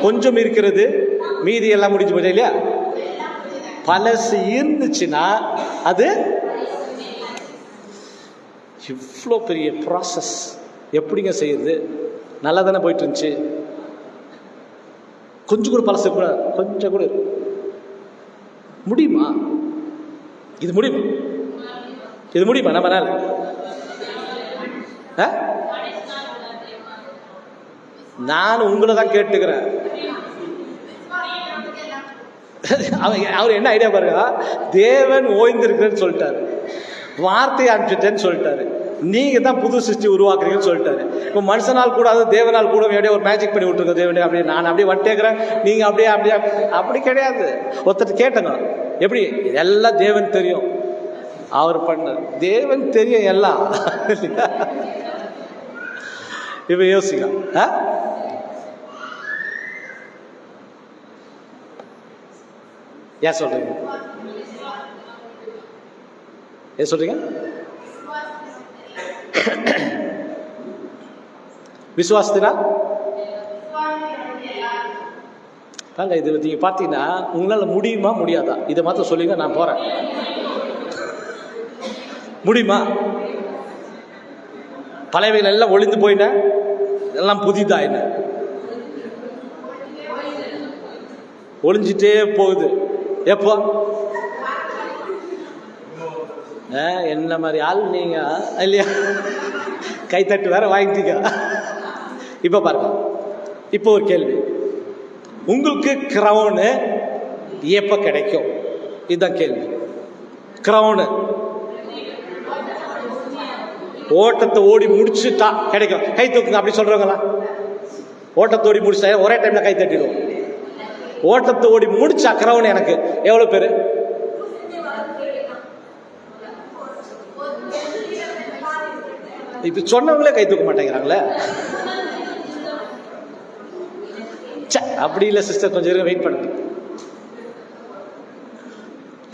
கொஞ்சம் இருக்கிறது, மீதி எல்லாம் முடிஞ்சு போச்சு இல்லையா? பழசு இருந்துச்சுன்னா அது இவ்வளோ பெரிய ப்ராசஸ் எப்படிங்க செய்யுது? நல்லா தானே போயிட்டு இருந்துச்சு. கொஞ்சம் கூட பழசு கூட கொஞ்சம் கூட முடியுமா? இது முடியுமா? இது முடியுமா நம்மனால? நான் உங்களை தான் கேட்டுக்கிறேன். அவர் என்ன ஐடியா பாருங்க, தேவன் ஓய்ந்திருக்கிறேன்னு சொல்லிட்டாரு, வார்த்தையை அனுப்பிச்சிட்டேன்னு சொல்லிட்டாரு, நீங்க தான் புது சிருஷ்டி உருவாக்குறீங்கன்னு சொல்லிட்டாரு. இப்போ மனுஷனால் கூடாது தேவனால் கூட எப்படியே ஒரு மேஜிக் பண்ணி விட்டுருங்க தேவனே, அப்படியே நான் அப்படியே வட்டேக்கிறேன், நீங்க அப்படியே அப்படியே அப்படி கிடையாது. ஒருத்தர் கேட்டங்க, எப்படி எல்லாம் தேவன் தெரியும், அவர் பண்ண தேவன் தெரியும் எல்லாம். இப்ப யோசிக்க ஏன் சொல்றீங்க? ஏன் சொல்றீங்க? விசுவாசத்தினா இது நீங்க பாத்தீங்கன்னா உங்களால முடியுமா முடியாதா? இதை மாத்திரம் சொல்லுங்க, நான் போறேன். முடியுமா? பழையவைகள் எல்லாம் ஒளிந்து போயின, எல்லாம் புதிதா என்ன ஒளிஞ்சிட்டே போகுது. எப்போ? என்ன மாதிரி ஆள் நீங்க இல்லையா? கைத்தட்டு வேற வாங்கிட்டீங்க. இப்ப பாருங்க, இப்போ ஒரு கேள்வி, உங்களுக்கு கிரவுனு எப்ப கிடைக்கும்? இதுதான் கேள்வி. கிரவுனு ஓட்டத்தை ஓடி முடிச்சுட்டா கிடைக்கும். கை தூக்குங்க அப்படி சொல்றவங்களா? ஓட்டத்தை ஓடி முடிச்சா ஒரே டைம்ல கை தட்டிடுவோம். ஓட்டத்தை ஓடி முடிச்சா கிரவுன் எனக்கு எவ்வளவு பேரு? இப்ப சொன்னவங்களே கை தூக்க மாட்டேங்கிறாங்களே. அப்படி இல்ல சிஸ்டர், கொஞ்சம் வெயிட் பண்ணுங்க.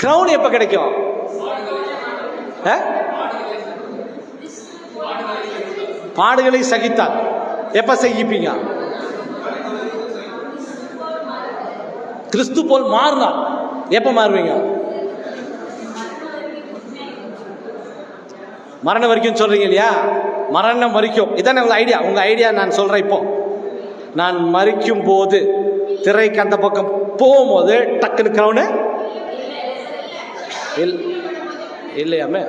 கிரவுன் எப்ப கிடைக்கும்? பாடுகளை சகித்தால். எப்ப சகிப்பீங்க? கிறிஸ்து போல் மாறினால். எப்ப மாறுவீங்க? மரணம் வரைக்கும் சொல்றீங்க இல்லையா? மரணம் வரைக்கும் இதானே உங்க ஐடியா? உங்க ஐடியா நான் சொல்றேன். இப்போ நான் மறிக்கும் போது திரைக்கு அந்த பக்கம் போகும்போது டக்குனு கிரவுனு இல்லையாமே?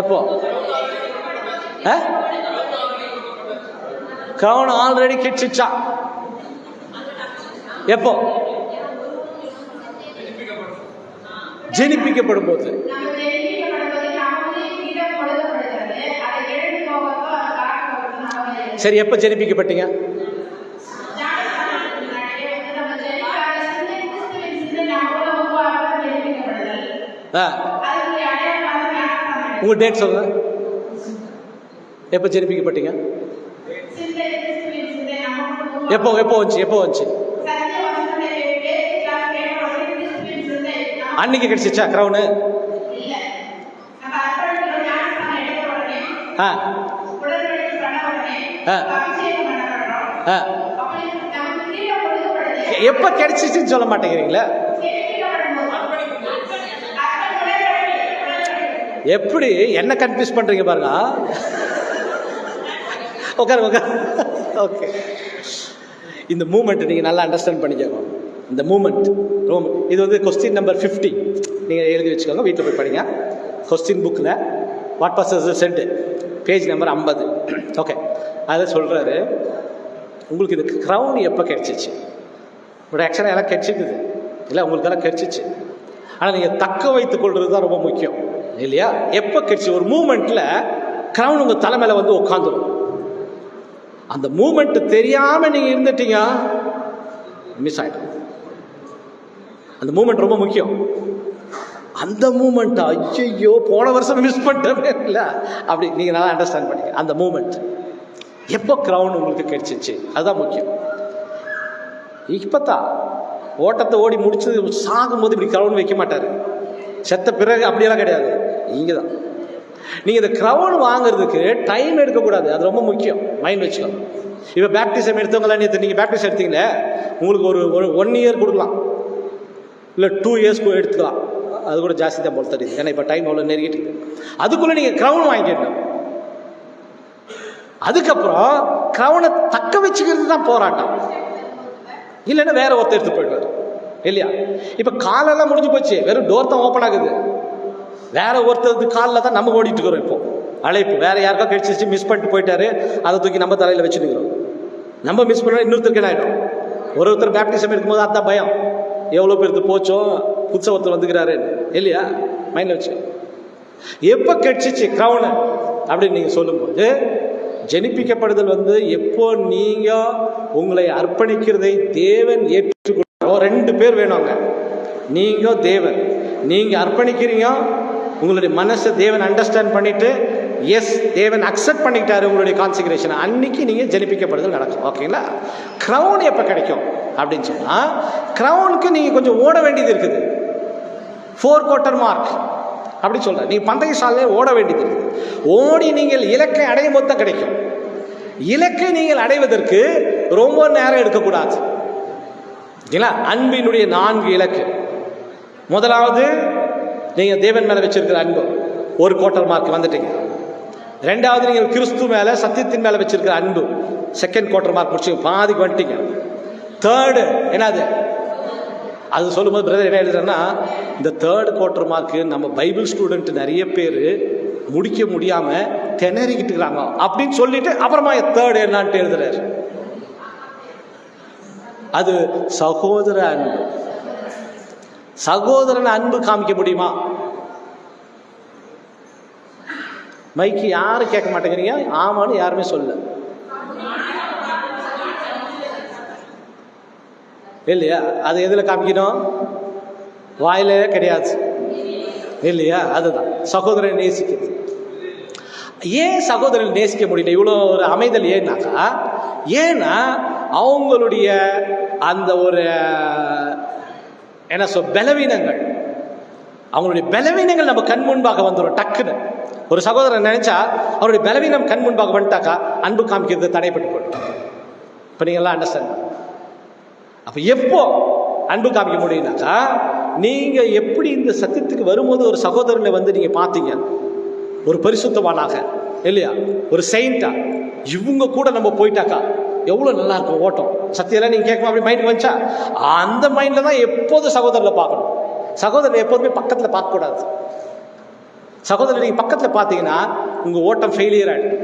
எப்போ? கிரவுன் ஆல்ரெடி கிடைச்சிச்சா? எப்போ? ஜெனிப்பிக்கப்படும் போது. சரி, எப்ப ஜெனிப்பிக்கப்பட்டீங்க? உங்க டேட் சொல்லுங்க. எப்ப ஜெனிப்பிக்கப்பட்டீங்க? எப்போ எப்போ வந்துச்சு? எப்போ வந்துச்சு? அன்னைக்கு கிடைச்சிச்சா கிரவுனு? எப்ப கிடைச்சிச்சுன்னு சொல்ல மாட்டேங்கிறீங்களா? எப்படி என்ன கன்ஃபியூஸ் பண்றீங்க பாருங்க. உட்காருங்க. ஓகே, இந்த மூமெண்ட் நீங்க நல்லா அண்டர்ஸ்டாண்ட் பண்ணிக்கணும். இந்த மூமெண்ட் இது வந்து கொஸ்டின் நம்பர் 50. நீங்க எழுதி வச்சுக்கோங்க, வீட்டில் போய் படிங்க. கொஸ்டின் புக்கில் what pass sent page number 50. Okay, அதை சொல்றாரு. உங்களுக்கு இது கிரவுன் எப்போ கிடைச்சிச்சு? பட் ஆக்சுவலாக எல்லாம் கிடைச்சிக்குது இல்லை, உங்களுக்கு எல்லாம் கிடைச்சிச்சு. ஆனால் நீங்கள் தக்க வைத்துக் கொள்வது தான் ரொம்ப முக்கியம் இல்லையா? எப்போ கிடைச்சி? ஒரு மூமெண்ட்ல கிரவுன் உங்கள் தலைமையில வந்து உட்காந்துரும். அந்த மூமெண்ட் தெரியாம நீங்க இருந்துட்டீங்க, மிஸ் ஆயிடும். அந்த மூமெண்ட் ரொம்ப முக்கியம். அந்த மூமெண்ட் ஐயோ போன வருஷம் மிஸ் பண்ணிட்டேன் இல்லை, அப்படி நீங்க நல்லா அண்டர்ஸ்டாண்ட் பண்ணீங்க. அந்த மூமெண்ட் எப்போ கிரவுன் உங்களுக்கு கிடைச்சிச்சு, அதுதான் முக்கியம். இப்பதான் ஓட்டத்தை ஓடி முடிச்சு சாகும் போது இப்படி கிரவுன் வைக்க மாட்டாரு. செத்த பிறகு அப்படியெல்லாம் கிடையாது. நீங்க தான் நீங்க இந்த கிரவுன் வாங்குறதுக்கு டைம் எடுக்கக்கூடாது, அது ரொம்ப முக்கியம். மைண்ட் வச்சுக்கோங்க. இப்போ பேப்டிசம் எடுத்தவங்களா, நீங்க பேப்டிசம் எடுத்தீங்களே, உங்களுக்கு ஒரு 1 இயர் கொடுக்கலாம், இல்லை 2 இயர்ஸ் எடுத்துக்கலாம். அது கூட ஜாஸ்தி தான் போல் தெரியுது. ஏன்னா இப்போ டைம் அவ்வளோ நெருங்கிட்டு அதுக்குள்ளே நீங்கள் க்ரௌன் வாங்கிடணும். அதுக்கப்புறம் க்ரௌனை தக்க வச்சுக்கிறது தான் போராட்டம். இல்லைன்னா வேற ஒருத்தர் எடுத்து போயிடுவார் இல்லையா? இப்போ காலெல்லாம் முடிஞ்சு போச்சு, வெறும் டோர் தான் ஓப்பன் ஆகுது. வேற ஒருத்தருக்கு காலில் தான் நம்ம ஓடிட்டு இருக்கிறோம். இப்போ அழைப்பு வேற யாருக்கா கிடைச்சிச்சு, மிஸ் பண்ணிட்டு போயிட்டாரு, அதை தூக்கி நம்ம தலையில் வச்சுருக்கிறோம். நம்ம மிஸ் பண்ண இன்னொருத்தருக்கு என்ன ஆகிடும்? ஒருத்தர் பேப்டிசம் இருக்கும்போது அதுதான் பயம், எவ்வளோ பேருக்கு போச்சோ, புதுசாக ஒருத்தர் வந்துக்கிறாரு இல்லையா? மைண்டில் வச்சு எப்போ கிடைச்சிச்சு க்ரௌனு அப்படின்னு நீங்கள் சொல்லும்போது, ஜெனிப்பிக்கப்படுதல் எப்போ நீங்கள் உங்களை அர்ப்பணிக்கிறதை தேவன் ஏற்றுக்கொள்ள. ரெண்டு பேர் வேணுங்க, நீங்கள் தேவன், நீங்கள் அர்ப்பணிக்கிறீங்க, உங்களுடைய மனசை தேவன் அண்டர்ஸ்டாண்ட் பண்ணிட்டு எஸ் தேவன் அக்செப்ட் பண்ணிக்கிட்டாரு உங்களுடைய கான்சிகரேஷன், அன்னைக்கு நீங்கள் ஜெனிப்பிக்கப்படுதல் நடக்கும். ஓகேங்களா? க்ரௌன் எப்போ கிடைக்கும் அப்படின்னு சொன்னால், க்ரௌனுக்கு நீங்கள் கொஞ்சம் ஓட வேண்டியது இருக்குது. 4 குவார்ட்டர் மார்க் அப்படி சொல்கிறேன். நீங்கள் பந்தய சாலையில் ஓட வேண்டியது இருக்குது. ஓடி நீங்கள் இலக்கை அடையும் போது தான் கிடைக்கும். இலக்கை நீங்கள் அடைவதற்கு ரொம்ப நேரம் எடுக்கக்கூடாது. இல்லைங்களா? அன்பினுடைய 4 இலக்கு. முதலாவது, நீங்கள் தேவன் மேலே வச்சிருக்கிற அன்பு 1 குவார்ட்டர் மார்க் வந்துட்டீங்க. ரெண்டாவது, நீங்கள் கிறிஸ்து மேலே சத்தியத்தின் மேலே வச்சிருக்கிற அன்பு 2nd குவார்ட்டர் மார்க் முடிச்சு பாதிக்கு வந்துட்டீங்க. தேர்டு என்னது? அது சொல்லும்போது பிரதர் என்ன எழுதுறேன்னா, இந்த 3rd குவார்ட்டர் மார்க்கு நம்ம பைபிள் ஸ்டூடெண்ட் நிறைய பேர் முடிக்க முடியாம திணறிக்கிட்டு இருக்கிறாங்க அப்படின்னு சொல்லிட்டு அப்புறமா 3rd என்னான்ட்டு எழுதுறாரு. அது சகோதர அன்பு. சகோதரன் அன்பு காமிக்க முடியுமா? மைக்கு யாரும் கேட்க மாட்டேங்கிறீங்க, ஆமான்னு யாருமே சொல்ல இல்லையா? அது எதுல காமிக்கணும்? வாயில கிடையாது இல்லையா? அதுதான் சகோதரன் நேசிக்கிறது. ஏன் சகோதரன் நேசிக்க முடியல இவ்வளோ ஒரு அமைதல்? ஏன்னா அவங்களுடைய அந்த ஒரு என்ன பலவீனங்கள், அவங்களுடைய பலவீனங்கள் நம்ம கண் முன்பாக வந்துடும் டக்குன்னு. ஒரு சகோதரன் நினைச்சா அவருடைய பலவீனம் கண் முன்பாக வந்துட்டாக்கா அன்பு காமிக்கிறது தடைப்பட்டு போயிடும். இப்போ நீங்கள்லாம் அண்டர்ஸ்டாண்ட். அப்போ எப்போ அன்பு காமிக்க முடியும்னாக்கா, நீங்க எப்படி இந்த சத்தியத்துக்கு வரும்போது ஒரு சகோதரனை நீங்க பார்த்தீங்க, ஒரு பரிசுத்தவானாக இல்லையா, ஒரு செயின்டா, இவங்க கூட நம்ம போயிட்டாக்கா எவ்வளவு நல்லா இருக்கும் ஓட்டம். சத்தியெல்லாம் நீங்க கேட்கணும் அப்படி மைண்ட் வந்துச்சா, அந்த மைண்ட்ல தான் எப்போதும் சகோதரரை பார்க்கணும். சகோதரர் எப்போதுமே பக்கத்துல பார்க்க கூடாது. சகோதரர் நீங்க பக்கத்துல பார்த்தீங்கன்னா உங்க ஓட்டம் ஃபெயிலியர் ஆயிடும்.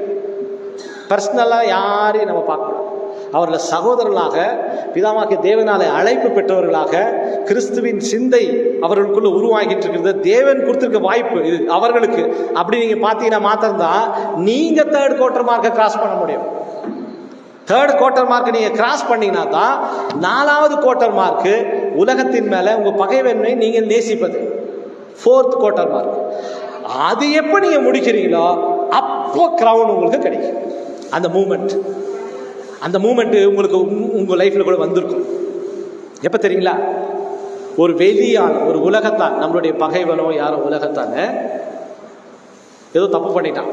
பர்சனலா யாரையும் நம்ம பார்க்கக்கூடாது. அவர்களை சகோதரர்களாக, பிதாவாகிய தேவனாலே அழைப்பு பெற்றவர்களாக, கிறிஸ்துவின் சிந்தை அவர்களுக்குள்ள உருவாகிட்டு இருக்கிறது தேவன் கொடுத்திருக்க வாய்ப்பு இது அவர்களுக்கு. அப்படி நீங்க பார்த்தீங்கன்னா மாத்திரம்தான் நீங்க 3rd குவார்ட்டர் மார்க்கை கிராஸ் பண்ண முடியும். 3rd குவார்ட்டர் மார்க் நீங்க கிராஸ் பண்ணீங்கன்னா தான் 4வது குவார்ட்டர் மார்க்கு உலகத்தின் மேல உங்க பகைவன்மை நீங்க நேசிப்பது. 4th குவார்ட்டர் மார்க் அது எப்ப நீங்க முடிக்கிறீங்களோ அப்போ கிரவுன் உங்களுக்கு கிடைக்கும். அந்த மூமெண்ட் உங்களுக்கு உங்க லைஃப்ல கூட வந்திருக்கும். எப்ப தெரியுங்களா? ஒரு வெளியான ஒரு உலகத்தான், நம்மளுடைய பகைவனோ யாரோ உலகத்தான ஏதோ தப்பு பண்ணிட்டான்,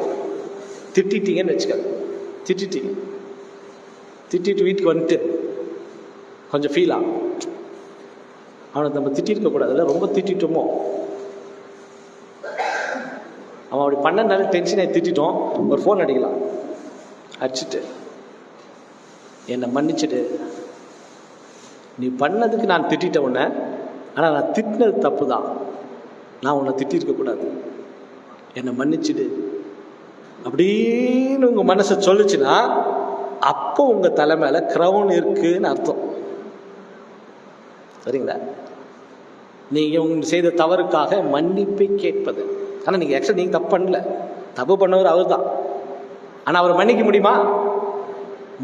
திட்டிட்டீங்கன்னு வச்சுக்க, திட்டிட்டு வீட்டுக்கு வந்துட்டு கொஞ்சம் ஃபீல் ஆகும், அவனை நம்ம திட்டிருக்க கூடாதுல்ல, ரொம்ப திட்டோமோ, அவன் அப்படி பண்ணனால டென்ஷன் ஆகி திட்டோம். ஒரு ஃபோன் அடிக்கலாம், அடிச்சுட்டு என்னை மன்னிச்சுட்டு, நீ பண்ணதுக்கு நான் திட்ட உன்னை, ஆனால் நான் திட்டினது தப்பு தான், நான் உன்னை திட்டிருக்க கூடாது, என்னை மன்னிச்சுடு அப்படின்னு உங்க மனசை சொல்லுச்சுன்னா அப்போ உங்க தலை மேல கிரவுன் இருக்குன்னு அர்த்தம். சரிங்களா? நீங்க உங்க செய்த தவறுக்காக மன்னிப்பை கேட்பது. ஆனா நீங்க ஆக்சுவலி நீங்க தப்பு பண்ணல, தப்பு பண்ணவர் அவர் தான். ஆனா அவரை மன்னிக்க முடியுமா?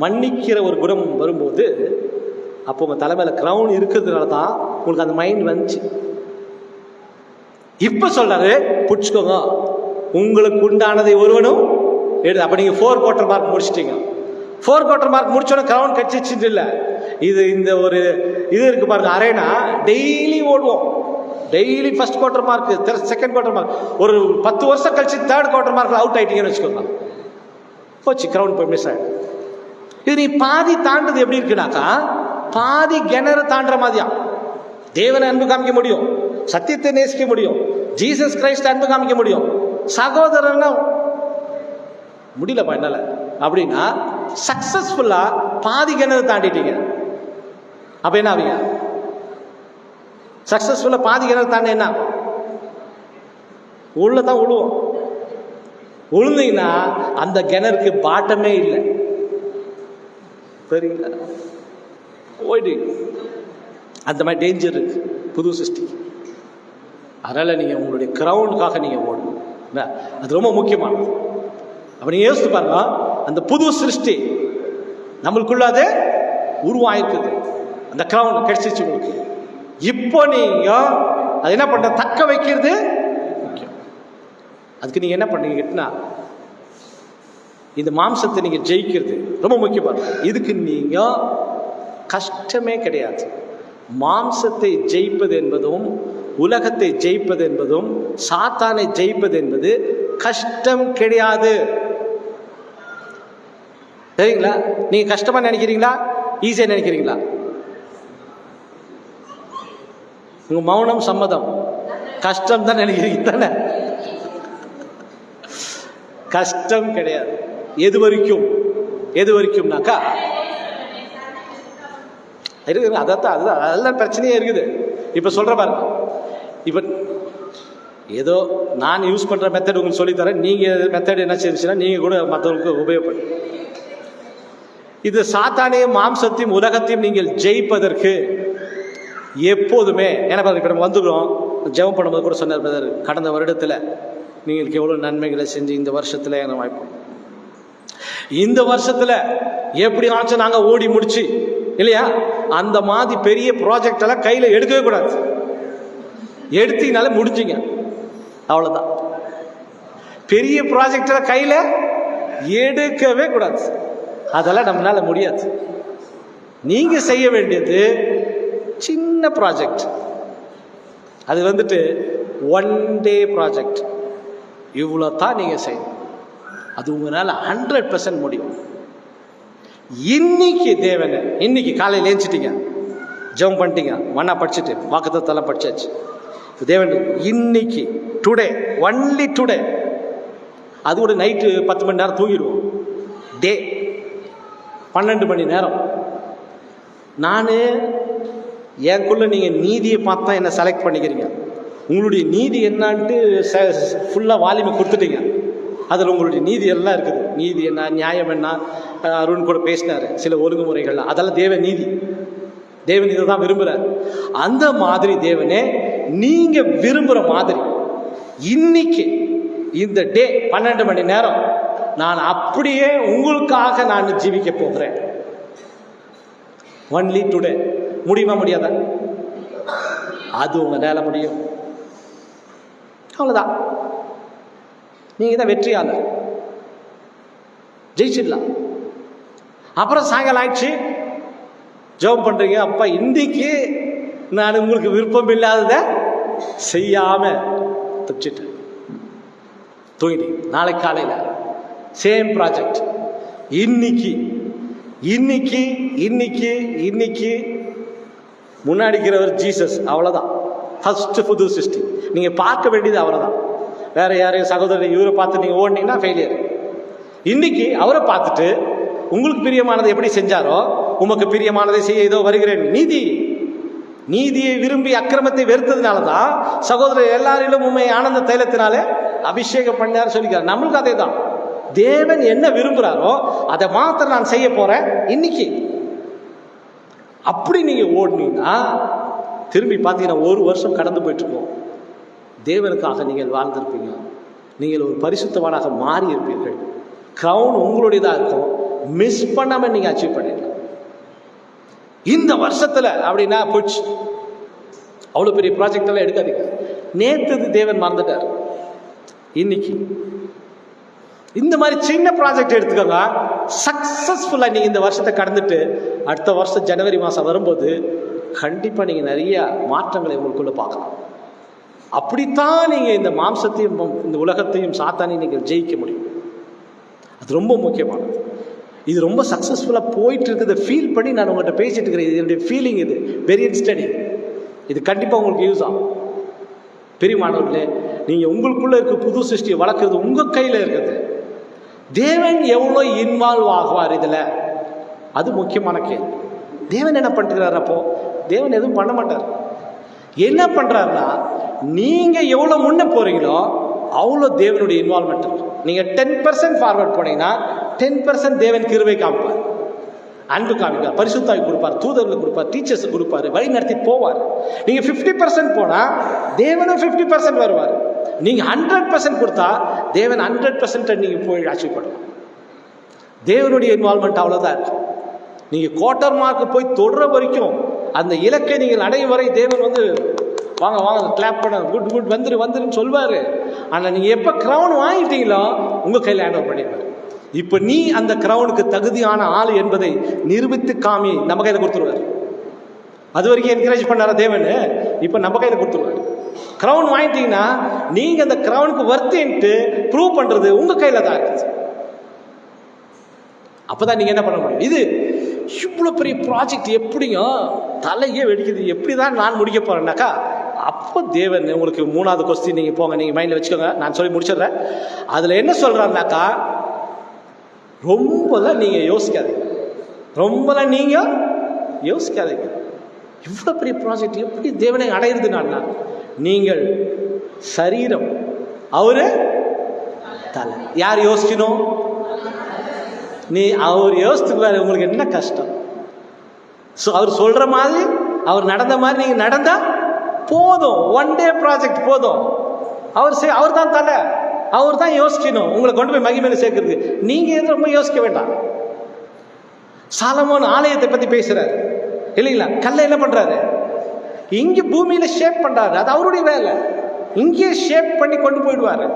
மன்னிக்கிற ஒரு குணம் வரும்போது அப்போ உங்க தலைமையில கிரவுன் இருக்கிறதுனால தான் உங்களுக்கு அந்த மைண்ட் வந்துச்சு. இப்ப சொல்றாரு புடிச்சுக்கோங்க, உங்களுக்கு உண்டானதை ஒருவனும் எடுத்து. அப்ப நீங்க 4 குவார்ட்டர் மார்க் முடிச்சிட்டீங்க. 4 குவார்ட்டர் மார்க் முடிச்சோன்னா கிரவுன் கட்சிச்சு இல்லை. இது இந்த ஒரு இது இருக்கு பாருங்க, அரேனா டெய்லி ஓடுவோம். Daily 1st quarter mark, 2nd quarter mark, ஒரு 10 வருஷம் கழிச்சு 3rd குவார்ட்டர் மார்க்ல அவுட் ஆயிட்டீங்கன்னு வச்சுக்கோங்க, போச்சு, கிரவுன் போய் மிஸ் ஆயிடும். இது நீ பாதி தாண்டது எப்படி இருக்குனாக்கா, பாதி கிணறு தாண்டுற மாதிரியா. தேவனை அன்பு காமிக்க முடியும், சத்தியத்தை நேசிக்க முடியும், ஜீசஸ் கிரைஸ்ட் அன்பு காமிக்க முடியும், சகோதரன்னா முடியலப்பா என்னால அப்படின்னா சக்சஸ்ஃபுல்லா பாதி கிணறு தாண்டிட்டீங்க. அப்ப என்ன ஆவீங்க? சக்சஸ்ஃபுல்லா பாதி கிணறு தாண்டி என்ன ஆகும்? உள்ளதான் உழுவோம். உழுந்தீங்கன்னா அந்த கிணறுக்கு பாட்டமே இல்லை. சரிங்களா? ஓய்டு அந்த மாதிரி டேஞ்சர் இருக்கு புது சிருஷ்டி. அதனால நீங்க உங்களுடைய கிரவுண்டுக்காக நீங்க ஓடணும். அது ரொம்ப முக்கியமானது. அப்படி யோசித்து பாருங்க, அந்த புது சிருஷ்டி நம்மளுக்குள்ள அது உருவாயிருக்குது, அந்த கிரவுண்ட் கிடைச்சிச்சு உங்களுக்கு. இப்போ நீங்க அது என்ன பண்ற, தக்க வைக்கிறது முக்கியம். அதுக்கு நீங்க என்ன பண்றீங்க கேட்டா, இந்த மாம்சத்தை நீங்க ஜெயிக்கிறது ரொம்ப முக்கியம். இதுக்கு நீங்க கஷ்டமே கிடையாது. மாம்சத்தை ஜெயிப்பது என்பதும் உலகத்தை ஜெயிப்பது என்பதும் சாத்தானை ஜெயிப்பது என்பது கஷ்டம் கிடையாது. சரிங்களா? நீங்க கஷ்டமா நினைக்கிறீங்களா, ஈஸியா நினைக்கிறீங்களா? உங்க மௌனம் சம்மதம், கஷ்டம் தான் நினைக்கிறீங்க தானே? கஷ்டம் கிடையாது. எது வரைக்கும்னாக்கா இருக்குது. அதெல்லாம் பிரச்சனையே இருக்குது. இப்ப சொல்ற பாருங்க, இப்ப ஏதோ நான் யூஸ் பண்ற மெத்தட் உங்களுக்கு சொல்லித்தரேன். நீங்க மெத்தட் என்ன செய்யுச்சுன்னா நீங்க கூட மற்றவங்களுக்கு உபயோகப்படும். இது சாத்தானையும் மாம்சத்தையும் உலகத்தையும் நீங்கள் ஜெயிப்பதற்கு எப்போதுமே ஏன்னா வந்துடும். ஜெபம் பண்ணும்போது கூட சொன்னார், கடந்த வருடத்துல நீங்களுக்கு எவ்வளவு நன்மைகளை செஞ்சு இந்த வருஷத்துல என்ன வாய்ப்பு, இந்த வருஷத்துல எப்படி ஆச்சு நாங்க ஓடி முடிச்சு இல்லையா, அந்த மாதிரி பெரிய ப்ராஜெக்ட் எல்லாம் கையில எடுக்கவே கூடாது. எடுத்தீங்கனால முடிஞ்சுங்க, அவ்வளவுதான். பெரிய ப்ராஜெக்ட் எல்லாம் கையில எடுக்கவே கூடாது. அதெல்லாம் நம்மளால முடியாது. நீங்க செய்ய வேண்டியது சின்ன ப்ராஜெக்ட். அது வந்துட்டு 1 day ப்ராஜெக்ட். இவ்வளோ தான் நீங்க செய்யணும். அது உங்களால 100% முடியும். இன்னைக்கு தேவனை, இன்னைக்கு காலையில் ஏஞ்சிட்டீங்க, ஜெபம் பண்ணிட்டீங்க, மண்ணா படிச்சுட்டு வாக்குத்தத்தெல்லாம் படிச்சாச்சு. தேவன் இன்னைக்கு டுடே, ஒன்லி டுடே, அது கூட நைட்டு 10 மணி நேரம் தூங்கிடுவோம். டே 12 மணி நேரம். நான் எனக்குள்ள நீங்கள் நீதியை பார்த்து தான் என்னை செலக்ட் பண்ணிக்கிறீங்க. உங்களுடைய நீதி என்னான்ட்டு ஃபுல்லாக வால்யூமை கொடுத்துட்டீங்க. அதில் உங்களுடைய நீதி எல்லாம் இருக்குது. நீதி என்ன, நியாயம் என்ன, அருண் கூட பேசினார் சில ஒழுங்குமுறைகள்லாம், அதெல்லாம் தேவ நீதி. தேவன் இதை தான் விரும்புகிறார். அந்த மாதிரி தேவனே நீங்க விரும்புகிற மாதிரி இன்னைக்கு இந்த டே 12 மணி நேரம் நான் அப்படியே உங்களுக்காக நான் ஜீவிக்க போகிறேன். Only today. முடியுமா முடியாதா? அது உங்களால முடியும். அவ்வளவுதான். நீங்க தான் வெற்றியாளர், ஜெயிச்சிடலாம். அப்புறம் சாயங்காலம் ஆயிடுச்சு, ஜெபம் பண்றீங்க, அப்பா இன்னைக்கு நான் உங்களுக்கு விருப்பம் இல்லாததை செய்யாம தப்பிச்சிட்டேன், தூங்கிட்டீங்க. நாளைக்கு காலையில சேம் ப்ராஜெக்ட். இன்னைக்கு இன்னைக்கு இன்னைக்கு இன்னைக்கு முன்னாடிக்கிறவர் ஜீசஸ். அவ்வளவுதான் ஃபர்ஸ்ட் புது சிருஷ்டி. நீங்க பார்க்க வேண்டியது அவரை தான். வேற யாரையும் சகோதரர் இவரை பார்த்து நீங்க ஓடினீங்கன்னா ஃபெயிலியர். இன்னைக்கு அவரை பார்த்துட்டு உங்களுக்கு பிரியமானதை எப்படி செஞ்சாரோ உமக்கு பிரியமானதை செய்ய ஏதோ வருகிறேன். நீதியை விரும்பி அக்கிரமத்தை வெறுத்ததுனால தான் சகோதரர் எல்லாரிலும் உண்மை ஆனந்த தைலத்தினாலே அபிஷேகம் பண்ணார் சொல்லிக்கிறார். நம்மளுக்கு அதே தான். தேவன் என்ன விரும்புகிறாரோ அதை மாத்திரம் நான் செய்ய போறேன் இன்னைக்கு. அப்படி நீங்க ஓடினீங்கன்னா திரும்பி பார்த்தீங்கன்னா 1 வருஷம் கடந்து போயிட்டு இருக்கோம். தேவனுக்காக நீங்கள் வாழ்ந்திருப்பீங்க. நீங்கள் ஒரு பரிசுத்தவானாக மாறி இருப்பீர்கள். கிரவுன் உங்களுடையதாக இருக்கும். மிஸ் பண்ணாம நீங்க அச்சீவ் பண்ணிடலாம். இந்த வருஷத்துல அப்படின்னா போச்சு. அவ்வளவு பெரிய ப்ராஜெக்ட் எல்லாம் எடுக்காதீங்க. நேற்று தேவன் மறந்துட்டார். இன்னைக்கு இந்த மாதிரி சின்ன ப்ராஜெக்ட் எடுத்துக்கோங்க. சக்சஸ்ஃபுல்லா நீங்க இந்த வருஷத்தை கடந்துட்டு அடுத்த வருஷம் ஜனவரி மாசம் வரும்போது கண்டிப்பா நீங்க நிறைய மாற்றங்களை உங்களுக்குள்ள பார்க்கலாம். அப்படித்தான் நீங்க இந்த மாம்சத்தையும் இந்த உலகத்தையும் சாத்தானையும் நீங்கள் ஜெயிக்க முடியும். அது ரொம்ப முக்கியமானது. இது ரொம்ப சக்சஸ்ஃபுல்லாக போயிட்டு இருக்குது. ஃபீல் பண்ணி நான் உங்கள்கிட்ட பேசிட்டு இருக்கிறேன். இது என்னுடைய ஃபீலிங். இது வெரி ஸ்டடி. இது கண்டிப்பாக உங்களுக்கு யூஸ் ஆகும். பிரியமானவர்களே, நீங்கள் உங்களுக்குள்ளே இருக்க புது சிருஷ்டியை வளர்க்குறது உங்கள் கையில் இருக்குது. தேவன் எவ்வளோ இன்வால்வ் ஆகுவார் இதில், அது முக்கியமான கேள்வி. தேவன் என்ன பண்ணுறாரு? அப்போ தேவன் எதுவும் பண்ண மாட்டார். என்ன பண்ணுறாருன்னா, நீங்கள் எவ்வளோ முன்னே போகிறீங்களோ அவ்வளோ தேவனுடைய இன்வால்மெண்ட் இருக்கும். நீங்கள் 10% ஃபார்வர்ட் போனீங்கன்னா 10% தேவன் கிருபை காமிப்பார், அன்பு காமிப்பார், பரிசுத்தாவி கொடுப்பார், தூதர்கள் கொடுப்பார், டீச்சர்ஸ் கொடுப்பார், வழி நடத்தி போவார். நீங்கள் 50% போனால் தேவனும் 50% வருவார். நீங்கள் 100% கொடுத்தா தேவன் 100% நீங்கள் போய் ஆட்சிப்படும். தேவனுடைய இன்வால்மெண்ட் அவ்வளோதான் இருக்கும். நீங்கள் குவார்ட்டர் மார்க் போய் தொடுற வரைக்கும், அந்த இலக்கை நீங்கள் அடையும் வரை தேவன் வந்து வாங்க வாங்க கிளாப் பண்ண, குட் குட் வந்துருன்னு சொல்வார். ஆனால் நீங்கள் எப்போ க்ரௌன் வாங்கிட்டீங்களோ உங்கள் கையில் ஹேண்ட் ஓவர் பண்ணிடுவார். இப்போ நீ அந்த க்ரௌனுக்கு தகுதியான ஆள் என்பதை நிரூபித்து காமி நம்ம கையில் கொடுத்துருவார். அது வரைக்கும் என்கரேஜ் பண்ணார தேவன், இப்போ நம்ம கையில் கொடுத்துருவார். க்ரௌன் வாங்கிட்டீங்கன்னா நீங்கள் அந்த க்ரௌனுக்கு வர்த்தின்ட்டு ப்ரூவ் பண்ணுறது உங்கள் கையில் தான் இருக்குது. அப்போ தான் நீங்கள் என்ன பண்ண முடியும்? இது இவ்வளோ பெரிய ப்ராஜெக்ட் எப்படிங்க தலையே வெடிக்குது, எப்படி தான் நான் முடிக்க போகிறேன்னாக்கா, அப்போ தேவன் உங்களுக்கு 3வது கொஸ்டின் நீங்கள் போங்க, நீங்கள் மைண்டில் வச்சுக்கோங்க, நான் சொல்லி முடிச்சிடுறேன். அதில் என்ன சொல்கிறாருனாக்கா, ரொம்பலாம் நீங்கள் யோசிக்காதீங்க, ரொம்பலாம் நீங்கள் யோசிக்காதீங்க. இவ்வளோ பெரிய ப்ராஜெக்ட் எப்படி தேவனை அடையிறதுனா, நீங்கள் சரீரம், அவரு தலை. யார் யோசிக்கணும்? அவர் யோசித்துக்குவாரு. உங்களுக்கு என்ன கஷ்டம்? அவர் சொல்ற மாதிரி, அவர் நடந்த மாதிரி நீங்க நடந்தா போதும். 1 டே ப்ராஜெக்ட் போதும். அவர் தான் தலை, அவர் தான் யோசிக்கணும் உங்களை கொண்டு போய் மகிமையில சேர்க்கிறது. நீங்க எதுவும் ரொம்ப யோசிக்க வேண்டாம். சாலமோன் ஆலயத்தை பத்தி பேசுறாரு இல்லைங்களா? கல்லை என்ன பண்றாரு? இங்க பூமியில ஷேப் பண்றாரு, அது அவருடைய வேலை. இங்கே ஷேப் பண்ணி கொண்டு போயிடுவாரு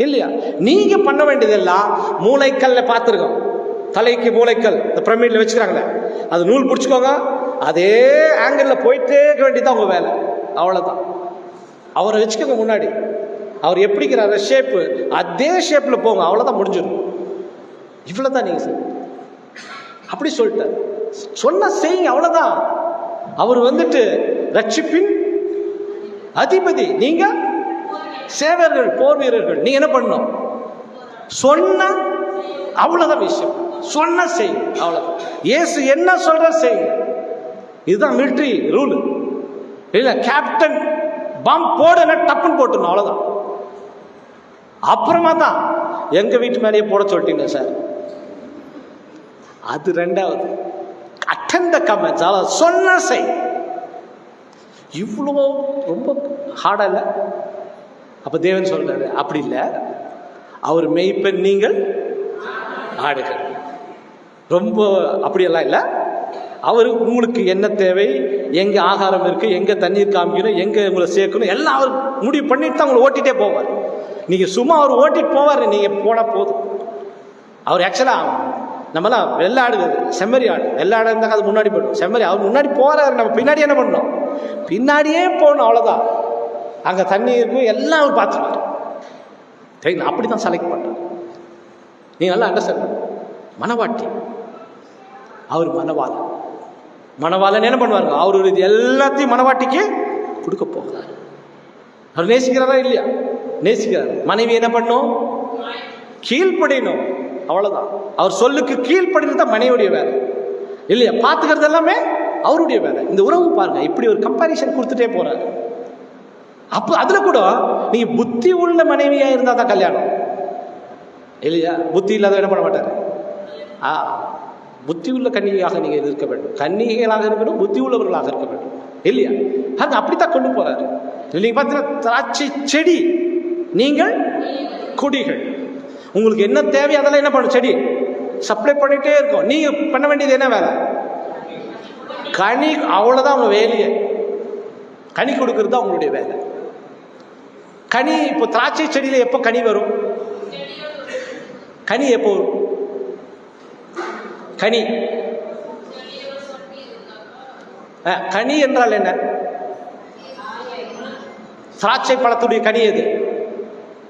இல்லையா? நீங்க பண்ண வேண்டியதெல்லாம் மூளைக்கல்ல பார்த்துருக்கோம். தலைக்கு மூளைக்கல் இந்த பிரமிட்ல வச்சுக்கிறாங்களே, அது நூல் பிடிச்சிக்கோங்க, அதே ஆங்கிள் போயிட்டே இருக்க வேண்டியதான் உங்க வேலை. அவ்வளவுதான். அவரை வச்சுக்கோங்க முன்னாடி, அவர் எப்படிங்கிறார ஷேப்பு, அதே ஷேப்ல போங்க, அவ்வளவுதான், முடிஞ்சிடும். இவ்வளவுதான் நீங்க அப்படி சொல்லிட்டார். சொன்ன செய்யுங்க, அவ்வளவுதான். அவர் வந்துட்டு ரட்சிப்பின் அதிபதி, நீங்க சேவர்கள், போர் வீரர்கள். நீங்க என்ன பண்ணணும்? சொன்ன அவ்வளவுதான் விஷயம். சொன்ன செய்யுங்க, அவ்வளவுதான். இயேசு என்ன சொல்ற செய்யுங்க. இதுதான் மிலிட்டரி ரூல் இல்ல. கேப்டன் பம்ப் போடுங்க, டப்புன்னு போட்டுருணும், அவ்வளவுதான். அப்புறமா தான் எங்க வீட்டு மேலேயே போட சொல்லிட்டீங்க சார், அது 2வது. அட்டெண்ட் தி கமெண்ட்ஸ், அவ்வளவு சொன்ன செய். இவ்வளோ ரொம்ப ஹார்டா இல்லை. அப்ப தேவன் சொல்றாரு, அப்படி இல்லை, அவர் மெய்ப்பெண், நீங்கள் ஆடுகள். ரொம்ப அப்படியெல்லாம் இல்லை. அவர் உங்களுக்கு என்ன தேவை, எங்க ஆகாரம் இருக்கு, எங்க தண்ணீர் காமிக்கணும், எங்க உங்களை சேர்க்கணும், எல்லாம் அவர் முடிவு பண்ணிட்டு தான் உங்களை ஓட்டிகிட்டே போவார். நீங்க சும்மா அவர் ஓட்டிட்டு போவார், நீங்க போனா போதும். அவர் ஆக்சுவலா நம்மலாம் வெள்ளாடு, செம்மறி ஆடு. வெள்ளாடு இருந்தாங்க அது முன்னாடி போய்டும், செம்மறி அவர் முன்னாடி போறாரு, நம்ம பின்னாடி என்ன பண்ணணும்? பின்னாடியே போகணும், அவ்வளோதான். அங்கே தண்ணி இருக்கும், எல்லாம் அவர் பார்த்துருவார். சரிங்களா? அப்படி தான் செலக்ட் பண்ணுறார். நீங்கள் நல்லா அண்டர்ஸ்டாண்ட் பண்ண. மனவாட்டி, அவர் மனவாளன். மனவாளன் என்ன பண்ணுவாருங்க? அவர் இது எல்லாத்தையும் மனவாட்டிக்கு கொடுக்க போகிறார். அவர் நேசிக்கிறாரா இல்லையா? நேசிக்கிறார். மனைவி என்ன பண்ணும்? கீழ்ப்படியணும், அவ்வளோதான். அவர் சொல்லுக்கு கீழ்ப்படினது தான் மனைவியுடைய வேலை இல்லையா? பார்த்துக்கிறது எல்லாமே அவருடைய வேலை. இந்த உறவு பாருங்க, இப்படி ஒரு கம்பாரிசன் கொடுத்துட்டே போறாரு. அப்போ அதுல கூட நீங்க புத்தி உள்ள மனைவியா இருந்தா தான் கல்யாணம் இல்லையா? புத்தி இல்லாத என்ன பண்ண மாட்டாரு. புத்தி உள்ள கன்னிகையாக நீங்க இருக்க வேண்டும், கன்னிகைகளாக இருக்கணும், புத்தி உள்ளவர்களாக இருக்க வேண்டும் இல்லையா? அது அப்படித்தான் கொண்டு போறாரு. நீங்க பார்த்தீங்கன்னா திராட்சை செடி, நீங்கள் கொடிகள். உங்களுக்கு என்ன தேவை அதெல்லாம் என்ன பண்ணும்? செடி சப்ளை பண்ணிட்டே இருக்கும். நீங்க பண்ண வேண்டியது என்ன வேலை? கனி, அவ்வளவுதான் உங்க வேலையே. கனி கொடுக்கறது தான் உங்களுடைய வேலை. கனி, இப்போ திராட்சை செடியில எப்போ கனி வரும்? கனி எப்போ வரும்? கனி கனி என்றால் என்ன? திராட்சை பழத்துடைய கனி எது?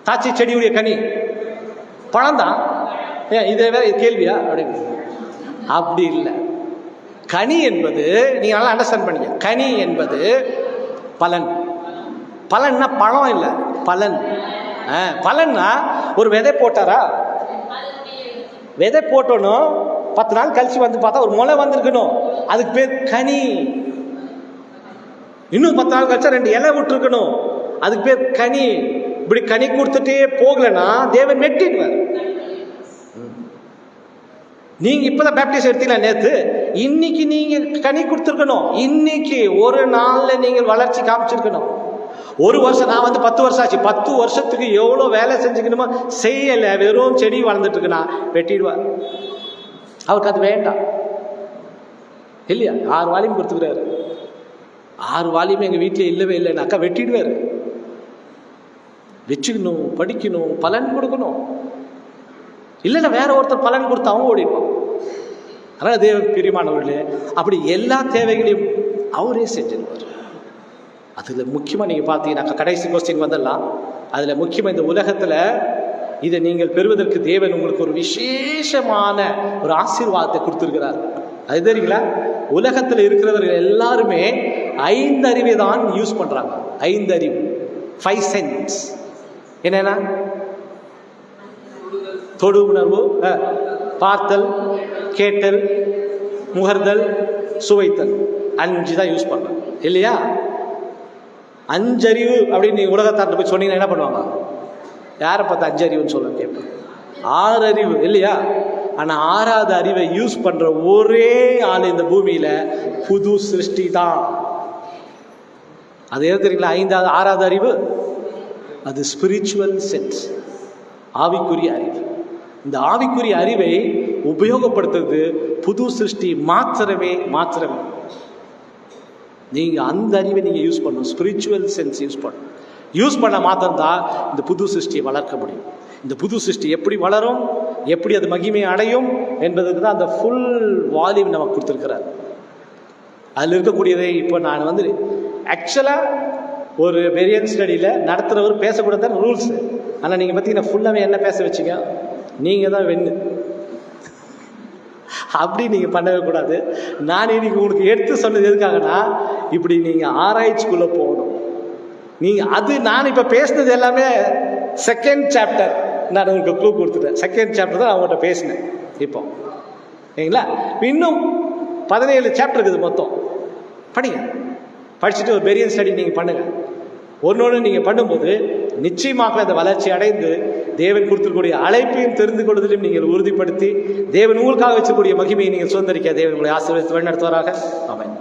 திராட்சை செடியுடைய கனி பழம் தான். இதே வேற கேள்வியா? அப்படி இல்லை. கனி என்பது, நீங்க நல்லா அண்டர்ஸ்டாண்ட் பண்ணீங்க, கனி என்பது பலன். பலன்னா பழம் இல்லை, பலன். பலன்னா ஒரு விதை போட்டாரா, விதை போட்டோனும் 10 நாள் கழிச்சு வந்து பார்த்தா ஒரு முளை வந்திருக்கணும், அதுக்கு பேர் கனி. இன்னும் 10 நாள் கழிச்சா 2 இலை விட்டுருக்கணும், அதுக்கு பேர் கனி. இப்படி கனி கொடுத்துட்டே போகலன்னா தேவன் வெட்டிடுவார். நீங்க இப்பதான் பேப்டிஸ்ட் எடுத்தீங்களா நேத்து, இன்னைக்கு நீங்க கனி கொடுத்துருக்கணும். இன்னைக்கு ஒரு நாள்ல நீங்கள் வளர்ச்சி காமிச்சிருக்கணும். ஒரு வருஷம், நான் வந்து 10 வருஷம் ஆச்சு, 10 வருஷத்துக்கு எவ்வளவு வேலை செஞ்சுக்கணுமோ செய்யல, வெறும் செடி வளர்ந்துட்டு இருக்குன்னா வெட்டிடுவார். அவருக்கு அது வேண்டாம் இல்லையா? 6 வால்யூம் கொடுத்துக்கிறாரு. 6 வால்யூம் எங்க வீட்டுல இல்லவே இல்லைன்னாக்கா வெட்டிடுவாரு. வச்சுக்கணும், படிக்கணும், பலன் கொடுக்கணும். இல்லைன்னா வேற ஒருத்தர் பலன் கொடுத்து அவங்க ஓடிடுவான். அதனால தேவன் பிரியமானவர்களே, அப்படி எல்லா தேவைகளையும் அவரே செஞ்சிருவார். அதுல முக்கியமா நீங்க பார்த்தீங்கன்னாக்கா, கடைசி கொஸ்டின் வந்துடலாம். அதுல முக்கியமா இந்த உலகத்துல இதை நீங்கள் பெறுவதற்கு தேவன் உங்களுக்கு ஒரு விசேஷமான ஒரு ஆசீர்வாதத்தை கொடுத்திருக்கிறார். அது தெரியுங்களா? உலகத்துல இருக்கிறவர்கள் எல்லாருமே 5 அறிவை தான் யூஸ் பண்றாங்க. 5 அறிவு, 5 சென்ஸ். என்னன்னா தொடு உணர்வு, பார்த்தல், கேட்டல், முகர்தல், சுவைத்தல், 5 தான் யூஸ் பண்றாங்க இல்லையா? 5 அறிவு அப்படின்னு நீங்க உலகத்தார்ட்ட போய் சொன்னீங்கன்னா என்ன பண்ணுவாங்க? யாரை பார்த்து 5 அறிவுன்னு சொல்ல கேட்பேன். 6 அறிவு இல்லையா? ஆனா 6வது அறிவை யூஸ் பண்ற ஒரே ஆள் இந்த பூமியில புது சிருஷ்டி தான். அது எது தெரியுங்களா? 6வது அறிவு அது ஸ்பிரிச்சுவல் சென்ஸ், ஆவிக்குரிய அறிவு. இந்த ஆவிக்குரிய அறிவை உபயோகப்படுத்துறது புது சிருஷ்டி மாத்திரமே. நீங்க அந்த அறிவை நீங்க யூஸ் பண்ணணும், ஸ்பிரிச்சுவல் சென்ஸ் யூஸ் பண்ணணும். யூஸ் பண்ண மாத்திரம்தான் இந்த புது சிருஷ்டியை வளர்க்க முடியும். இந்த புது சிருஷ்டி எப்படி வளரும், எப்படி அது மகிமையை அடையும் என்பதுக்கு தான் அந்த ஃபுல் வால்யூம் நமக்கு கொடுத்துருக்கிறார். அதில் இருக்கக்கூடியதை இப்போ நான் வந்து ஆக்சுவலா ஒரு பெரியன் ஸ்டடியில நடத்துறவர் பேசக்கூடாது ரூல்ஸ். ஆனால் நீங்க பார்த்தீங்கன்னா ஃபுல்லாவே என்ன பேச வச்சுங்க, நீங்க தான் வெண்ணு. அப்படி நீங்க பண்ணவே கூடாது. நான் இன்னைக்கு உங்களுக்கு எடுத்து சொன்னது எதுக்காகனா, இப்படி நீங்க ஆராய்ச்சிக்குள்ள போகணும். நீங்க அது நான் இப்ப பேசினது எல்லாமே 2nd சாப்டர். நான் உங்களுக்கு க்ளூ கொடுத்துட்டேன். 2nd சாப்டர் தான் அவங்கள்ட்ட பேசினேன். இப்போ சரிங்களா? இன்னும் 17 சாப்டர் இருக்குது மொத்தம். படிங்க, படிச்சுட்டு ஒரு பெரிய ஸ்டடி நீங்க பண்ணுங்க. ஒன்னொன்று நீங்க பண்ணும்போது நிச்சயமாக அந்த வளர்ச்சி அடைந்து தேவன் கொடுத்துக்கூடிய அழைப்பையும் தெரிந்து கொள்வதிலும் நீங்கள் உறுதிப்படுத்தி தேவன் உங்களுக்காக வச்சக்கூடிய மகிமையை நீங்கள் சுதந்திரிக்க தேவன் உங்களை ஆசீர்வதித்து வழிநடத்துவாராக. ஆமென்.